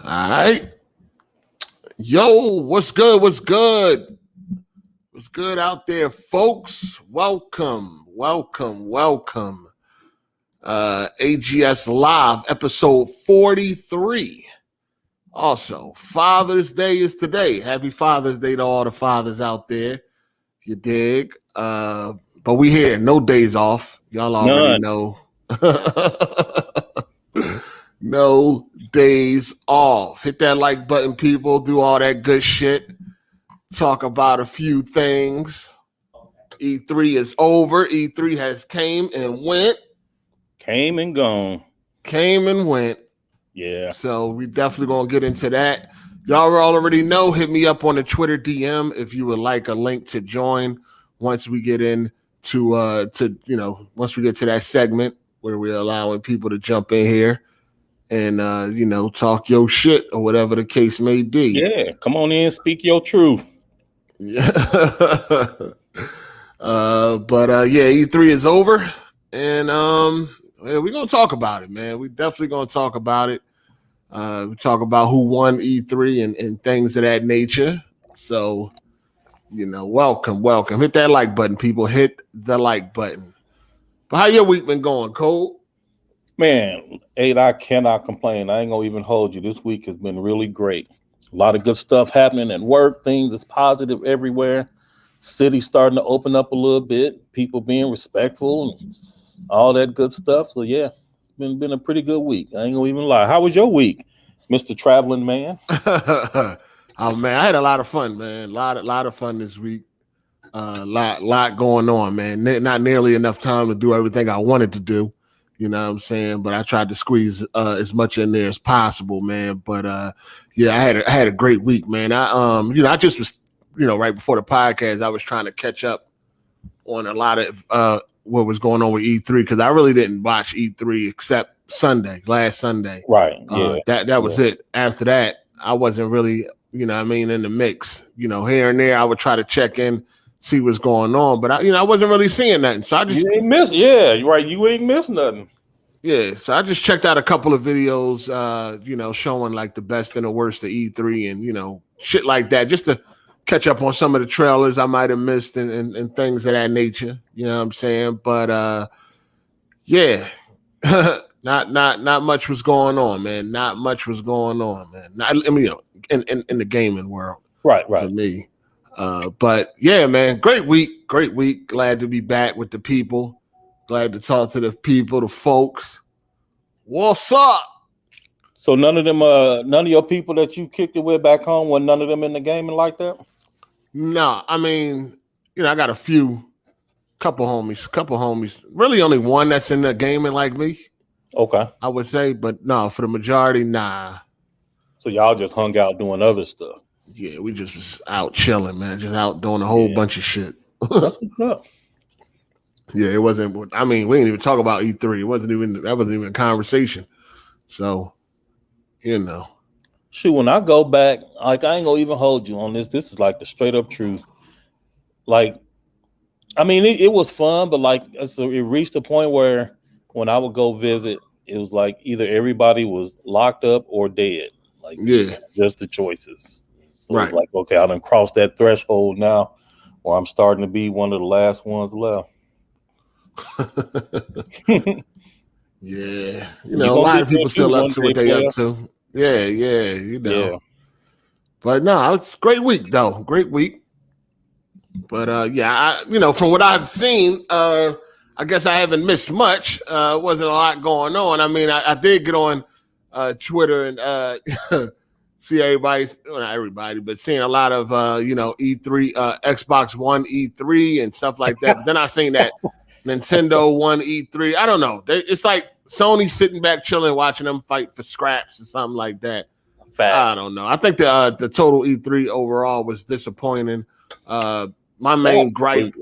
All right. Yo, what's good? What's good? What's good out there, folks? Welcome. AGS Live, episode 43. Also, Father's Day is today. Happy Father's Day to all the fathers out there. You dig? But we here, no days off. Y'all already know. No days off. Hit that like button, people. Do all that good shit. Talk about a few things. E3 is over. E3 has came and went. Came and gone. Came and went. Yeah. So we definitely gonna get into that. Y'all already know. Hit me up on the Twitter DM if you would like a link to join. Once we get into once we get to that segment where we're allowing people to jump in here and talk your shit or whatever the case may be. Yeah, come on in, speak your truth. Yeah. E3 is over, and we're gonna talk about it, man. We definitely gonna talk about it. We talk about who won E3 and things of that nature. So, welcome. Hit that like button, people. Hit the like button. But how your week been going, Cole? Man, I cannot complain. I ain't gonna even hold you. This week has been really great. A lot of good stuff happening at work. Things is positive everywhere. City starting to open up a little bit. People being respectful and all that good stuff. So yeah, it's been a pretty good week. I ain't gonna even lie. How was your week, Mr. Traveling Man? Oh man, I had a lot of fun, man. A lot of fun this week. Lot going on, man. Not nearly enough time to do everything I wanted to do. You know what I'm saying? But I tried to squeeze as much in there as possible, man. But I had a great week, man. I just was, right before the podcast, I was trying to catch up on a lot of what was going on with E3 because I really didn't watch E3 except last Sunday. Right. Yeah. That was it. After that, I wasn't really, in the mix. Here and there, I would try to check in, see what's going on, but I wasn't really seeing nothing. So I just right. You ain't missed nothing. Yeah, so I just checked out a couple of videos, showing like the best and the worst of E3 and shit like that, just to catch up on some of the trailers I might have missed and things of that nature. You know what I'm saying? But not much was going on, man. Not much was going on, man. In the gaming world, right for me. But yeah, man, great week. Glad to be back with the people. Glad to talk to the people, the folks. What's up? So none of your people that you kicked it with back home, were none of them in the gaming like that? No, I mean, I got couple homies. Really only one that's in the gaming like me. Okay. I would say, but no, for the majority, nah. So y'all just hung out doing other stuff. Yeah, we just was out chilling, man. Just out doing a whole bunch of shit. That's what's up. Yeah, it wasn't. I mean, we didn't even talk about E3. That wasn't even a conversation. So, Shoot, when I go back, like I ain't gonna even hold you on this. This is like the straight up truth. Like, I mean, it was fun, but like, so it reached a point where when I would go visit, it was like either everybody was locked up or dead. Like, just the choices. So right. It was like, okay, I done crossed that threshold now, or I'm starting to be one of the last ones left. Yeah, a lot of people still up to what they up to. Yeah, Yeah. But no, it's a great week though. Great week. But from what I've seen, I guess I haven't missed much. Wasn't a lot going on. I mean, I did get on Twitter and see not everybody, but seeing a lot of E3, Xbox One E3 and stuff like that. But then I seen that Nintendo One E3. I don't know. It's like Sony sitting back chilling, watching them fight for scraps or something like that. Facts. I don't know. I think the total E3 overall was disappointing. My main gripe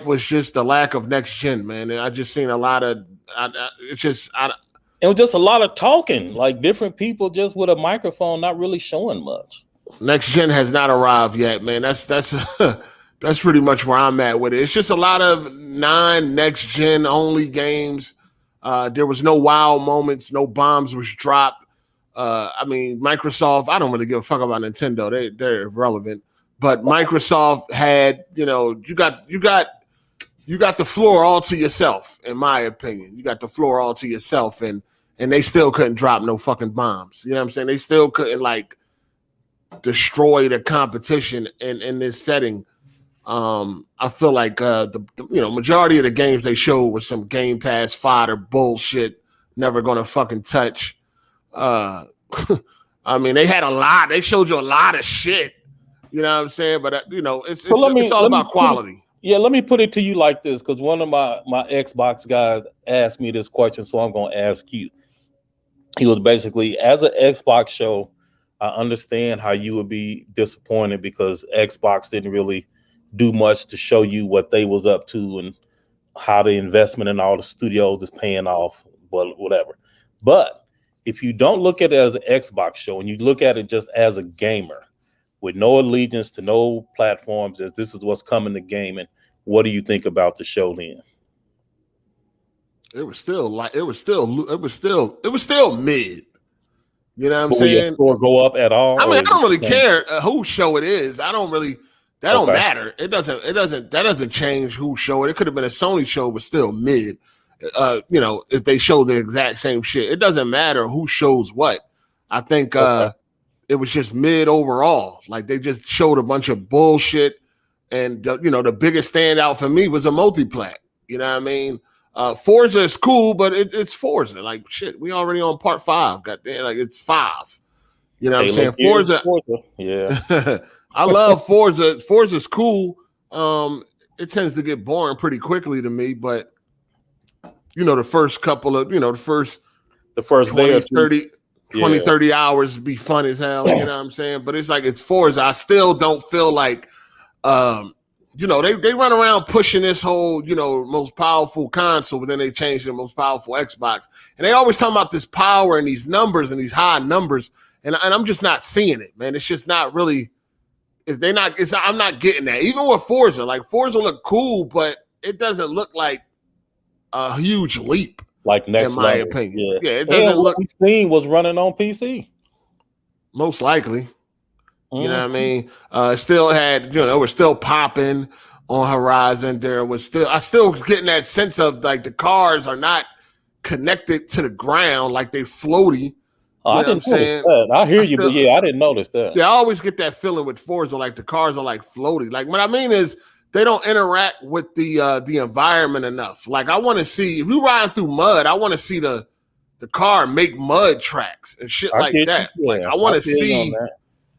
was just the lack of next gen, man. And I just seen a lot of. It was just a lot of talking, like different people just with a microphone, not really showing much. Next gen has not arrived yet, man. That's that's pretty much where I'm at with it. It's just a lot of non-next gen only games. There was no wow moments, no bombs was dropped. I mean, Microsoft, I don't really give a fuck about Nintendo. They're irrelevant. But Microsoft had, you got the floor all to yourself, in my opinion. You got the floor all to yourself, and they still couldn't drop no fucking bombs. You know what I'm saying? They still couldn't like destroy the competition in this setting. I feel like the majority of the games they showed was some Game Pass fodder bullshit. Never gonna fucking touch. I mean, they had a lot. They showed you a lot of shit. You know what I'm saying? But it's all about quality. Let me put it to you like this, because one of my Xbox guys asked me this question, so I'm going to ask you. He was basically, as an Xbox show, I understand how you would be disappointed because Xbox didn't really do much to show you what they was up to and how the investment in all the studios is paying off, well, whatever. But if you don't look at it as an Xbox show and you look at it just as a gamer, with no allegiance to no platforms, as this is what's coming to gaming, what do you think about the show then? It was still mid. You know what I'm saying? Will your score go up at all? I mean, I don't really care whose show it is. That don't matter. That doesn't change whose show it. It could have been a Sony show, but still mid. If they show the exact same shit, it doesn't matter who shows what. I think it was just mid overall. Like they just showed a bunch of bullshit, and the biggest standout for me was a multiplat. You know what I mean? Forza is cool, but it's Forza. Like shit, we already on part 5. Goddamn, like it's 5. You know what I'm saying? Forza. Yeah. I love Forza. Forza's cool. It tends to get boring pretty quickly to me, but the first couple of the first 20, 30 hours be fun as hell, you know what I'm saying? But it's like it's Forza. I still don't feel like they run around pushing this whole, most powerful console, but then they change the most powerful Xbox. And they always talking about this power and these numbers and these high numbers. And I'm just not seeing it, man. It's just not really I'm not getting that. Even with Forza, like Forza look cool, but it doesn't look like a huge leap. Like next in my level. opinion. Yeah, it doesn't look. What we seen was running on PC. Most likely. You know what I mean? Still had, we're still popping on Horizon. I still was getting that sense of like the cars are not connected to the ground, like they floaty. I didn't notice that. I hear you, but I didn't notice that. Yeah, I always get that feeling with Forza, like the cars are like floaty. Like what I mean is they don't interact with the environment enough. Like I want to see, if you ride through mud, I want to see the car make mud tracks and shit like that. Like I want to see.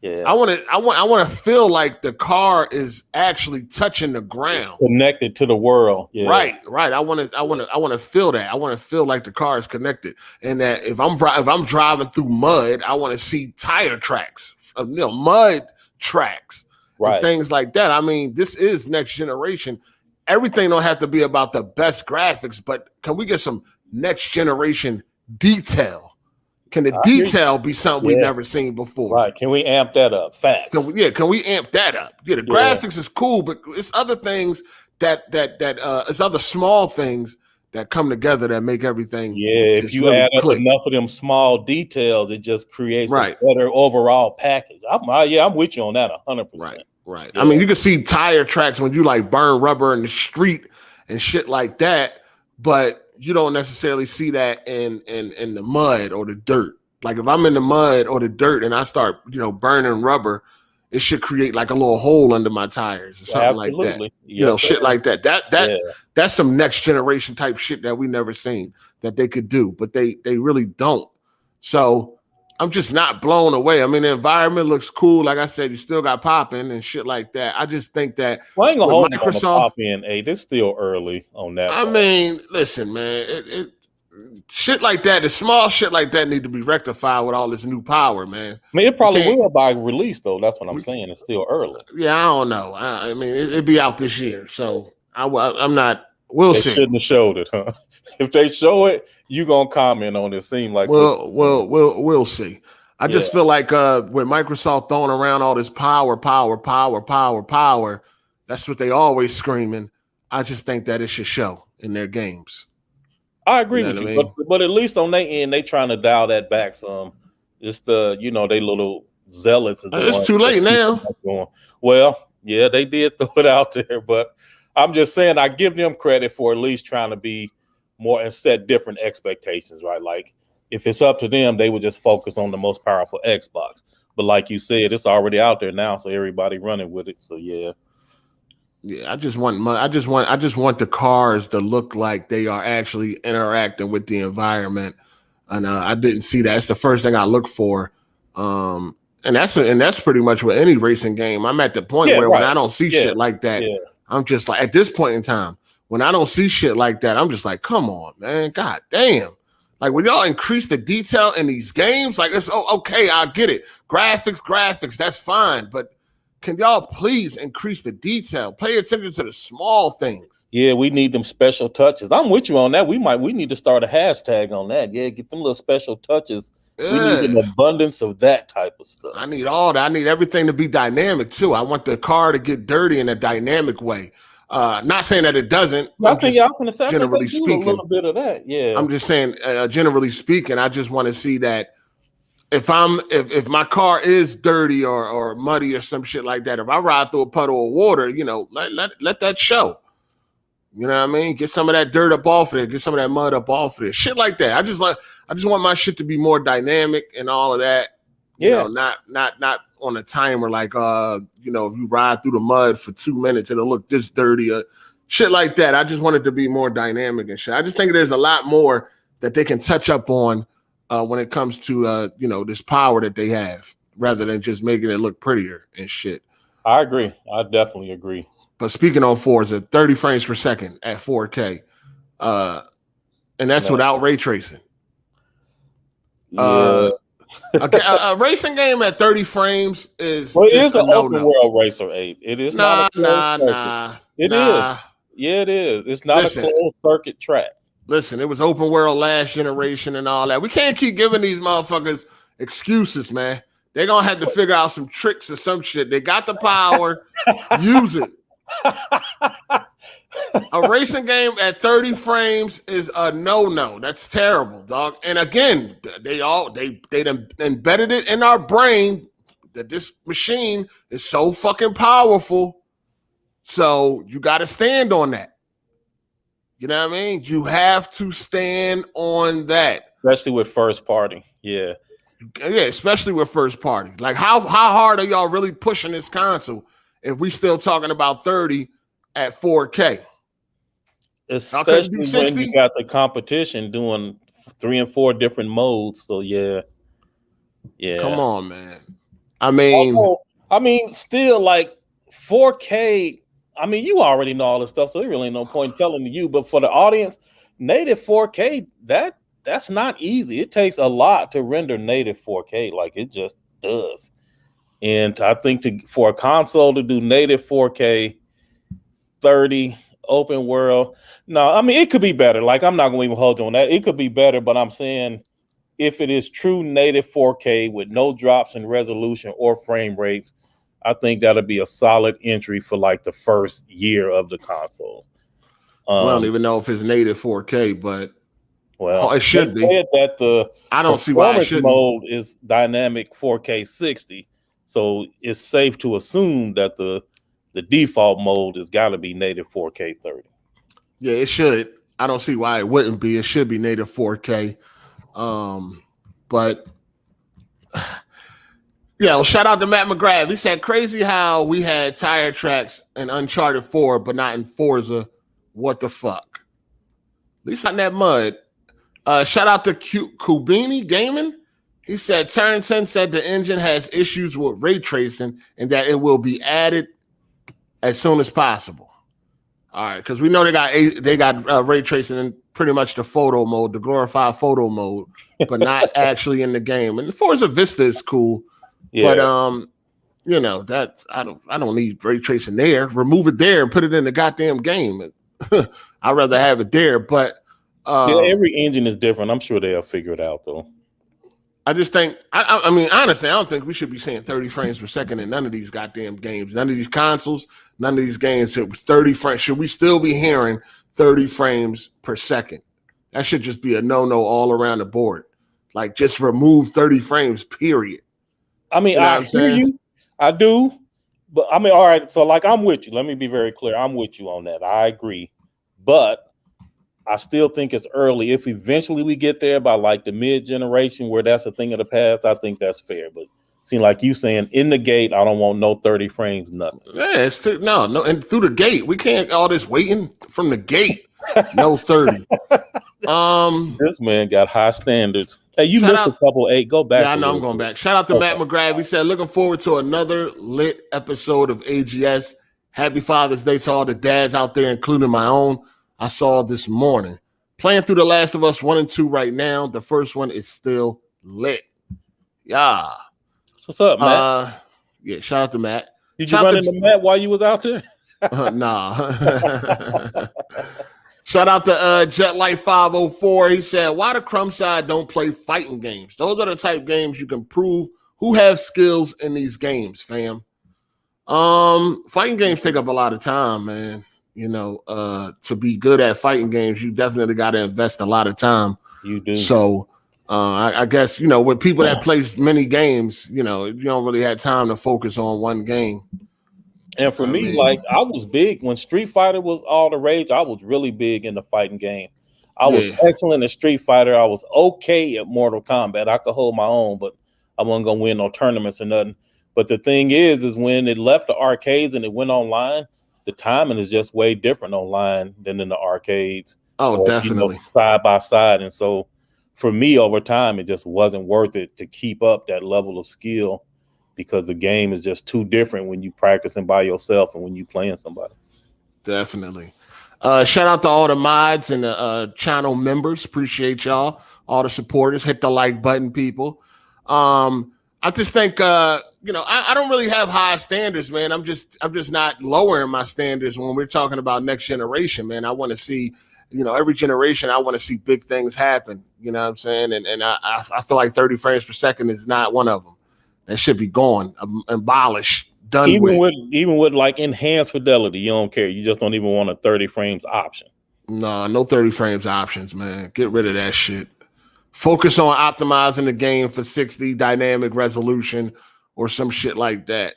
Yeah. I want to feel like the car is actually touching the ground, connected to the world. Yeah. Right. I want to feel that. I want to feel like the car is connected, and that if I'm driving through mud, I want to see tire tracks, mud tracks, right? Things like that. I mean, this is next generation. Everything don't have to be about the best graphics, but can we get some next generation detail? Can the detail be something we've never seen before? Right. Can we amp that up? Facts. Can we amp that up? Yeah, the graphics is cool, but it's other things it's other small things that come together that make everything. Yeah, if you really add up enough of them small details, it just creates a better overall package. I'm with you on that 100%. Right. Yeah. I mean, you can see tire tracks when you like burn rubber in the street and shit like that, but you don't necessarily see that in the mud or the dirt. Like if I'm in the mud or the dirt and I start, burning rubber, it should create like a little hole under my tires or something like that. Yes, shit like that. That's some next generation type shit that we never seen that they could do, but they really don't. So I'm just not blown away. I mean, the environment looks cool. Like I said, you still got popping and shit like that. I just think that I ain't gonna hold Microsoft pop in. Hey, it's still early on that. I mean, listen, man, it shit like that, the small shit like that need to be rectified with all this new power, man. I mean, it probably will by release though. That's what I'm saying. It's still early. Yeah, I don't know. I mean, it'd be out this year, so I'm not. We'll see. Shouldn't have showed it, huh? If they show it, you gonna comment on it. Seem like we'll see. I just feel like with Microsoft throwing around all this power, that's what they always screaming. I just think that it should show in their games. I agree with you, but at least on their end, they trying to dial that back some. It's the they little zealots is the It's ones too late that keep now. that going. Well, yeah, they did throw it out there, but I'm just saying I give them credit for at least trying to be more and set different expectations, right? Like if it's up to them, they would just focus on the most powerful Xbox. But like you said, it's already out there now, so everybody running with it. So yeah. Yeah, I just want the cars to look like they are actually interacting with the environment, and I didn't see that. It's the first thing I look for, and that's pretty much with any racing game. I'm at the point where when I don't see shit like that, I'm just like at this point in time when I don't see shit like that, I'm just like, come on, man, god damn. Like when y'all increase the detail in these games, like it's okay, I get it, graphics, that's fine, but can y'all please increase the detail? Pay attention to the small things. Yeah, we need them special touches. I'm with you on that. We need to start a hashtag on that. Yeah, get them little special touches. Yeah. We need an abundance of that type of stuff. I need all that. I need everything to be dynamic too. I want the car to get dirty in a dynamic way. Not saying that it doesn't. Generally speaking, a little bit of that. Yeah, I'm just saying, generally speaking, I just want to see that. If my car is dirty or muddy or some shit like that, if I ride through a puddle of water, let that show. You know what I mean? Get some of that dirt up off of there. Get some of that mud up off of there. Shit like that. I just want my shit to be more dynamic and all of that. Yeah. Not on a timer like if you ride through the mud for 2 minutes, it'll look this dirty or shit like that. I just want it to be more dynamic and shit. I just think there's a lot more that they can touch up on when it comes to this power that they have, rather than just making it look prettier and shit. I agree. I definitely agree. But speaking on Forza, 30 frames per second at 4K, and that's without ray tracing. Yeah. A racing game at 30 frames is it is an open world racer, Abe. It is not a closed circuit. It is. Yeah, it is. It's not a closed circuit track. Listen, it was open world last generation and all that. We can't keep giving these motherfuckers excuses, man. They're going to have to figure out some tricks or some shit. They got the power. Use it. A racing game at 30 frames is a no-no. That's terrible, dog. And again, they embedded it in our brain that this machine is so fucking powerful. So you got to stand on that. You know what I mean? You have to stand on that. Especially with first party. Yeah. Yeah, especially with first party. Like how hard are y'all really pushing this console if we still talking about 30 at 4K? Especially when you got the competition doing 3 and 4 different modes. So yeah. Come on, man. I mean, still like 4K. I mean, you already know all this stuff, so there really ain't no point telling you. But for the audience, native 4K, that's not easy. It takes a lot to render native 4K, like it just does. And I think for a console to do native 4K, 30 open world, no, I mean it could be better. Like I'm not going to even hold you on that. It could be better, but I'm saying if it is true native 4K with no drops in resolution or frame rates, I think that'll be a solid entry for like the first year of the console. I don't even know if it's native 4K, but it should be. That I don't see why it shouldn't. Mode is dynamic 4K 60, so it's safe to assume that the default mode has got to be native 4K 30. Yeah, it should. I don't see why it wouldn't be. It should be native 4K. But yeah, well, shout out to Matt McGrath. He said, crazy how we had tire tracks in Uncharted 4, but not in Forza. What the fuck? At least not in that mud. Shout out to Kubini Gaming. He said, Turn10 said the engine has issues with ray tracing and that it will be added as soon as possible. All right, because we know they got ray tracing in pretty much the photo mode, the glorified photo mode, but not actually in the game. And the Forza Vista is cool. Yeah. But that's I don't need ray tracing there. Remove it there and put it in the goddamn game. I'd rather have it there. But every engine is different. I'm sure they'll figure it out though. I just think I mean honestly, I don't think we should be saying 30 frames per second in none of these goddamn games, none of these consoles, none of these games. It was 30 frames. Should we still be hearing 30 frames per second? That should just be a no-no all around the board. Like just remove 30 frames, period. I mean, You know what I I'm hear saying? you. I do. But I mean, all right. So, like, I'm with you. Let me be very clear. I'm with you on that. I agree. But I still think it's early. If eventually we get there by like the mid generation where that's a thing of the past, I think that's fair. But seem like you saying in the gate, I don't want no 30 frames, nothing. Yeah, no, and through the gate. We can't all this waiting from the gate. No 30. This man got high standards. Hey, you Shout missed a out. couple 8. Go back. Yeah, I know I'm going back. Shout out to Matt McGrath. He said, looking forward to another lit episode of AGS. Happy Father's Day to all the dads out there, including my own. I saw this morning. Playing through The Last of Us 1 and 2 right now. The first one is still lit. Yeah. What's up, Matt? Yeah, shout out to Matt. Did you run into Matt while you was out there? Nah. Shout out to Jetlight 504. He said, why the crumb side don't play fighting games? Those are the type games you can prove who have skills in these games, fam. Fighting games take up a lot of time, man. You know, to be good at fighting games, you definitely got to invest a lot of time. You do. So I guess, you know, with people that play many games, you know, you don't really have time to focus on one game. And for me, like, I was big when Street Fighter was all the rage. I was really big in the fighting game. I was excellent at Street Fighter. I was okay at Mortal Kombat. I could hold my own, but I wasn't gonna win no tournaments or nothing. But the thing is when it left the arcades and it went online, the timing is just way different online than in the arcades. Oh, definitely. Side by side. And so for me, over time, it just wasn't worth it to keep up that level of skill, because the game is just too different when you practicing by yourself and when you playing somebody. Definitely. Shout out to all the mods and the channel members. Appreciate y'all. All the supporters. Hit the like button, people. I just think you know, I don't really have high standards, man. I'm just not lowering my standards when we're talking about next generation, man. I want to see, you know, every generation I want to see big things happen. You know what I'm saying? And I feel like 30 frames per second is not one of them. That should be gone, abolished, done even with like enhanced fidelity, you don't care. You just don't even want a 30 frames option. No 30 frames options, man. Get rid of that shit. Focus on optimizing the game for 60 dynamic resolution or some shit like that.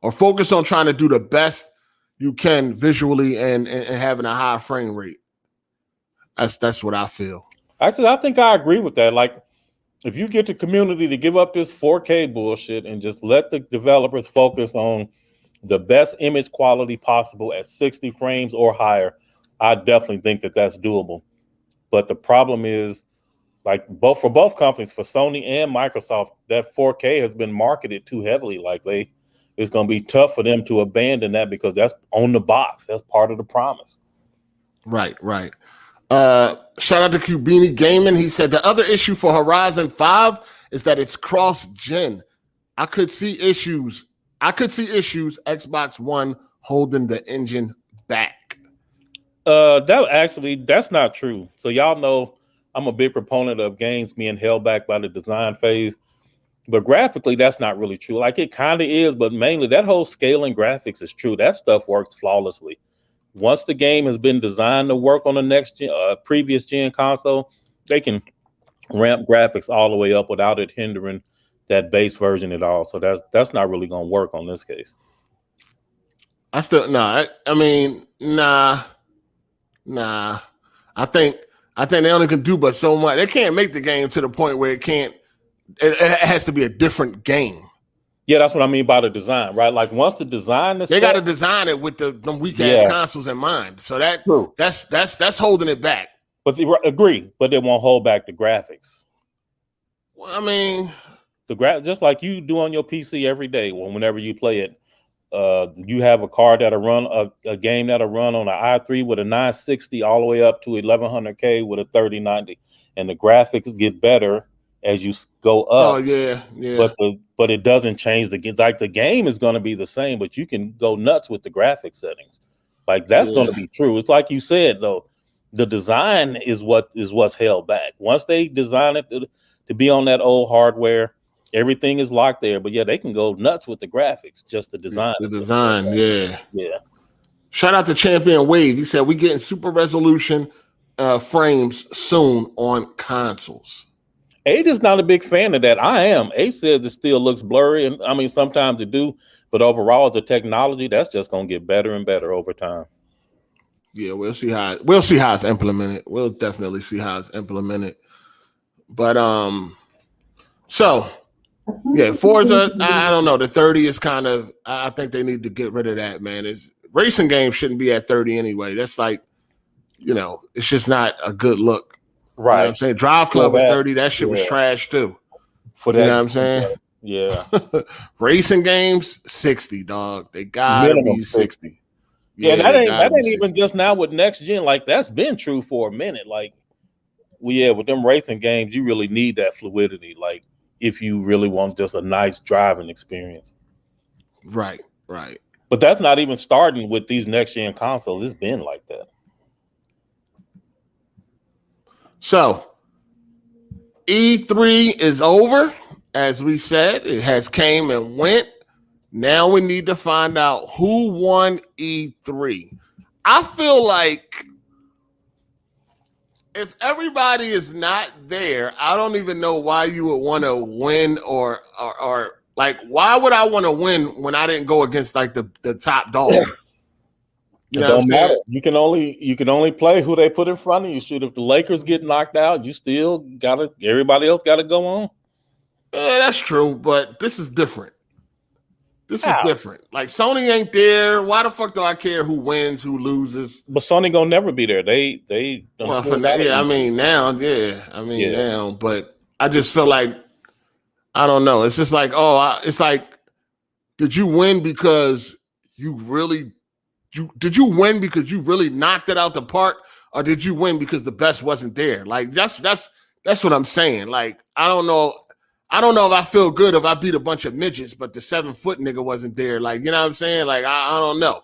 Or focus on trying to do the best you can visually and having a high frame rate. That's what I feel. Actually, I think I agree with that. Like, if you get the community to give up this 4K bullshit and just let the developers focus on the best image quality possible at 60 frames or higher, I definitely think that that's doable. But the problem is, like, for both companies, for Sony and Microsoft, that 4K has been marketed too heavily. Like, it's going to be tough for them to abandon that because that's on the box. That's part of the promise. Right. Shout out to Cubini Gaming. He said the other issue for Horizon 5 is that it's cross-gen. I could see issues. Xbox One holding the engine back. That's not true. So y'all know I'm a big proponent of games being held back by the design phase, but graphically that's not really true. Like, it kind of is, but mainly that whole scaling graphics is true. That stuff works flawlessly. Once the game has been designed to work on the next gen, previous gen console, they can ramp graphics all the way up without it hindering that base version at all. So that's not really going to work on this case. I think they only can do but so much. They can't make the game to the point where it has to be a different game. Yeah, that's what I mean by the design, right? Like, once the design is they got to design it with them weak ass consoles in mind. So that's holding it back. But agree, but it won't hold back the graphics. Well, I mean, just like you do on your PC every day, whenever you play it, you have a card that'll run a game that'll run on an i3 with a 960 all the way up to 1100K with a 3090, and the graphics get better as you go up. Oh yeah. But it doesn't change the game. Like, the game is going to be the same, but you can go nuts with the graphic settings. Like, that's going to be true. It's like you said, though, the design is what's held back. Once they design it to be on that old hardware, everything is locked there. But yeah, they can go nuts with the graphics, just the design. Yeah. Shout out to Champion Wave. He said we getting super resolution frames soon on consoles. Aid is not a big fan of that. I am. Aid says it still looks blurry, and I mean sometimes it do, but overall the technology that's just gonna get better and better over time. Yeah, we'll see how it's implemented. We'll definitely see how it's implemented. But so yeah, Forza. I don't know. The 30 is kind of. I think they need to get rid of that, man. It's racing games shouldn't be at 30 anyway. That's like, it's just not a good look. Right. You know what I'm saying? Drive Club was 30. That shit was trash too. For that, you know what I'm saying? Yeah. Racing games 60, dog. They gotta be 60. Yeah, that ain't even just now with next gen. Like that's been true for a minute. Like, with them racing games, you really need that fluidity. Like, if you really want just a nice driving experience. Right. But that's not even starting with these next gen consoles. It's been like that. So E3 is over, as we said. It has came and went. Now we need to find out who won E3. I feel like if everybody is not there, I don't even know why you would want to win or like, why would I want to win when I didn't go against like the top dog? You know, don't matter. You can only play who they put in front of you. Shoot, if the Lakers get knocked out, you still everybody else gotta go on. Yeah, that's true, but this is different. This is different. Like Sony ain't there. Why the fuck do I care who wins, who loses? But Sony gonna never be there. They well for now, now, but I just feel like I don't know. It's just like it's like, did you win because you really knocked it out the park, or did you win because the best wasn't there? Like that's what I'm saying. Like I don't know if I feel good if I beat a bunch of midgets, but the 7-foot nigga wasn't there. Like, you know what I'm saying? Like, I don't know.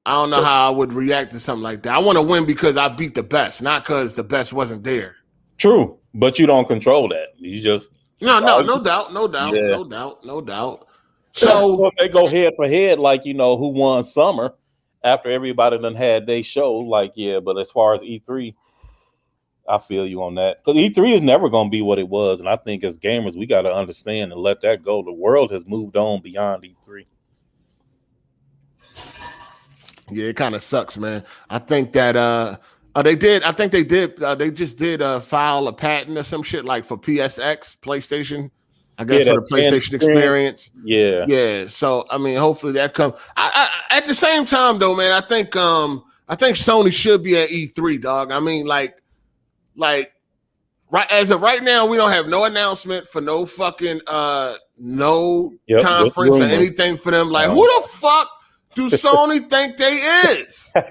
I don't know how I would react to something like that. I want to win because I beat the best, not because the best wasn't there. True, but you don't control that. You just no doubt. So if they go head for head, like who won summer after everybody done had they show, like but as far as E3. I feel you on that. Because E3 is never going to be what it was. And I think as gamers, we got to understand and let that go. The world has moved on beyond E3. Yeah, it kind of sucks, man. I think that they just did file a patent or some shit like for PSX, PlayStation. I guess for the PlayStation experience. Yeah. Yeah. So I mean, hopefully that comes. At the same time though, man, I think Sony should be at E3, dog. I mean, like right as of right now, we don't have no announcement for no fucking conference or anything for them. Like, who the fuck do Sony think they is? You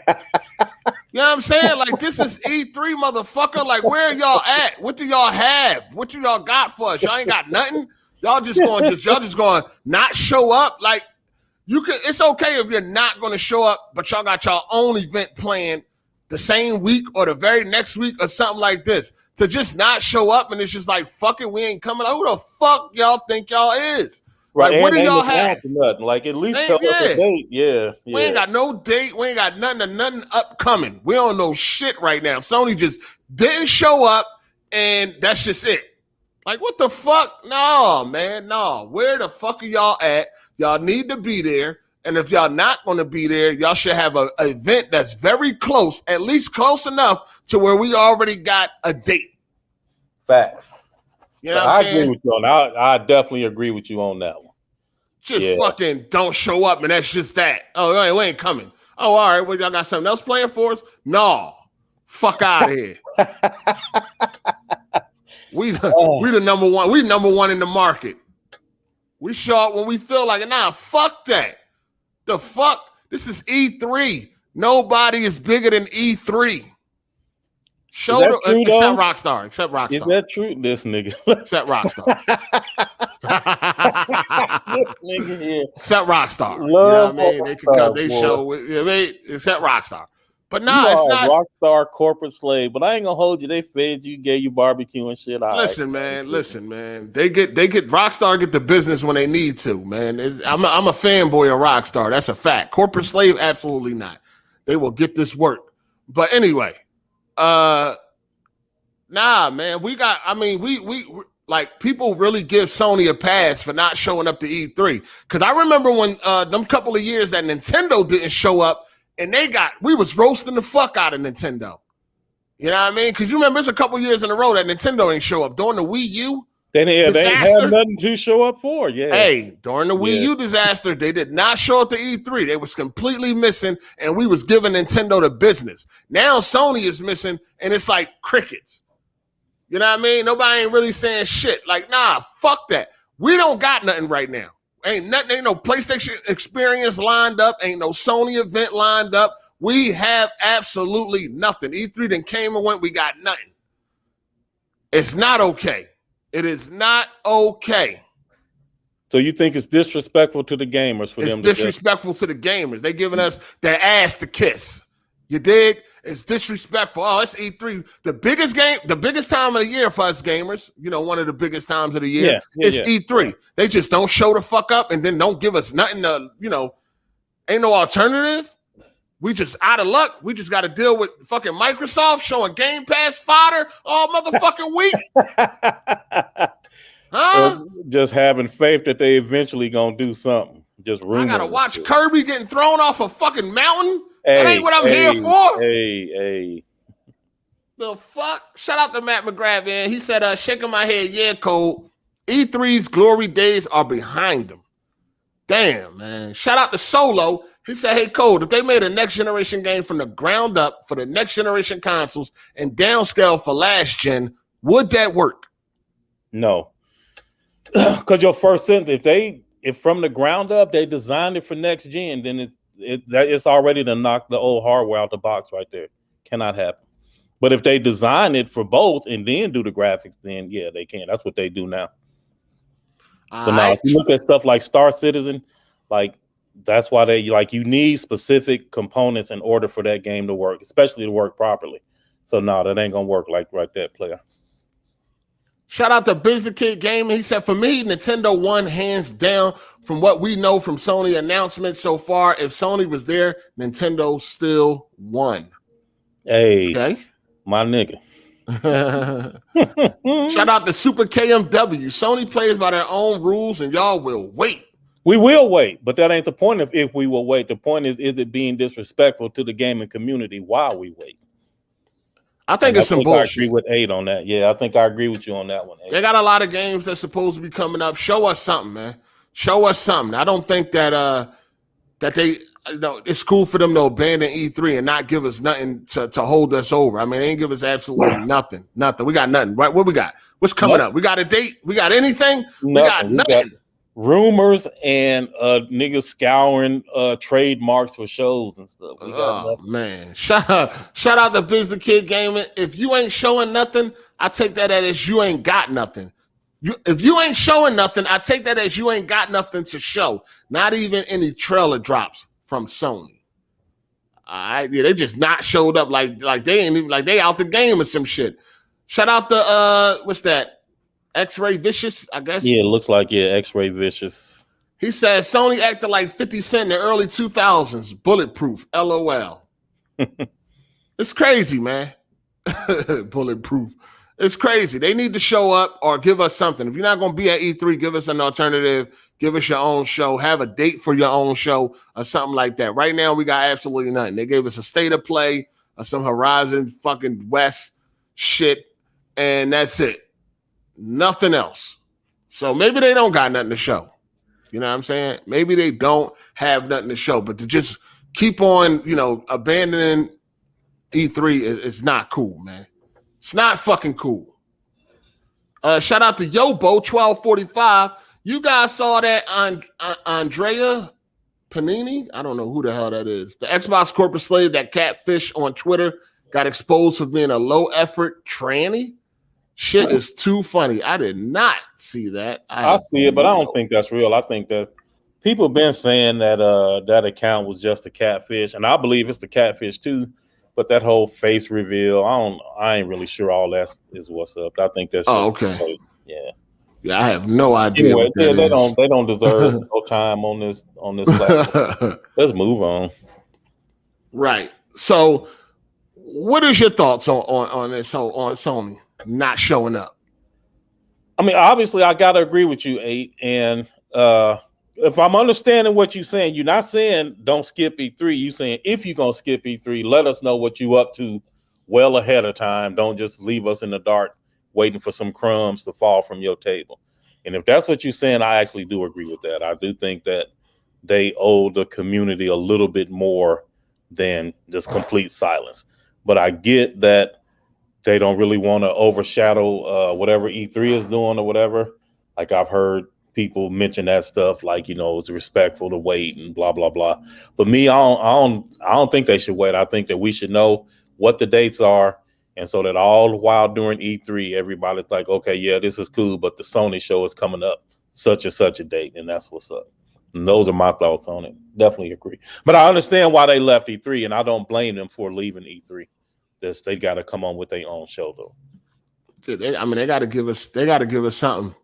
know what I'm saying? Like, this is E3, motherfucker. Like, where are y'all at? What do y'all have? What do y'all got for us? Y'all ain't got nothing. Y'all just going not show up. Like, it's okay if you're not going to show up, but y'all got y'all own event planned the same week or the very next week or something like this. To just not show up and it's just like, fuck it, we ain't coming. Who the fuck y'all think y'all is? Right. Like, what do y'all have? Nothing. Like, at least tell us a date. Yeah. We ain't got no date. We ain't got nothing upcoming. We don't know shit right now. Sony just didn't show up and that's just it. Like, what the fuck? No, man, no. Where the fuck are y'all at? Y'all need to be there. And if y'all not going to be there, y'all should have an event that's very close, at least close enough to where we already got a date. Facts. You know what I'm saying? Agree with you on that. I definitely agree with you on that one. Just fucking don't show up, and that's just that. Oh, we ain't coming. Oh, all right. Well, y'all got something else playing for us? No. Fuck out of here. We the number one. We number one in the market. We show up when we feel like it. Nah, fuck that. The fuck? This is E3. Nobody is bigger than E3. Except Rockstar. Is that true? This nigga. Except Rockstar. This nigga here. Except Rockstar. You know what I mean? They can come, they show except Rockstar. But no, it's not Rockstar corporate slave. But I ain't gonna hold you. They fed you, gave you barbecue and shit. Listen, man. They get Rockstar get the business when they need to, man. I'm a fanboy of Rockstar. That's a fact. Corporate slave, absolutely not. They will get this work. But anyway, Nah, man, we like people really give Sony a pass for not showing up to E3. Because I remember when them couple of years that Nintendo didn't show up, and we was roasting the fuck out of Nintendo. You know what I mean? Because you remember it's a couple of years in a row that Nintendo ain't show up during the Wii U. They ain't have nothing to show up for. Yeah. Hey, during the Wii U disaster, they did not show up to E3. They was completely missing, and we was giving Nintendo the business. Now Sony is missing, and it's like crickets. You know what I mean? Nobody ain't really saying shit. Like, nah, fuck that. We don't got nothing right now. Ain't nothing. Ain't no PlayStation experience lined up. Ain't no Sony event lined up. We have absolutely nothing. E3 then came and went. We got nothing. It's not okay. It is not okay. So you think it's disrespectful to the gamers for them? It's disrespectful to the gamers. They giving us their ass to kiss. You dig? It's disrespectful. Oh, it's E3. The biggest time of the year for us gamers, you know, one of the biggest times of the year, is E3. They just don't show the fuck up and then don't give us nothing to, you know, ain't no alternative. We just out of luck. We just got to deal with fucking Microsoft showing Game Pass fodder all motherfucking week. Huh? Just having faith that they eventually gonna do something. Just rumors. I gotta watch Kirby getting thrown off a fucking mountain. That ain't what I'm here for. Hey. The fuck? Shout out to Matt McGrath, man. He said, shaking my head, yeah, Cole. E3's glory days are behind them. Damn, man. Shout out to Solo. He said, hey, Cole, if they made a next generation game from the ground up for the next generation consoles and downscale for last gen, would that work? No. Because your first sentence, if from the ground up they designed it for next gen, then it's already to knock the old hardware out the box right there. Cannot happen. But if they design it for both and then do the graphics, then yeah, they can. That's what they do now. So now, if you look at stuff like Star Citizen, like that's why you need specific components in order for that game to work, especially to work properly. So no, that ain't gonna work like that, player. Shout out to Business Kid Gaming. He said, for me, Nintendo won hands down from what we know from Sony announcements so far. If Sony was there, Nintendo still won. Hey, okay. My nigga. Shout out to Super KMW. Sony plays by their own rules and y'all will wait. We will wait, but that ain't the point of if we will wait. The point is it being disrespectful to the gaming community while we wait? I think it's some bullshit. I agree with 8 on that. Yeah, I think I agree with you on that one. 8. They got a lot of games that's supposed to be coming up. Show us something, man. Show us something. I don't think that they it's cool for them to abandon E3 and not give us nothing to hold us over. I mean, they ain't give us absolutely nothing. Nothing. We got nothing. Right? What we got? What's coming up? We got a date? We got anything? We got nothing. Rumors and niggas scouring trademarks for shows and stuff. Oh man. Shout out to Business Kid Gaming. If you ain't showing nothing, I take that as you ain't got nothing. If you ain't showing nothing, I take that as you ain't got nothing to show. Not even any trailer drops from Sony. They just not showed up like they ain't even like they out the game or some shit. Shout out to what's that? X-Ray Vicious, I guess. Yeah, it looks like X-Ray Vicious. He said Sony acted like 50 Cent in the early 2000s. Bulletproof. LOL. It's crazy, man. Bulletproof. It's crazy. They need to show up or give us something. If you're not going to be at E3, give us an alternative. Give us your own show. Have a date for your own show or something like that. Right now, we got absolutely nothing. They gave us a state of play or some Horizon fucking West shit, and that's it. Nothing else. So maybe they don't got nothing to show. You know what I'm saying? Maybe they don't have nothing to show, but to just keep on, abandoning E3 is not cool, man. It's not fucking cool. Shout out to Yobo1245. You guys saw that on Andrea Panini? I don't know who the hell that is. The Xbox corporate slave that catfish on Twitter got exposed for being a low-effort tranny. Shit is too funny. I did not see that. I see it, but I don't think that's real. I think that people have been saying that that account was just a catfish, and I believe it's the catfish too. But that whole face reveal, I ain't really sure all that is what's up. I think that's okay. Yeah, I have no idea. Anyway, they don't deserve no time on this platform. Let's move on. Right. So, what is your thoughts on this on Sony? not showing up? I mean, obviously, I gotta agree with you, 8. And if I'm understanding what you're saying, you're not saying don't skip E3. You're saying if you're gonna skip E3, let us know what you up to well ahead of time. Don't just leave us in the dark waiting for some crumbs to fall from your table. And if that's what you're saying, I actually do agree with that. I do think that they owe the community a little bit more than just complete silence. But I get that they don't really want to overshadow whatever E3 is doing or whatever. Like I've heard people mention that stuff, like, you know, it's respectful to wait and blah blah blah. But me, I don't think they should wait. I think that we should know what the dates are, and so that all the while during E3, everybody's like, okay, yeah, this is cool, but the Sony show is coming up such and such a date, and that's what's up. And those are my thoughts on it. Definitely agree. But I understand why they left E3, and I don't blame them for leaving E3. They got to come on with their own show, though. I mean, they got to give us something.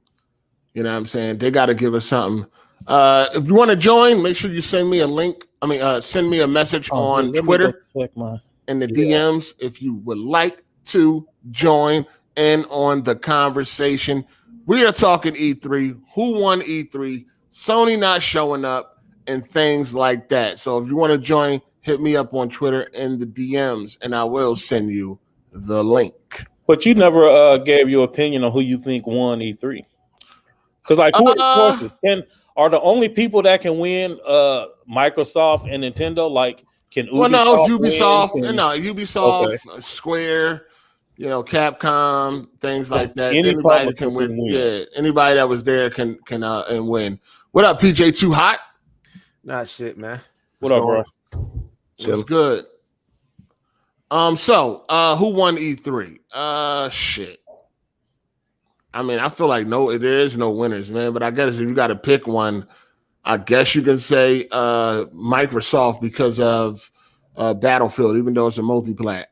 You know what I'm saying? They got to give us something. If you want to join, make sure you send me a link. I mean, send me a message on Twitter in the DMs if you would like to join in on the conversation. We are talking E3. Who won E3? Sony not showing up and things like that. So if you want to join, hit me up on Twitter in the DMs, and I will send you the link. But you never gave your opinion on who you think won E3. Because, like, who are the only people that can win Microsoft and Nintendo? Like, can Ubisoft Ubisoft, Square, you know, Capcom, things like that. Anybody can win. Yeah, anybody that was there can and win. What up, PJ? Too hot? Nah, shit, man. What up, bro? It's good. So who won E3? Shit. I mean, I feel like there is no winners, man. But I guess if you got to pick one, I guess you can say Microsoft because of Battlefield, even though it's a multi-plat.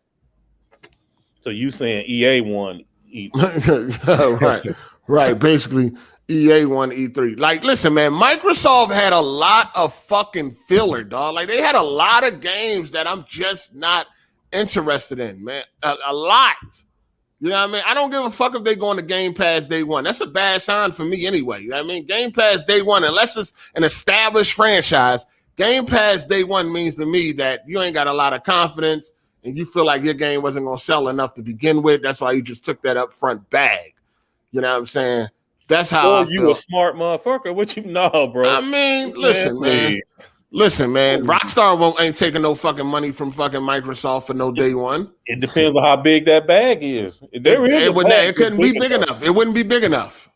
So you saying EA won E3? Right. Basically, EA won E3. Like, listen, man, Microsoft had a lot of fucking filler, dog. Like, they had a lot of games that I'm just not interested in, man. A lot. You know what I mean? I don't give a fuck if they go on to Game Pass day one. That's a bad sign for me anyway. You know what I mean? Game Pass day one, unless it's an established franchise, Game Pass day one means to me that you ain't got a lot of confidence and you feel like your game wasn't going to sell enough to begin with. That's why you just took that upfront bag. You know what I'm saying? That's how I feel. You a smart motherfucker. What you know, bro? I mean, listen, man. Rockstar ain't taking no fucking money from fucking Microsoft for no day one. It depends on how big that bag is. It couldn't be big enough. It wouldn't be big enough.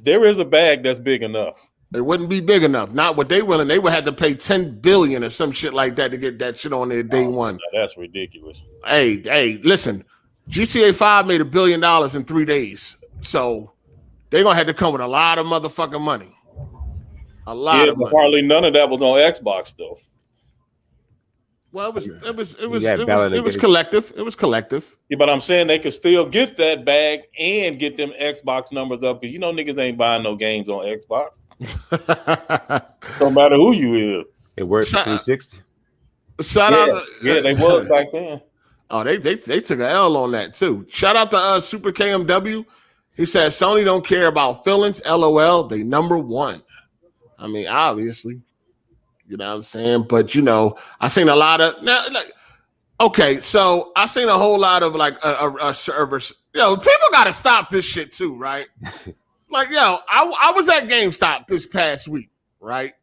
There is a bag that's big enough. It wouldn't be big enough. Not what they willing. They would have to pay $10 billion or some shit like that to get that shit on their day one. That's ridiculous. Hey, listen. GTA 5 made $1 billion in 3 days. So they're gonna have to come with a lot of motherfucking money. A lot of money. Hardly none of that was on Xbox though. Well, it was collective. It was collective. Yeah, but I'm saying they could still get that bag and get them Xbox numbers up because you know niggas ain't buying no games on Xbox. No matter who you is. It worked for 360. Shout out. Yeah, they was back then. Oh, they took an L on that too. Shout out to Super KMW. He said Sony don't care about feelings. LOL. They number one. I mean, obviously, you know what I'm saying? But, you know, I seen a lot of so I seen a whole lot of like a servers. Yo, people got to stop this shit too, right? Like, yo, I was at GameStop this past week, right?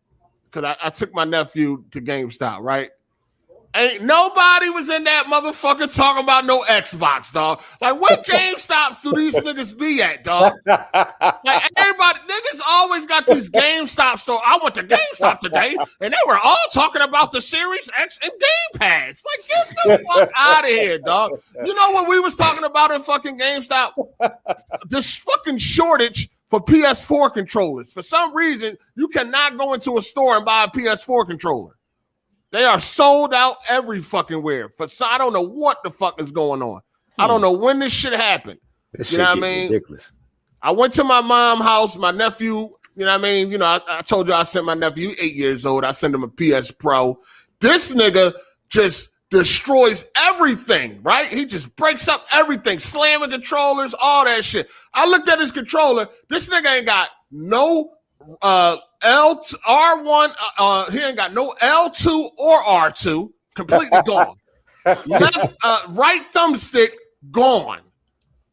Because I took my nephew to GameStop, right? Ain't nobody was in that motherfucker talking about no Xbox, dog. Like, what GameStops do these niggas be at, dog? Like, everybody, niggas always got these GameStop stores. I went to GameStop today, and they were all talking about the Series X and Game Pass. Like, get the fuck out of here, dog. You know what we was talking about in fucking GameStop? This fucking shortage for PS4 controllers. For some reason, you cannot go into a store and buy a PS4 controller. They are sold out every fucking where. I don't know what the fuck is going on. I don't know when this shit happened. You know what I mean? Ridiculous. I went to my mom's house. My nephew, you know what I mean? You know, I told you I sent my nephew 8 years old. I sent him a PS Pro. This nigga just destroys everything, right? He just breaks up everything, slamming controllers, all that shit. I looked at his controller. This nigga ain't got no R1. He ain't got no L2 or R2. Completely gone. Left, right thumbstick gone.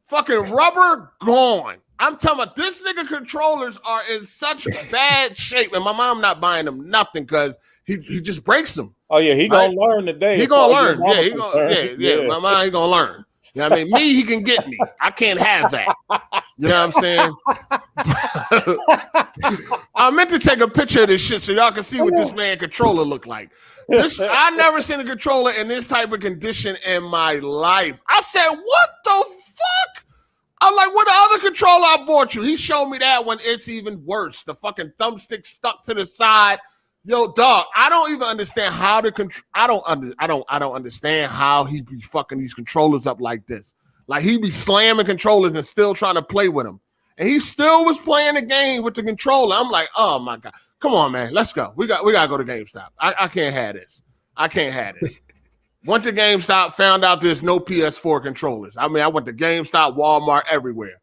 Fucking rubber gone. I'm talking about this nigga controllers are in such bad shape, and my mom not buying them nothing because he just breaks them. Oh yeah, he gonna learn today. He gonna learn. Yeah, he gonna. Yeah. My mom, he gonna learn. You know what I mean? Me, he can get me. I can't have that. You know what I'm saying? I meant to take a picture of this shit so y'all can see what this man controller look like. I never seen a controller in this type of condition in my life. I said, what the fuck? I'm like, what the other controller I bought you? He showed me that one. It's even worse. The fucking thumbstick stuck to the side. Yo, dog, I don't even understand how to control. I don't understand how he be fucking these controllers up like this. Like he be slamming controllers and still trying to play with them. And he still was playing the game with the controller. I'm like, oh my God. Come on, man. Let's go. We gotta go to GameStop. I can't have this. I can't have this. Went to GameStop, found out there's no PS4 controllers. I mean, I went to GameStop, Walmart, everywhere.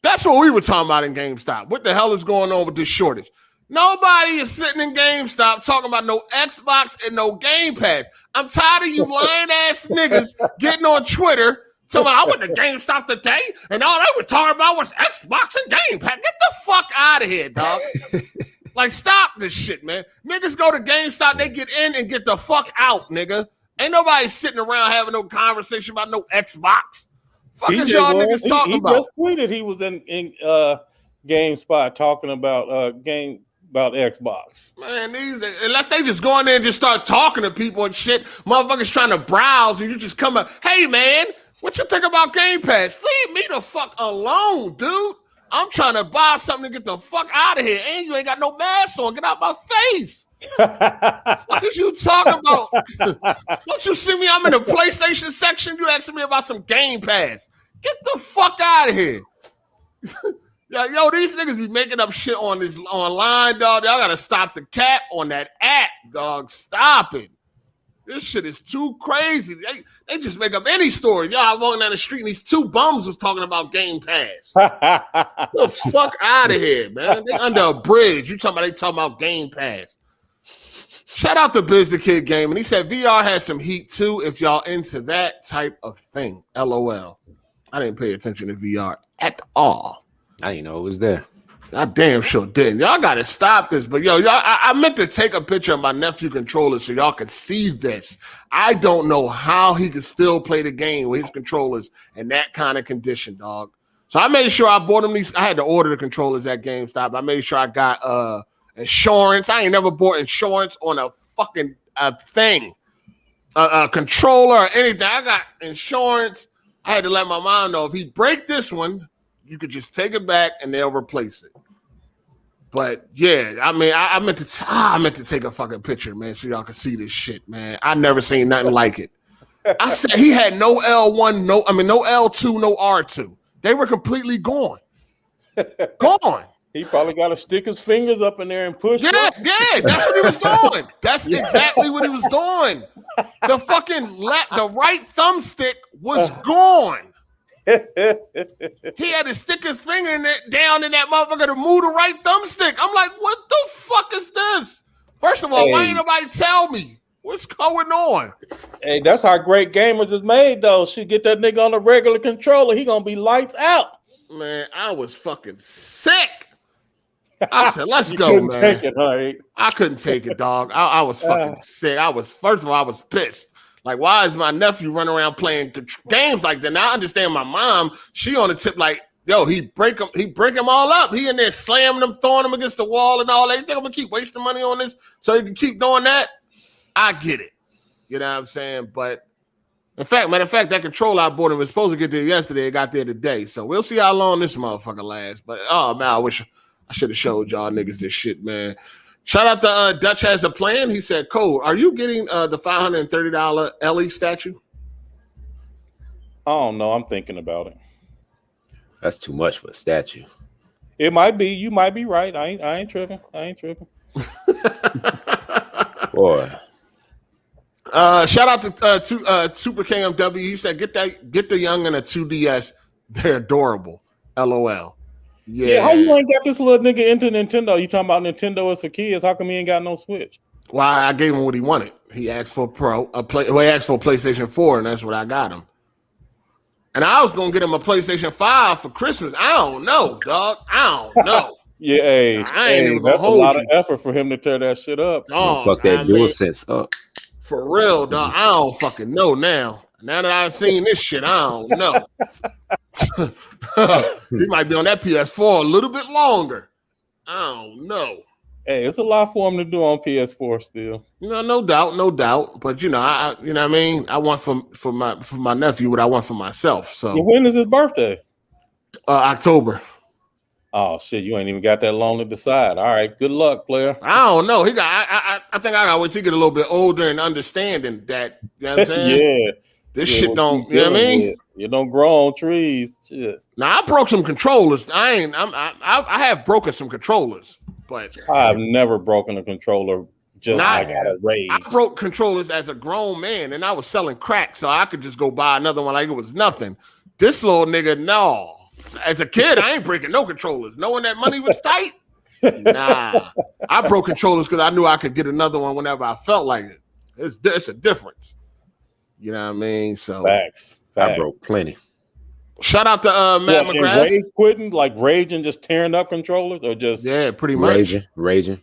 That's what we were talking about in GameStop. What the hell is going on with this shortage? Nobody is sitting in GameStop talking about no Xbox and no Game Pass. I'm tired of you lying ass niggas getting on Twitter. So I went to GameStop today, and all they were talking about was Xbox and Game Pass. Get the fuck out of here, dog. Like, stop this shit, man. Niggas go to GameStop, they get in and get the fuck out, nigga. Ain't nobody sitting around having no conversation about no Xbox. Fuck is y'all niggas talking about? He just tweeted he was in GameSpot talking about about Xbox. Man, unless they just go in there and just start talking to people and shit, motherfuckers trying to browse and you just come up, hey man, what you think about Game Pass? Leave me the fuck alone, dude. I'm trying to buy something to get the fuck out of here. And you ain't got no mask on. Get out my face. What is you talking about? Don't you see me? I'm in the PlayStation section. You asking me about some Game Pass. Get the fuck out of here. Yo, these niggas be making up shit on this online, dog. Y'all gotta stop the cap on that app, dog. Stop it. This shit is too crazy. They just make up any story. Y'all walking down the street and these two bums was talking about Game Pass. Get the fuck out of here, man. They under a bridge. You talking about Game Pass. Shout out to Biz the Kid Game. And he said VR has some heat too if y'all into that type of thing. LOL. I didn't pay attention to VR at all. I didn't know it was there. I damn sure didn't. Y'all got to stop this. But, y'all, I meant to take a picture of my nephew controller so y'all could see this. I don't know how he could still play the game with his controllers in that kind of condition, dog. So I made sure I bought him these. I had to order the controllers at GameStop. I made sure I got insurance. I ain't never bought insurance on a fucking thing, a controller or anything. I got insurance. I had to let my mom know if he break this one, you could just take it back and they'll replace it. But yeah, I mean, I meant to take a fucking picture, man, so y'all can see this shit, man. I never seen nothing like it. I said he had no L1, no L2, no R2. They were completely gone. Gone. He probably got to stick his fingers up in there and push. Yeah, that's what he was doing. That's exactly what he was doing. The fucking the right thumbstick was gone. He had to stick his finger down in that motherfucker to move the right thumbstick. I'm like, what the fuck is this? First of all, why ain't nobody tell me? What's going on? Hey, that's how great gamers is made, though. She get that nigga on a regular controller, he gonna be lights out. Man, I was fucking sick. I said, let's go, man. Take it, right? I couldn't take it, dog. I was fucking sick. First of all, I was pissed. Like, why is my nephew running around playing games like that? Now I understand my mom. She on the tip like, yo, he break them all up. He in there slamming them, throwing them against the wall and all that. You think I'm gonna keep wasting money on this so he can keep doing that? I get it. You know what I'm saying? But matter of fact, that controller I bought him was supposed to get there yesterday. It got there today. So we'll see how long this motherfucker lasts. But oh man, I wish I should have showed y'all niggas this shit, man. Shout out to Dutch Has a Plan. He said, Cole, are you getting the $530 Ellie statue? Oh, no, I'm thinking about it. That's too much for a statue. It might be. You might be right. I ain't tripping. Boy. Shout out to Super KMW. He said, "Get the young and a 2DS. They're adorable." LOL. Yeah, how you ain't got this little nigga into Nintendo? You talking about Nintendo is for kids? How come he ain't got no Switch? Well, I gave him what he wanted. He asked for he asked for a PlayStation 4, and that's what I got him. And I was gonna get him a PlayStation 5 for Christmas. I don't know, dog. I don't know. Yeah, hey, that's a lot of effort for him to tear that shit up. Oh, fuck that DualSense up. For real, dog. I don't fucking know now. Now that I've seen this shit, I don't know. He might be on that PS4 a little bit longer. I don't know. Hey, it's a lot for him to do on PS4 still. No doubt. But I you know what I mean. I want for my nephew what I want for myself. So when is his birthday? October. Oh shit, you ain't even got that long to decide. All right, good luck, player. I don't know. He got. I think I got to wait till he get a little bit older and understanding that. You know what I'm saying? Yeah. This shit don't. You know what I mean? You don't grow on trees. Shit. Now I broke some controllers. I have broken some controllers, but I've never broken a controller. I got a rage. I broke controllers as a grown man, and I was selling crack, so I could just go buy another one like it was nothing. This little nigga, no. As a kid, I ain't breaking no controllers. Knowing that money was tight, nah. I broke controllers because I knew I could get another one whenever I felt like it. It's a difference. You know what I mean? So Facts. I broke plenty. Shout out to Matt McGrath. Rage quitting, like raging, just tearing up controllers, or just pretty much raging.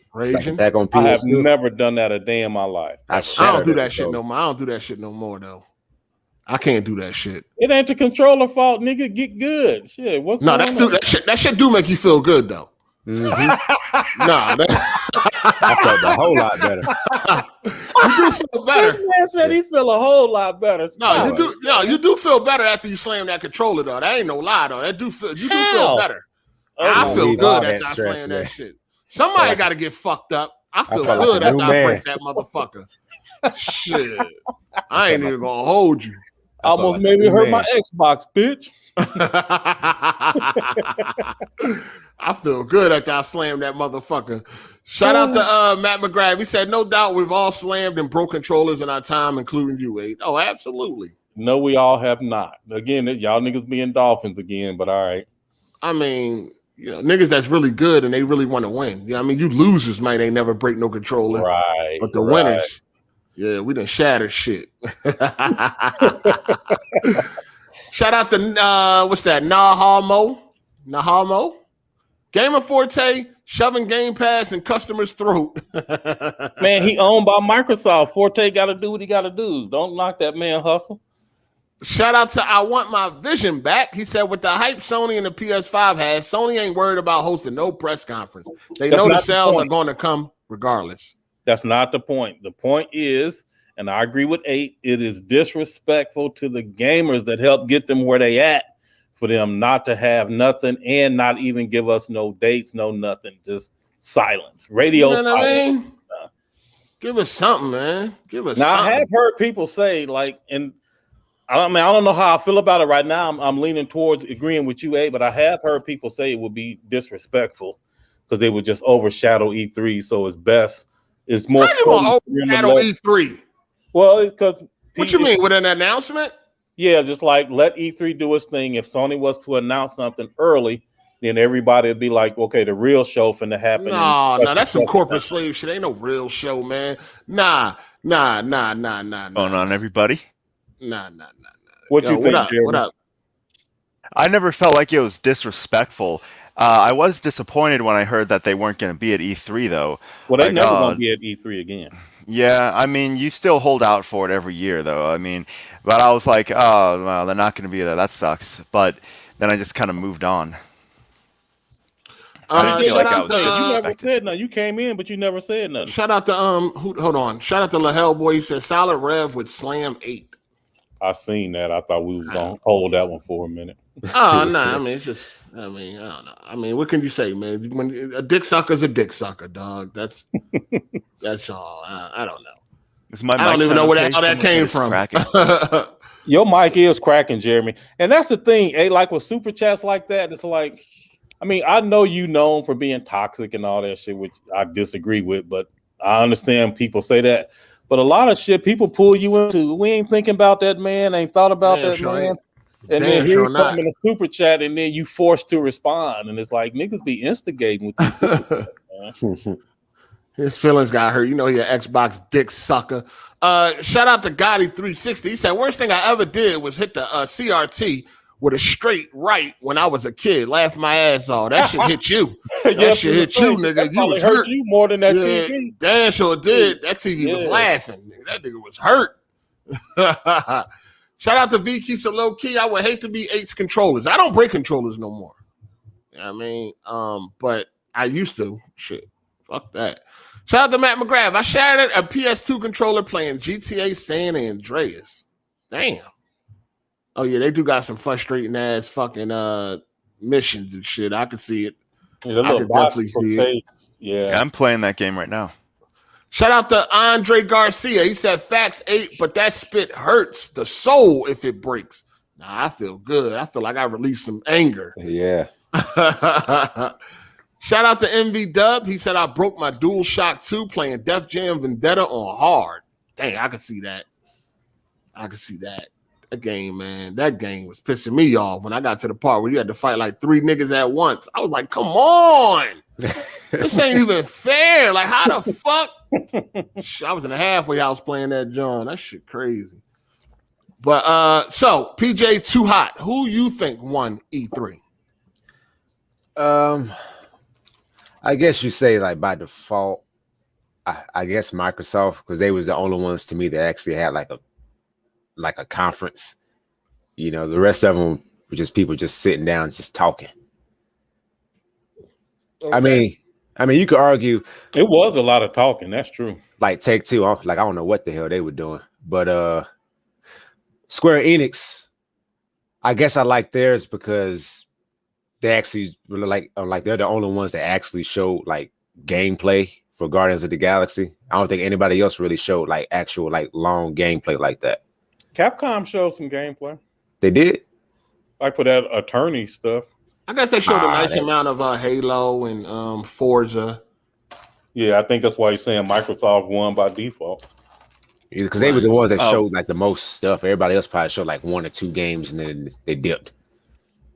Back on PS2. I have never done that a day in my life. I don't do that shit no more. I don't do that shit no more though. I can't do that shit. It ain't the controller fault, nigga. Get good. Shit. What's that shit do make you feel good though. Mm-hmm. I felt a whole lot better. You do feel better. This man said he feel a whole lot better. You do feel better after you slam that controller though. That ain't no lie though. You do feel better. I feel good after I slam that shit. Somebody got to get fucked up. I feel good after I break that motherfucker. Shit, I ain't even gonna hold you. Almost made me hurt my Xbox, bitch. I feel good after I slammed that motherfucker. Shout out to Matt McGrath. He said, "No doubt we've all slammed and broke controllers in our time, including you, Wade." Oh, absolutely. No, we all have not. Again, y'all niggas being Dolphins again, but all right. I mean, niggas that's really good and they really want to win. Yeah, I mean, you losers might ain't never break no controller, right? But the winners, yeah, we done shatter shit. Shout out to what's that? Nahamo. Gamer Forte shoving Game Pass in customers' throat. Man, he owned by Microsoft. Forte got to do what he got to do. Don't knock that man hustle. Shout out to I Want My Vision Back. He said, with the hype Sony and the PS5 has, Sony ain't worried about hosting no press conference. They know the sales are going to come regardless. That's not the point. The point is, and I agree with 8, it is disrespectful to the gamers that help get them where they at for them not to have nothing and not even give us no dates, no nothing, just silence. Radio silence. What I mean? Give us something, man. Give us now, something. I have heard people say, like, and I don't know how I feel about it right now. I'm leaning towards agreeing with you, A, but I have heard people say it would be disrespectful because they would just overshadow E3. So it's best. It's more. How do you want to overshadow E3? Well, because what you mean with an announcement? Yeah, just like let E3 do its thing. If Sony was to announce something early, then everybody would be like, okay, the real show finna happen. No, that's some corporate slave shit. Ain't no real show, man. Nah. Going on, everybody? Nah. What you think, what up? I never felt like it was disrespectful. I was disappointed when I heard that they weren't going to be at E3, though. Well, they're never going to be at E3 again. Yeah, I mean, you still hold out for it every year, though. I mean, but I was like, oh, well, they're not going to be there. That sucks. But then I just kind of moved on. I didn't feel like I was you never said nothing. You came in, but you never said nothing. Shout out to hold on. Shout out to LaHell Boy. He said Solid Rev with Slam 8. I seen that. I thought we was gonna hold that one for a minute. Oh no, I mean it's just. I mean I don't know. I mean what can you say, man? When a dick sucker's a dick sucker, dog. That's all. I don't know. I don't even know where the hell that came from. Your mic is cracking, Jeremy, and that's the thing. Like with super chats like that, it's like, I mean, I know you known for being toxic and all that shit, which I disagree with, but I understand people say that. But a lot of shit people pull you into. We ain't thinking about that man. Ain't thought about Damn that sure man. ain't. And Damn then here sure you come not. in a super chat, and then you forced to respond, and it's like niggas be instigating with these super chats, man. His feelings got hurt. You know he an Xbox dick sucker. Shout out to Gotti360. He said, worst thing I ever did was hit the CRT with a straight right when I was a kid. Laughed my ass off. That shit hit you. That shit hit you, nigga. You was hurt. You more than that TV. Dan sure did. That TV was laughing. That nigga was hurt. Shout out to V keeps it low key. I would hate to be H's controllers. I don't break controllers no more. You know what I mean, but I used to. Shit. Fuck that. Shout out to Matt McGrath. I shared a PS2 controller playing GTA San Andreas. Damn. Oh yeah, they do got some frustrating ass fucking missions and shit. I could see it. Yeah, I could definitely see it. Yeah, I'm playing that game right now. Shout out to Andre Garcia. He said facts 8, but that spit hurts the soul if it breaks. Nah, I feel good. I feel like I released some anger. Yeah. Shout out to MV Dub. He said I broke my DualShock 2 playing Def Jam Vendetta on hard. Dang, I can see that. I can see that. That game, man. That game was pissing me off when I got to the part where you had to fight like 3 niggas at once. I was like, come on. This ain't even fair. Like, how the fuck? I was in the halfway house playing that John. That shit crazy. But so PJ Too Hot. Who you think won E3? I guess you say like by default, I guess Microsoft, because they was the only ones to me that actually had like a conference. You know, the rest of them were just people just sitting down, just talking. Okay. I mean, you could argue it was a lot of talking. That's true. Like Take-Two, like I don't know what the hell they were doing, but Square Enix, I guess I like theirs because they actually like they're the only ones that actually showed like gameplay for Guardians of the Galaxy. I don't think anybody else really showed like actual like long gameplay like that. Capcom showed some gameplay. They did, like for that attorney stuff. I guess they showed a nice amount of Halo and Forza. Yeah, I think that's why he's saying Microsoft won by default. Because they were the ones that showed like the most stuff. Everybody else probably showed like 1 or 2 games and then they dipped.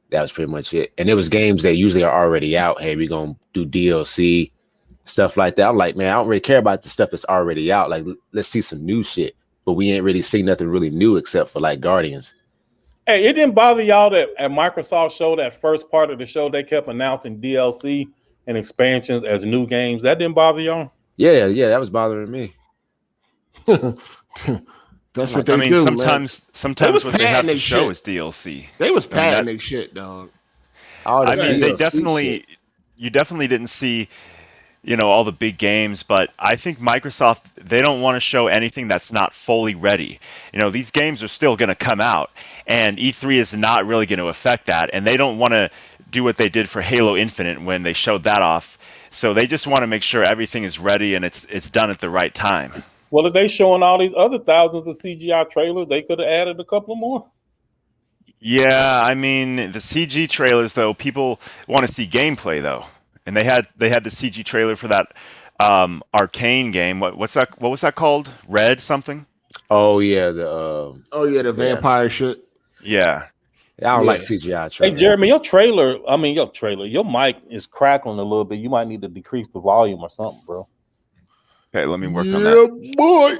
That was pretty much it. And it was games that usually are already out. Hey, we're going to do DLC, stuff like that. I'm like, man, I don't really care about the stuff that's already out. Like, let's see some new shit. But we ain't really seen nothing really new except for like Guardians. Hey, it didn't bother y'all that at Microsoft show, that first part of the show, they kept announcing DLC and expansions as new games. That didn't bother y'all? Yeah, that was bothering me. That's what they do. Sometimes what they have to show is DLC. They was padding their shit, dog. I mean, you definitely didn't see, all the big games, but I think Microsoft, they don't want to show anything that's not fully ready. These games are still going to come out, and E3 is not really going to affect that, and they don't want to do what they did for Halo Infinite when they showed that off. So they just want to make sure everything is ready and it's done at the right time. Well, if they showing all these other thousands of CGI trailers, they could have added a couple more. Yeah, I mean, the CG trailers, though, people want to see gameplay, though. And they had the CG trailer for that Arcane game. What was that called? Red something? Oh yeah, the vampire shit. Yeah. I don't like CGI trailer. Hey Jeremy, your mic is crackling a little bit. You might need to decrease the volume or something, bro. Okay, let me work on that. Yeah, boy.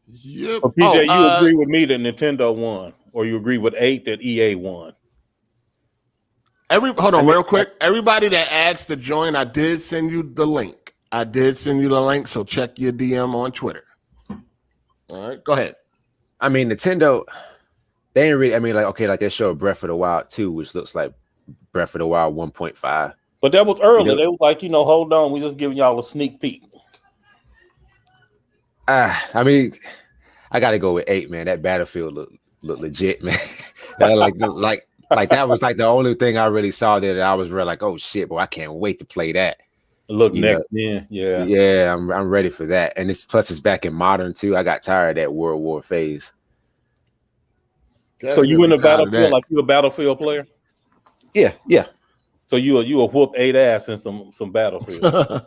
Yep. So PJ, you agree with me that Nintendo won, or you agree with 8 that EA won? Hold on, real quick. Everybody that asked to join, I did send you the link. So check your DM on Twitter. All right, go ahead. I mean, Nintendo, they ain't really. Like they showed Breath of the Wild 2, which looks like Breath of the Wild 1.5. But that was early. They was like, hold on, we just giving y'all a sneak peek. I mean, I got to go with 8, man. That Battlefield look legit, man. Like that was like the only thing I really saw there that I was really like, oh shit, boy, I can't wait to play that. Look next, yeah. Yeah, I'm ready for that. And it's back in modern too. I got tired of that World War phase. So you in the Battlefield, like you a Battlefield player? Yeah. So you a whoop 8 ass in some Battlefield.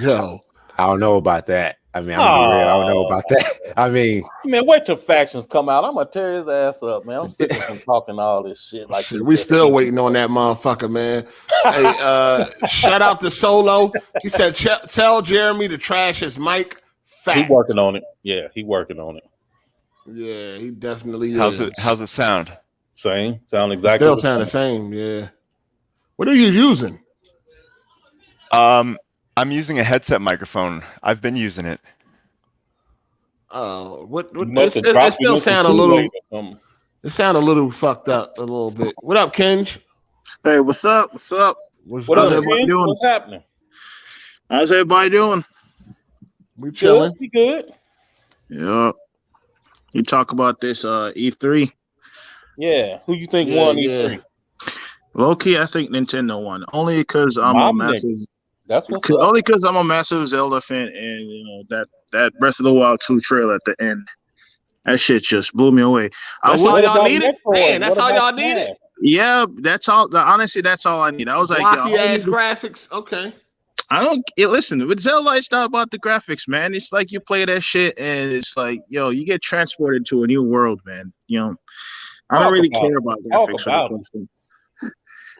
Yo. I don't know about that. I mean, I'm gonna be real. I don't know about that. I mean, man, wait till factions come out. I'm gonna tear his ass up, man. I'm sick of him talking all this shit. Like shit, we still waiting on that motherfucker, man. Hey, shout out to Solo. He said, "Tell Jeremy to trash his mic." Fact. He working on it. Yeah, he working on it. Yeah, he definitely is. How's it sound? Same. Sound exactly. Still sound the same. Yeah. What are you using? I'm using a headset microphone. I've been using it. What it still sound a little. It sound a little fucked up a little bit. What up, Kenj? Hey, what's up? What's up? What up, everybody doing? What's happening? How's everybody doing? We chilling. We good. Yeah. You talk about this E3. Yeah. Who you think won E3? Low key, I think Nintendo won. Only because I'm a massive. That's what's only because I'm a massive Zelda fan, and you know that Breath of the Wild 2 trailer at the end. That shit just blew me away. That's all y'all needed? Man, that's all y'all needed? Yeah, that's all. Honestly, that's all I need. I was like, blocky ass graphics. Okay. I don't listen. With Zelda, it's not about the graphics, man. It's like you play that shit, and it's like, yo, you get transported to a new world, man. You know, I don't really care about graphics. I don't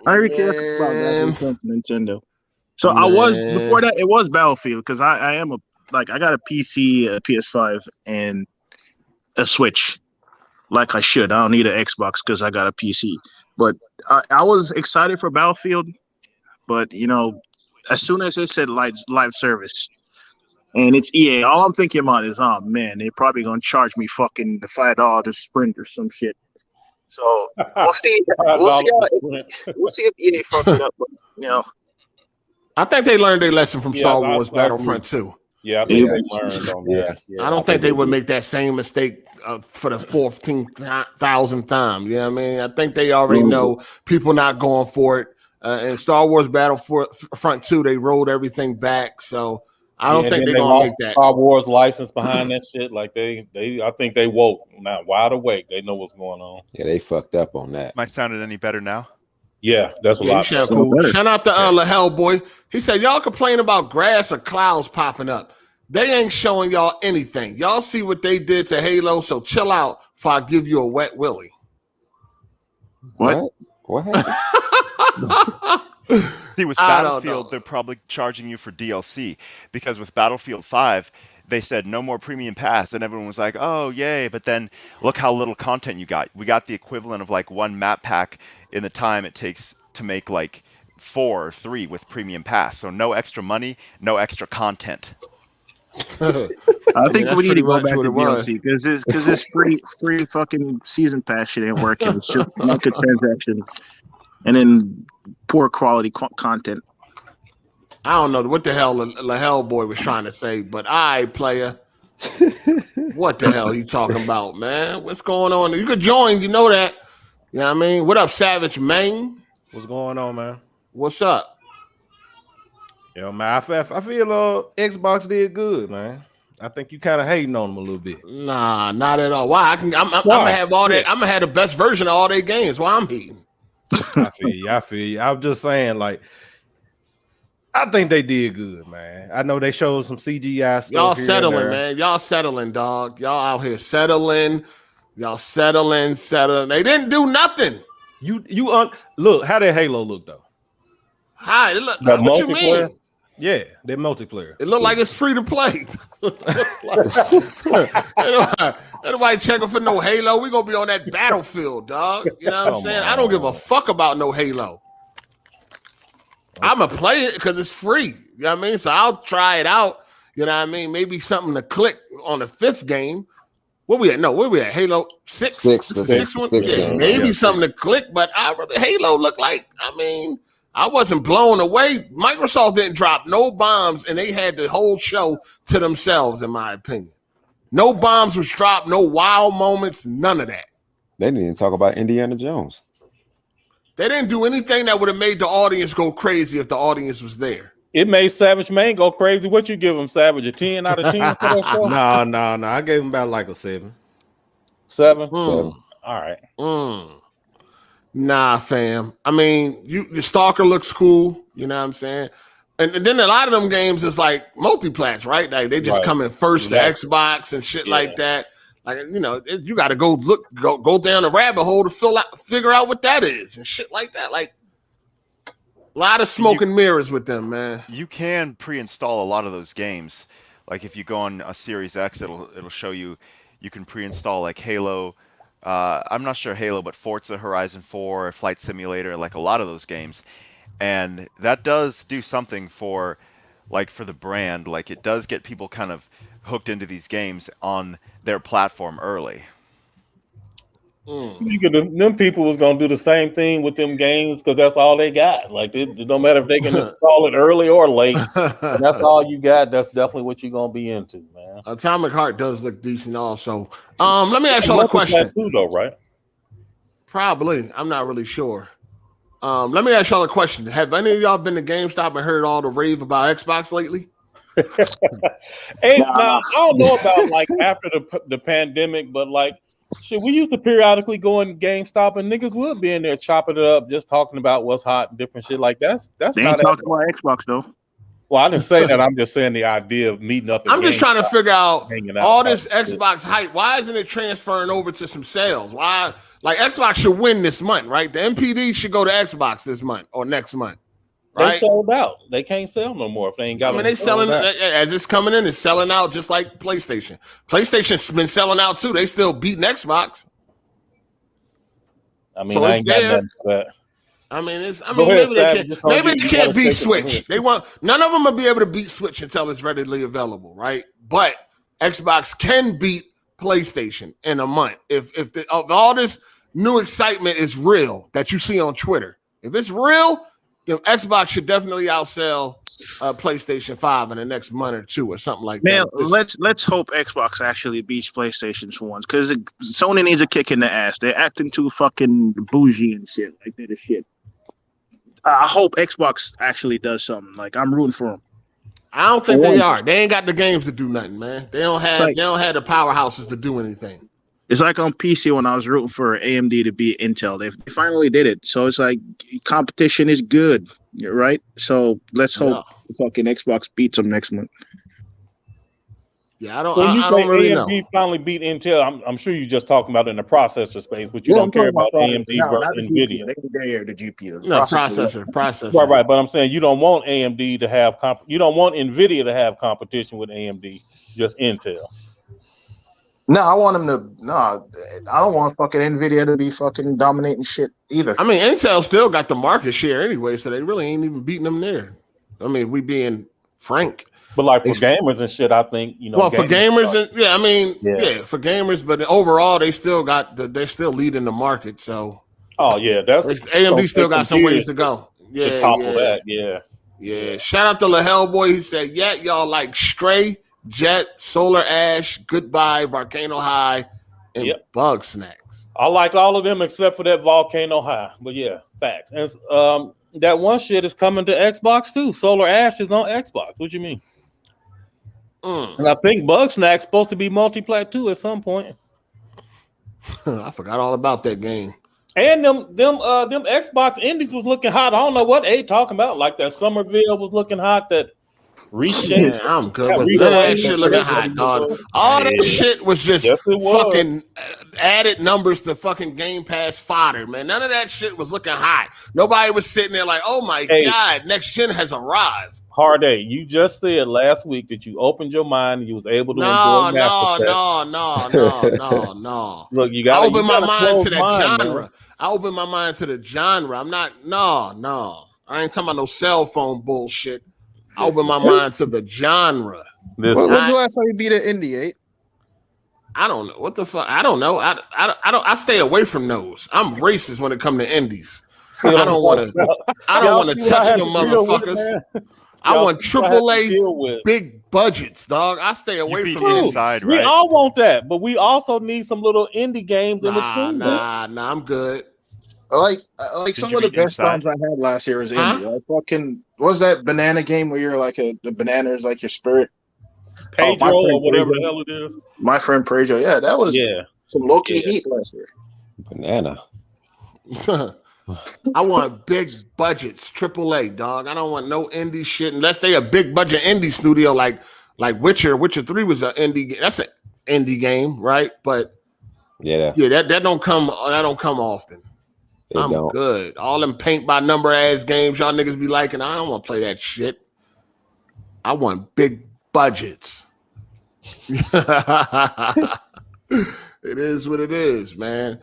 really care about graphics from Nintendo. So I was before that. It was Battlefield because I am I got a PC, a PS5, and a Switch. Like I should. I don't need an Xbox because I got a PC. But I was excited for Battlefield, but you know, as soon as it said live service, and it's EA, all I'm thinking about is, oh man, they're probably gonna charge me fucking $5 to sprint or some shit. So we'll see. We'll see if EA fucks it up. But, you know. I think they learned their lesson from Star Wars Battlefront 2. Yeah, I think they learned on that. Yeah, I don't think they would make that same mistake for the 14,000th time. You know what I mean? I think they already know people not going for it. And Star Wars Battlefront 2, they rolled everything back. So I don't think they're going to make that. Star Wars license behind that shit. Like I think they woke, not wide awake. They know what's going on. Yeah, they fucked up on that. Am I sounding any better now? Yeah, that's a lot. Cool. Shout out to LaHell boy. He said, y'all complain about grass or clouds popping up. They ain't showing y'all anything. Y'all see what they did to Halo, so chill out before I give you a wet willy. What? See, with Battlefield, they're probably charging you for DLC because with Battlefield 5, they said no more premium pass, and everyone was like, oh, yay. But then look how little content you got. We got the equivalent of like one map pack in the time it takes to make like 4 or 3 with premium pass. So no extra money, no extra content. I think we need to go back to DLC because this free fucking season pass shit ain't working. It's just microtransactions and then poor quality content. I don't know what the hell LaHell boy was trying to say, but player. What the hell he talking about, man? What's going on? You could join, you know that. You know what I mean? What up, Savage Main? What's going on, man? What's up? Yeah, man, I feel Xbox did good, man. I think you kind of hating on them a little bit. Nah, not at all. Why? I'm gonna have all that. I'm gonna have the best version of all their games. Why I'm hating? I feel you. I'm just saying, like, I think they did good, man. I know they showed some CGI stuff. Y'all settling, man. Y'all settling, dog. Y'all out here settling. Y'all settling. They didn't do nothing. You look how that Halo look though. Hi, it look. What you mean? Yeah, they're multiplayer. It look like it's free to play. Nobody checking for no Halo. We gonna be on that Battlefield, dog. You know what I'm saying? I don't give a fuck about no Halo. I'm gonna play it because it's free. You know what I mean? So I'll try it out. You know what I mean? Maybe something to click on the 5th game. Where we at? No, where we at? Halo 6? Six one? Yeah, maybe something to click, but Halo look like, I mean, I wasn't blown away. Microsoft didn't drop no bombs, and they had the whole show to themselves, in my opinion. No bombs was dropped, no wow moments, none of that. They didn't even talk about Indiana Jones. They didn't do anything that would have made the audience go crazy if the audience was there. It made Savage Man go crazy. What you give him, Savage? A 10 out of 10 for that show? No. I gave him about like a 7. 7? 7. All right. Nah, fam. I mean, the Stalker looks cool. You know what I'm saying? And then a lot of them games is like multiplats, right? Like they just come in first to Xbox and shit like that. Like, you know, you got to go down the rabbit hole to figure out what that is and shit like that. Like a lot of smoke and mirrors with them, man. You can pre-install a lot of those games. Like if you go on a Series X, it'll show you can pre-install like Halo. I'm not sure Halo, but Forza Horizon 4, Flight Simulator, like a lot of those games. And that does do something for the brand. Like it does get people kind of hooked into these games on their platform early. Them people was gonna do the same thing with them games because that's all they got. Like it don't matter if they can install it early or late. And that's all you got. That's definitely what you're gonna be into, man. Atomic Heart does look decent, also. Let me ask y'all a question. Too, though, right? Probably. I'm not really sure. Let me ask y'all a question. Have any of y'all been to GameStop and heard all the rave about Xbox lately? Now, I don't know about like after the pandemic, but like shit, we used to periodically go in GameStop and niggas would be in there chopping it up, just talking about what's hot and different shit. Like that's they not ain't talking about Xbox though. Well, I didn't say that. I'm just saying the idea of meeting up. I'm just trying to figure out all this Xbox hype. Why isn't it transferring over to some sales? Why? Like Xbox should win this month, right? The MPD should go to Xbox this month or next month. Right? They sold out. They can't sell no more if they ain't got. I mean, they selling as it's coming in. It's selling out just like PlayStation. PlayStation's been selling out too. They still beating Xbox. I mean, so I ain't got nothing for that. I mean, maybe they can't beat Switch. They want none of them will be able to beat Switch until it's readily available, right? But Xbox can beat PlayStation in a month if all this new excitement is real that you see on Twitter. If it's real, then Xbox should definitely outsell PlayStation 5 in the next month or two or something like that. Man, let's hope Xbox actually beats PlayStation for once, because Sony needs a kick in the ass. They're acting too fucking bougie and shit. Like they're the shit. I hope Xbox actually does something. Like I'm rooting for them. I don't think they are. They ain't got the games to do nothing, man. They don't have the powerhouses to do anything. It's like on PC when I was rooting for AMD to beat Intel. They finally did it. So it's like competition is good, right? So let's hope fucking Xbox beats them next month. Yeah, I don't AMD really know. finally beat Intel. I'm sure you're just talking about in the processor space, but you don't care about AMD versus NVIDIA. The GPU. No, processor. Right. But I'm saying you don't want AMD to have you don't want NVIDIA to have competition with AMD, just Intel. No, I want them to. No, I don't want fucking NVIDIA to be fucking dominating shit either. I mean, Intel still got the market share anyway, so they really ain't even beating them there. I mean, we being frank. But like for gamers and shit, I think Well, for gamers and for gamers, but overall they're still leading the market. So that's AMD still got some ways to go. To topple that. Yeah. Shout out to LaHell Boy. He said, "Yeah, y'all like Stray, Jet, Solar Ash, Goodbye, Volcano High, and Bug Snacks." I liked all of them except for that Volcano High. But yeah, facts. And that one shit is coming to Xbox too. Solar Ash is on Xbox. What you mean? And I think Bug Snack's supposed to be multi-plat too at some point. I forgot all about that game. And them Xbox indies was looking hot. I don't know what they talking about. Like that Somerville was looking hot. That Yeah, I'm good with that shit looking hot, dog. All that shit was just fucking added numbers to fucking Game Pass fodder, man. None of that shit was looking hot. Nobody was sitting there like, oh my God, next gen has arrived. Hard8, you just said last week that you opened your mind and you was able to enjoy No. Look, you got to open my mind to that genre. Man. I opened my mind to the genre. I'm not, no. I ain't talking about no cell phone bullshit. I open my mind to the genre. When's the last time you beat an indie, 8? I don't know. What the fuck? I don't know. I stay away from those. I'm racist when it comes to indies. I don't want to touch them motherfuckers. I want AAA big budgets, dog. I stay away from those. Right? We all want that, but we also need some little indie games in between. Nah, I'm good. Like some of the best times I had last year was indie. Like fucking, what was that banana game where you're like the banana is like your spirit? Pedro or whatever the hell it is. My friend Pedro. Yeah, that was some low-key heat last year. Banana. I want big budgets, AAA, dog. I don't want no indie shit unless they a big budget indie studio like Witcher. Witcher 3 was an indie. That's an indie game, right? But that don't come often. I'm good. All them paint by number ass games y'all niggas be liking. I don't want to play that shit. I want big budgets. It is what it is, man.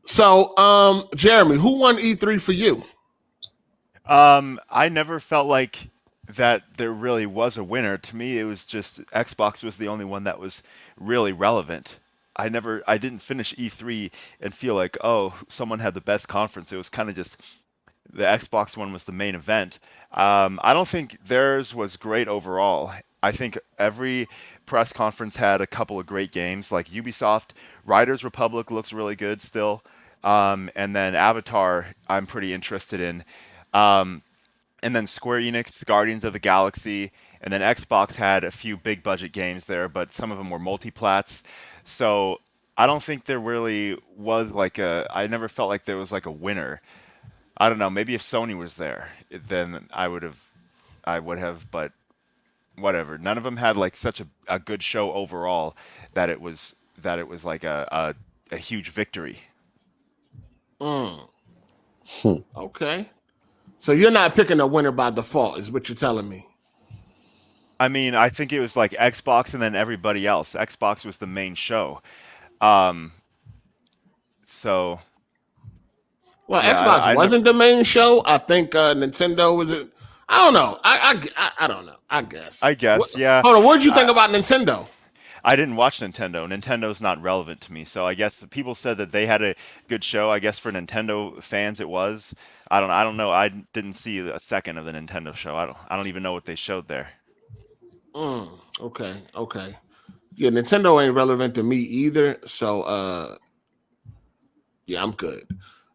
So, Jeremy, who won E3 for you? I never felt like that there really was a winner. To me, it was just Xbox was the only one that was really relevant. I didn't finish E3 and feel like, oh, someone had the best conference. It was kind of just the Xbox one was the main event. I don't think theirs was great overall. I think every press conference had a couple of great games, like Ubisoft. Riders Republic looks really good still. And then Avatar, I'm pretty interested in. And then Square Enix, Guardians of the Galaxy, and then Xbox had a few big budget games there, but some of them were multiplats. So I don't think there really was I never felt like there was like a winner. I don't know, maybe if Sony was there, then I would have, but whatever. None of them had like such a good show overall that it was like a huge victory. Okay. So you're not picking a winner by default, is what you're telling me. I mean, I think it was like Xbox and then everybody else. Xbox was the main show. So. Well, yeah, Xbox wasn't the main show. I think Nintendo was it. I don't know. I don't know. I guess. Yeah. Hold on. What did you think about Nintendo? I didn't watch Nintendo. Nintendo's not relevant to me. So I guess the people said that they had a good show. I guess for Nintendo fans it was. I don't know. I didn't see a second of the Nintendo show. I don't even know what they showed there. Okay. Yeah, Nintendo ain't relevant to me either. So yeah, I'm good.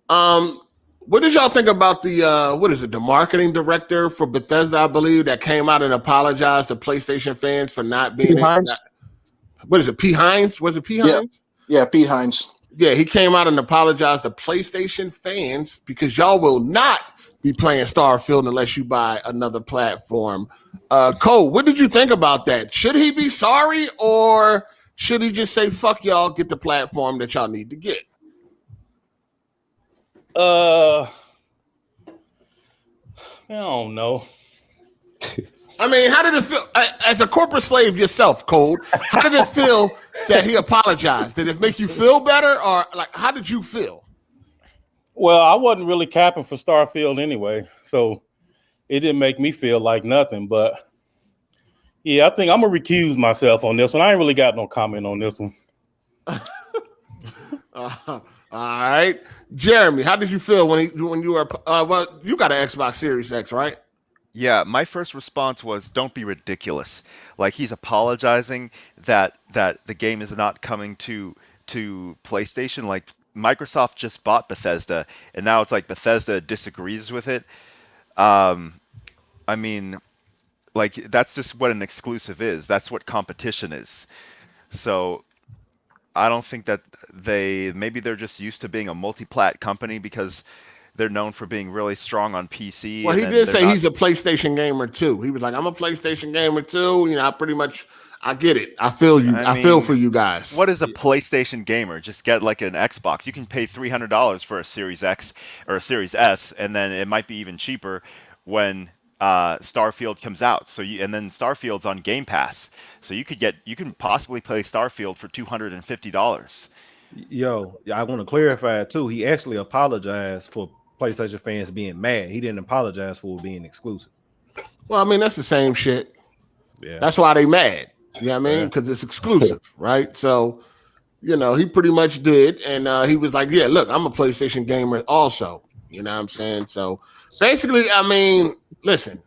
What did y'all think about the marketing director for Bethesda, I believe, that came out and apologized to PlayStation fans for not being what is it, P. Hines? Was it P. Hines? Yeah, Pete Hines. Yeah, he came out and apologized to PlayStation fans because y'all will not be playing Starfield unless you buy another platform. Cole, what did you think about that? Should he be sorry or should he just say, fuck y'all, get the platform that y'all need to get? I don't know. I mean, how did it feel as a corporate slave yourself, Cole? How did it feel that he apologized? Did it make you feel better, or like how did you feel? Well, I wasn't really capping for Starfield anyway, so it didn't make me feel like nothing. But yeah, I think I'm gonna recuse myself on this one. I ain't really got no comment on this one. All right, Jeremy, how did you feel when you were? Well, you got an Xbox Series X, right? Yeah, my first response was, "Don't be ridiculous." Like he's apologizing that the game is not coming to PlayStation. Like Microsoft just bought Bethesda, and now it's like Bethesda disagrees with it. I mean, like that's just what an exclusive is. That's what competition is. So I don't think that maybe they're just used to being a multi-plat company because they're known for being really strong on PC. Well, he did say he's a PlayStation gamer too. He was like, I'm a PlayStation gamer too. You know, I get it. I feel you. I feel for you guys. What is a PlayStation gamer? Just get like an Xbox. You can pay $300 for a Series X or a Series S, and then it might be even cheaper when Starfield comes out. And then Starfield's on Game Pass, so you can possibly play Starfield for $250. Yo, I want to clarify too. He actually apologized for PlayStation fans being mad. He didn't apologize for being exclusive. Well, I mean, that's the same shit. Yeah. That's why they mad. You know what I mean? Because it's exclusive, right? So, you know, he pretty much did. And he was like, yeah, look, I'm a PlayStation gamer also. You know what I'm saying? So basically, I mean, listen,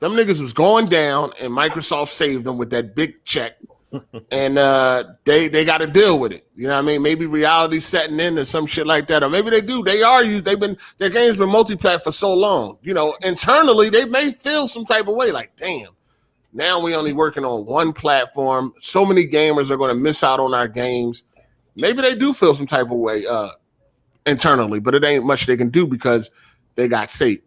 them niggas was going down and Microsoft saved them with that big check. And they got to deal with it. You know what I mean? Maybe reality setting in or some shit like that. Or maybe they do. Their game's been multi-plat for so long. You know, internally, they may feel some type of way like, damn, now we only working on one platform. So many gamers are going to miss out on our games. Maybe they do feel some type of way. internally, but it ain't much they can do because they got Satan.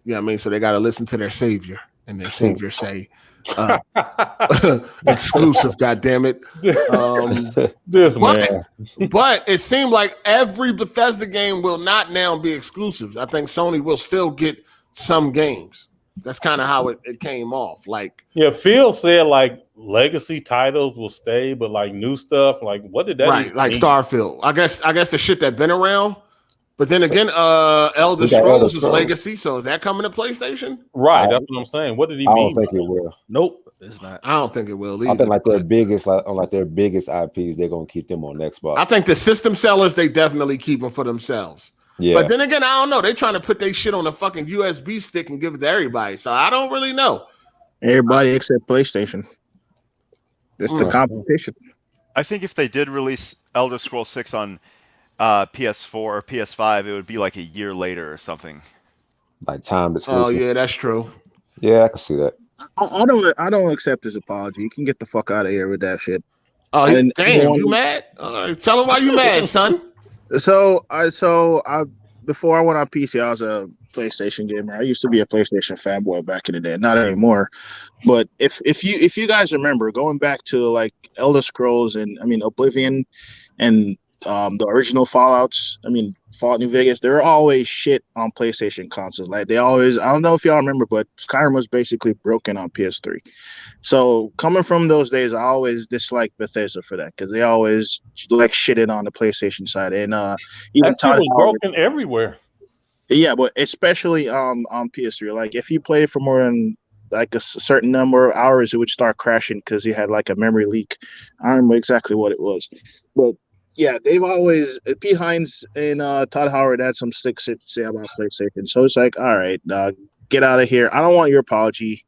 You know what I mean? So they got to listen to their savior, and their savior say, exclusive, goddammit. But it seemed like every Bethesda game will not now be exclusives. I think Sony will still get some games. That's kind of how it came off. Like, yeah, Phil said like legacy titles will stay, but like new stuff, like what did that right? Like mean? Starfield. I guess the shit that been around. But then again, Elder Scrolls is legacy, so is that coming to PlayStation? Right, that's what I'm saying. What did he mean? I don't think it will. Nope, it's not. I don't think it will either. I think like their biggest IPs, they're gonna keep them on Xbox. I think the system sellers, they definitely keep them for themselves. Yeah. But then again, I don't know. They're trying to put their shit on a fucking USB stick and give it to everybody. So I don't really know. Everybody except PlayStation. It's the competition. I think if they did release Elder Scrolls 6 on PS4 or PS5, it would be like a year later or something. Like time exclusive. Oh yeah, that's true. Yeah, I can see that. I don't accept his apology. You can get the fuck out of here with that shit. Oh, damn! You mad? Tell him why you mad, son. So before I went on PC, I was a PlayStation gamer. I used to be a PlayStation fanboy back in the day, not anymore. But if you guys remember going back to like Elder Scrolls and Oblivion and the original Fallouts, Fallout New Vegas, they're always shit on PlayStation consoles. Like they always, I don't know if y'all remember, but Skyrim was basically broken on PS3. So coming from those days, I always disliked Bethesda for that because they always like shitted on the PlayStation side. And even Todd was broken everywhere. Yeah, but especially on PS3. Like if you played for more than like a certain number of hours, it would start crashing because you had like a memory leak. I don't remember exactly what it was, but yeah, they've always P. Hines and Todd Howard had some sick shit to say about PlayStation. So it's like, all right, get out of here. I don't want your apology.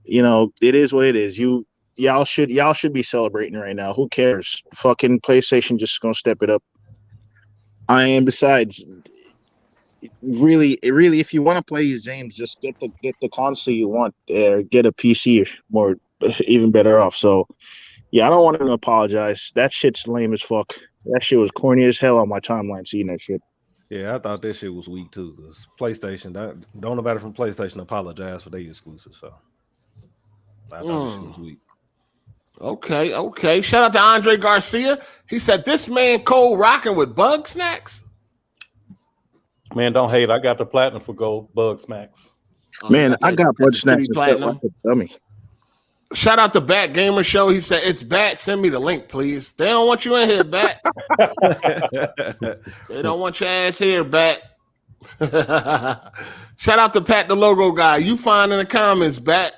It is what it is. Y'all should be celebrating right now. Who cares? Fucking PlayStation just gonna step it up. Besides, really, if you want to play these games, just get the console you want. Get a PC, more even better off. So. Yeah, I don't want to apologize. That shit's lame as fuck. That shit was corny as hell on my timeline seeing that shit. Yeah, I thought that shit was weak too. Cause PlayStation, don't nobody from PlayStation apologize for their exclusive. So I thought that shit was weak. Okay. Shout out to Andre Garcia. He said this man Cole rocking with Bug Snacks. Man, don't hate. I got the platinum for gold Bug Snacks. Man, I got Bug Snacks and stuff like a dummy. Shout out to Bat Gamer Show. He said, "It's Bat. Send me the link, please." They don't want you in here, Bat. They don't want your ass here, Bat. Shout out to Pat, the logo guy. You find in the comments, Bat.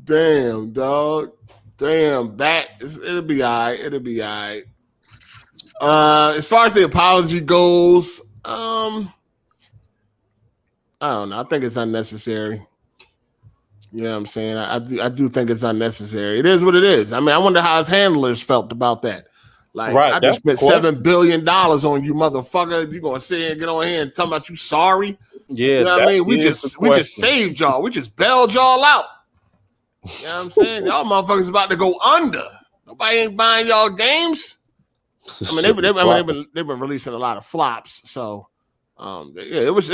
Damn, dog. Damn, Bat. It'll be all right. As far as the apology goes, I don't know. I think it's unnecessary. You know what I'm saying? I do think it's unnecessary. It is what it is. I wonder how his handlers felt about that. Like, right, I just spent $7 billion on you, motherfucker. You gonna sit here and get on here and tell about you sorry? Yeah, you know what I mean? We just saved y'all. We just bailed y'all out. You know what I'm saying? Y'all motherfuckers about to go under. Nobody ain't buying y'all games. They've been releasing a lot of flops, so. Yeah, it was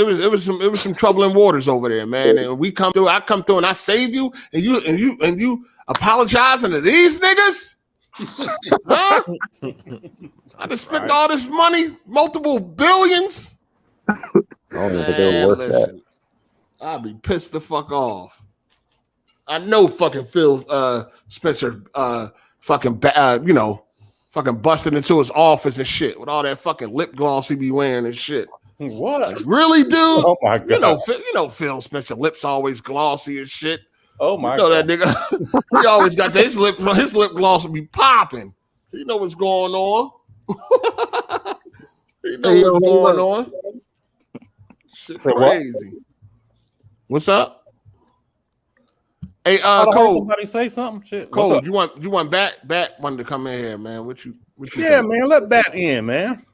some troubling waters over there, man. And I come through and I save you, and you apologizing to these niggas? Huh? I just spent all this money, multiple billions. I don't even think they were worth that. I'll be pissed the fuck off. I know fucking Phil Spencer fucking busted into his office and shit with all that fucking lip gloss he be wearing and shit. What? Really, dude? Oh my god! You know Phil Spencer lips always glossy and shit. Oh my god! That nigga, he always got his lip gloss will be popping. You know what's going on. You know what's going on. Shit crazy. What's up? Hey, Cole. Somebody say something. Shit. Cole, you want Bat wanted to come in here, man. What you yeah, man. Let Bat in, man.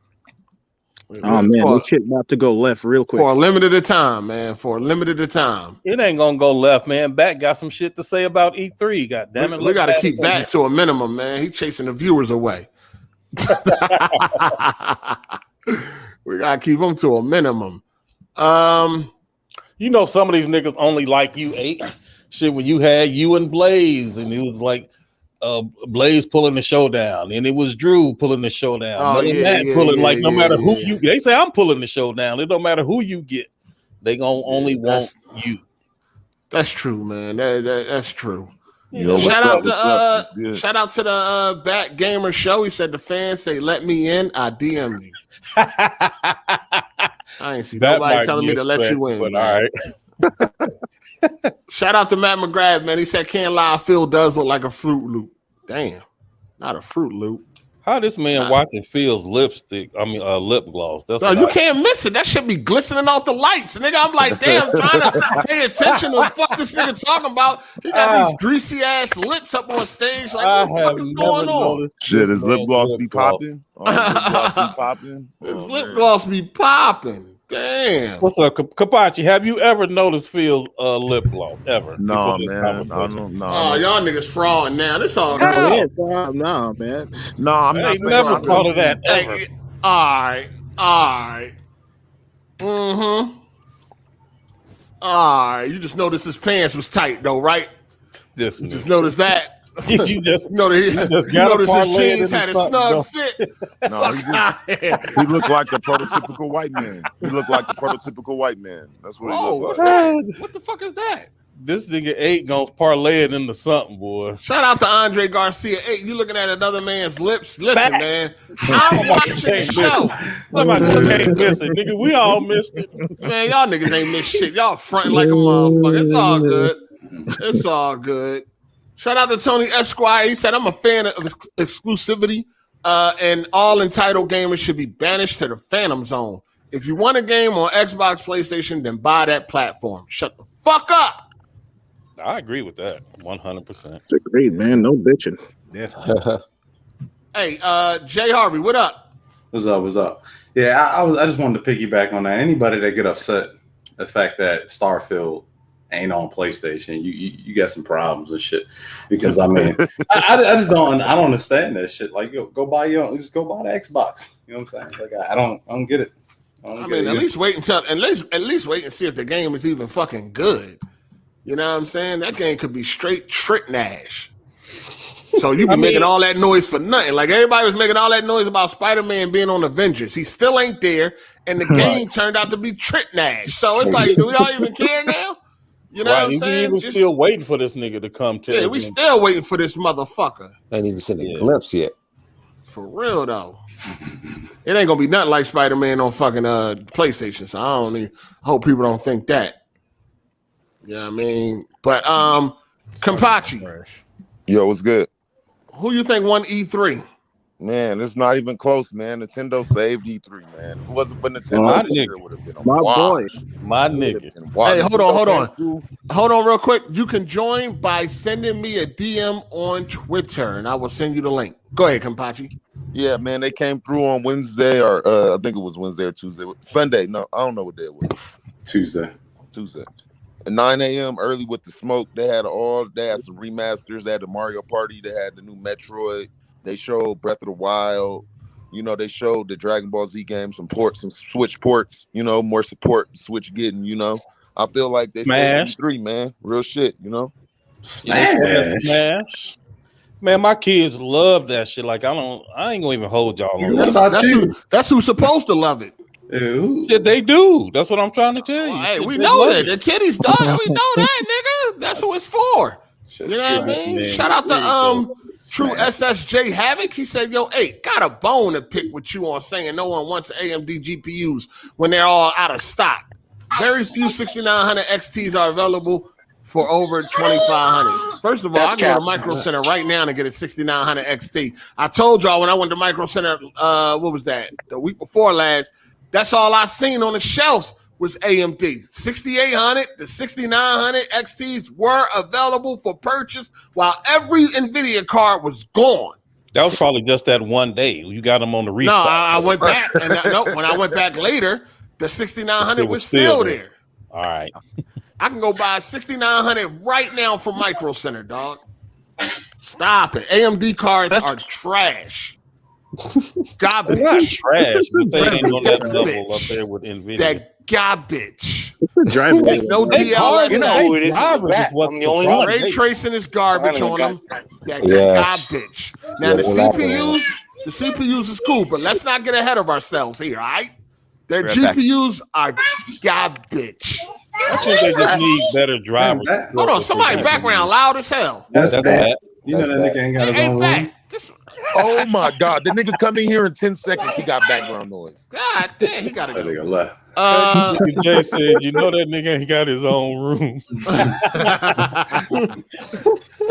Oh man, this shit about to go left real quick. For a limited time, man. For a limited time. It ain't gonna go left, man. Bat got some shit to say about E3. God damn it. We got to keep Bat to a minimum, man. He chasing the viewers away. We got to keep him to a minimum. You know, some of these niggas only like you 8. Shit, when you had you and Blaze, and it was like Blaze pulling the show down, and it was Drew pulling the show down. No matter who you, they say I'm pulling the show down. It don't matter who you get, they gonna only want you. That's true, man. That's true. Yo, shout out to the Bat Gamer Show. He said the fans say, "Let me in." I DM you. I ain't see nobody telling me to let you in. But all right. Shout out to Matt McGrath, man. He said, "Can't lie, Phil does look like a Fruit Loop." Damn, not a Fruit Loop. How this man watching Phil's lipstick? I mean, lip gloss. That's you can't miss it. That should be glistening off the lights, nigga. I'm like, damn, trying to pay attention to what the fuck this nigga talking about. He got these greasy ass lips up on stage. Like, what the fuck is going on? Shit, his lip gloss be popping. His lip gloss be popping. Damn. What's up, Kapachi? Have you ever noticed Phil's lip gloss ever? No, man. I don't know. Oh, y'all niggas fraud now. This all good. No, man. No, I'm not. Never thought of that ever. Hey, all right. Mm-hmm. All right. You just noticed his pants was tight, though, right? You just noticed that. You just noticed his jeans had a snug fit. No, he looked like the prototypical white man. That's what he looked like. What the fuck is that? This nigga 8 gonna parlay it into something, boy. Shout out to Andre Garcia. 8, you looking at another man's lips? Listen, man. I'm watching the show. Nigga, we all missed it. Man, y'all niggas ain't missed shit. Y'all fronting like a motherfucker. It's all good. It's all good. Shout out to Tony Esquire. He said, "I'm a fan of exclusivity, and all entitled gamers should be banished to the Phantom Zone. If you want a game on Xbox, PlayStation, then buy that platform. Shut the fuck up." I agree with that 100%. Agreed, man. No bitching. Yeah. Hey, Jay Harvey, what up? What's up? Yeah, I just wanted to piggyback on that. Anybody that get upset the fact that Starfield ain't on PlayStation, you got some problems and shit. Because I mean, I just don't understand that shit. Like, go buy the Xbox. You know what I'm saying? Like, I don't get it. At least wait and see if the game is even fucking good. You know what I'm saying? That game could be straight trick Nash. So you be making all that noise for nothing. Like, everybody was making all that noise about Spider-Man being on Avengers. He still ain't there, and the game turned out to be trick Nash. So it's like, do we all even care now? You know what I'm saying? We still waiting for this nigga to come to. Yeah, we still waiting for this motherfucker. Ain't even seen a glimpse yet. For real though. It ain't gonna be nothing like Spider-Man on fucking PlayStation. So I hope people don't think that. You know what I mean? But Kampachi. Yo, what's good? Who you think won E3? Man, it's not even close, man. Nintendo saved E3, man. If it wasn't for Nintendo, it would have been my boy. My nigga. Hey, hold on real quick. You can join by sending me a DM on Twitter, and I will send you the link. Go ahead, Kampachi. Yeah, man, they came through on Wednesday, or I think it was Wednesday or Tuesday. Sunday. No, I don't know what day it was. Tuesday. At 9 a.m. early with the smoke. They had some remasters. They had the Mario Party. They had the new Metroid. They showed Breath of the Wild. You know, they showed the Dragon Ball Z game, some Switch ports, you know, more support Switch getting, you know. I feel like they saved E3, man. Real shit, you know. Smash. Man, my kids love that shit. Like, I ain't gonna even hold y'all on that's who's supposed to love it. Shit, they do. That's what I'm trying to tell you. Hey, we know that. The kiddies done. We know that, nigga. That's who it's for. You know what I mean? Man. Shout out to True SSJ Havoc. He said, "Yo, hey, got a bone to pick with you on saying no one wants AMD GPUs when they're all out of stock. Very few 6900 XTs are available for over 2500. First of all, I can go to Micro Center right now and get a 6900 XT. I told y'all when I went to Micro Center, what was that? The week before last. That's all I seen on the shelves was AMD. 6800, the 6900 XTs were available for purchase while every NVIDIA card was gone. That was probably just that one day. You got them on the No, restock. I went back, and when I went back later, the 6900 was still there. All right. I can go buy a 6900 right now from Micro Center, dog. Stop it. AMD cards are trash. Garbage. They're not trash, but they ain't on that level up there with NVIDIA. That garbage. Driving There's no DLSS. You know it is. I'm the only one. Ray tracing is garbage on them. That garbage. Now the CPUs is cool, but let's not get ahead of ourselves here, all right? Their GPUs are garbage. I think they just need better drivers. Hold on, somebody background loud as hell. That's bad. You know that nigga ain't got his own room. Oh my God! The nigga come in here in 10 seconds. He got background noise. God damn, he got to That nigga left. Jay said, "You know that nigga ain't got his own room."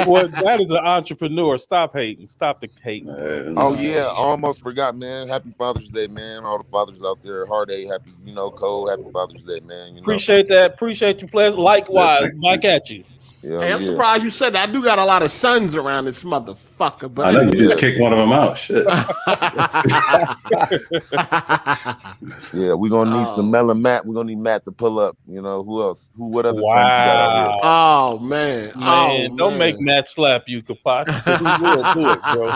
Well, that is an entrepreneur. Stop hating. Stop the hating. Oh yeah, I almost forgot, man. Happy Father's Day, man. All the fathers out there, Hard 8, happy, Cole, happy Father's Day, man. Appreciate that. Appreciate you, players. Likewise, back at you. Yeah, hey, I'm surprised you said that. I do got a lot of sons around this motherfucker. But I know you just kicked one of them out. Shit. Yeah, we're gonna need some Mel and Matt. We're gonna need Matt to pull up. Who else? What other sons you got out here? Oh man. Don't make Matt slap you, Kapat. He will do it, bro.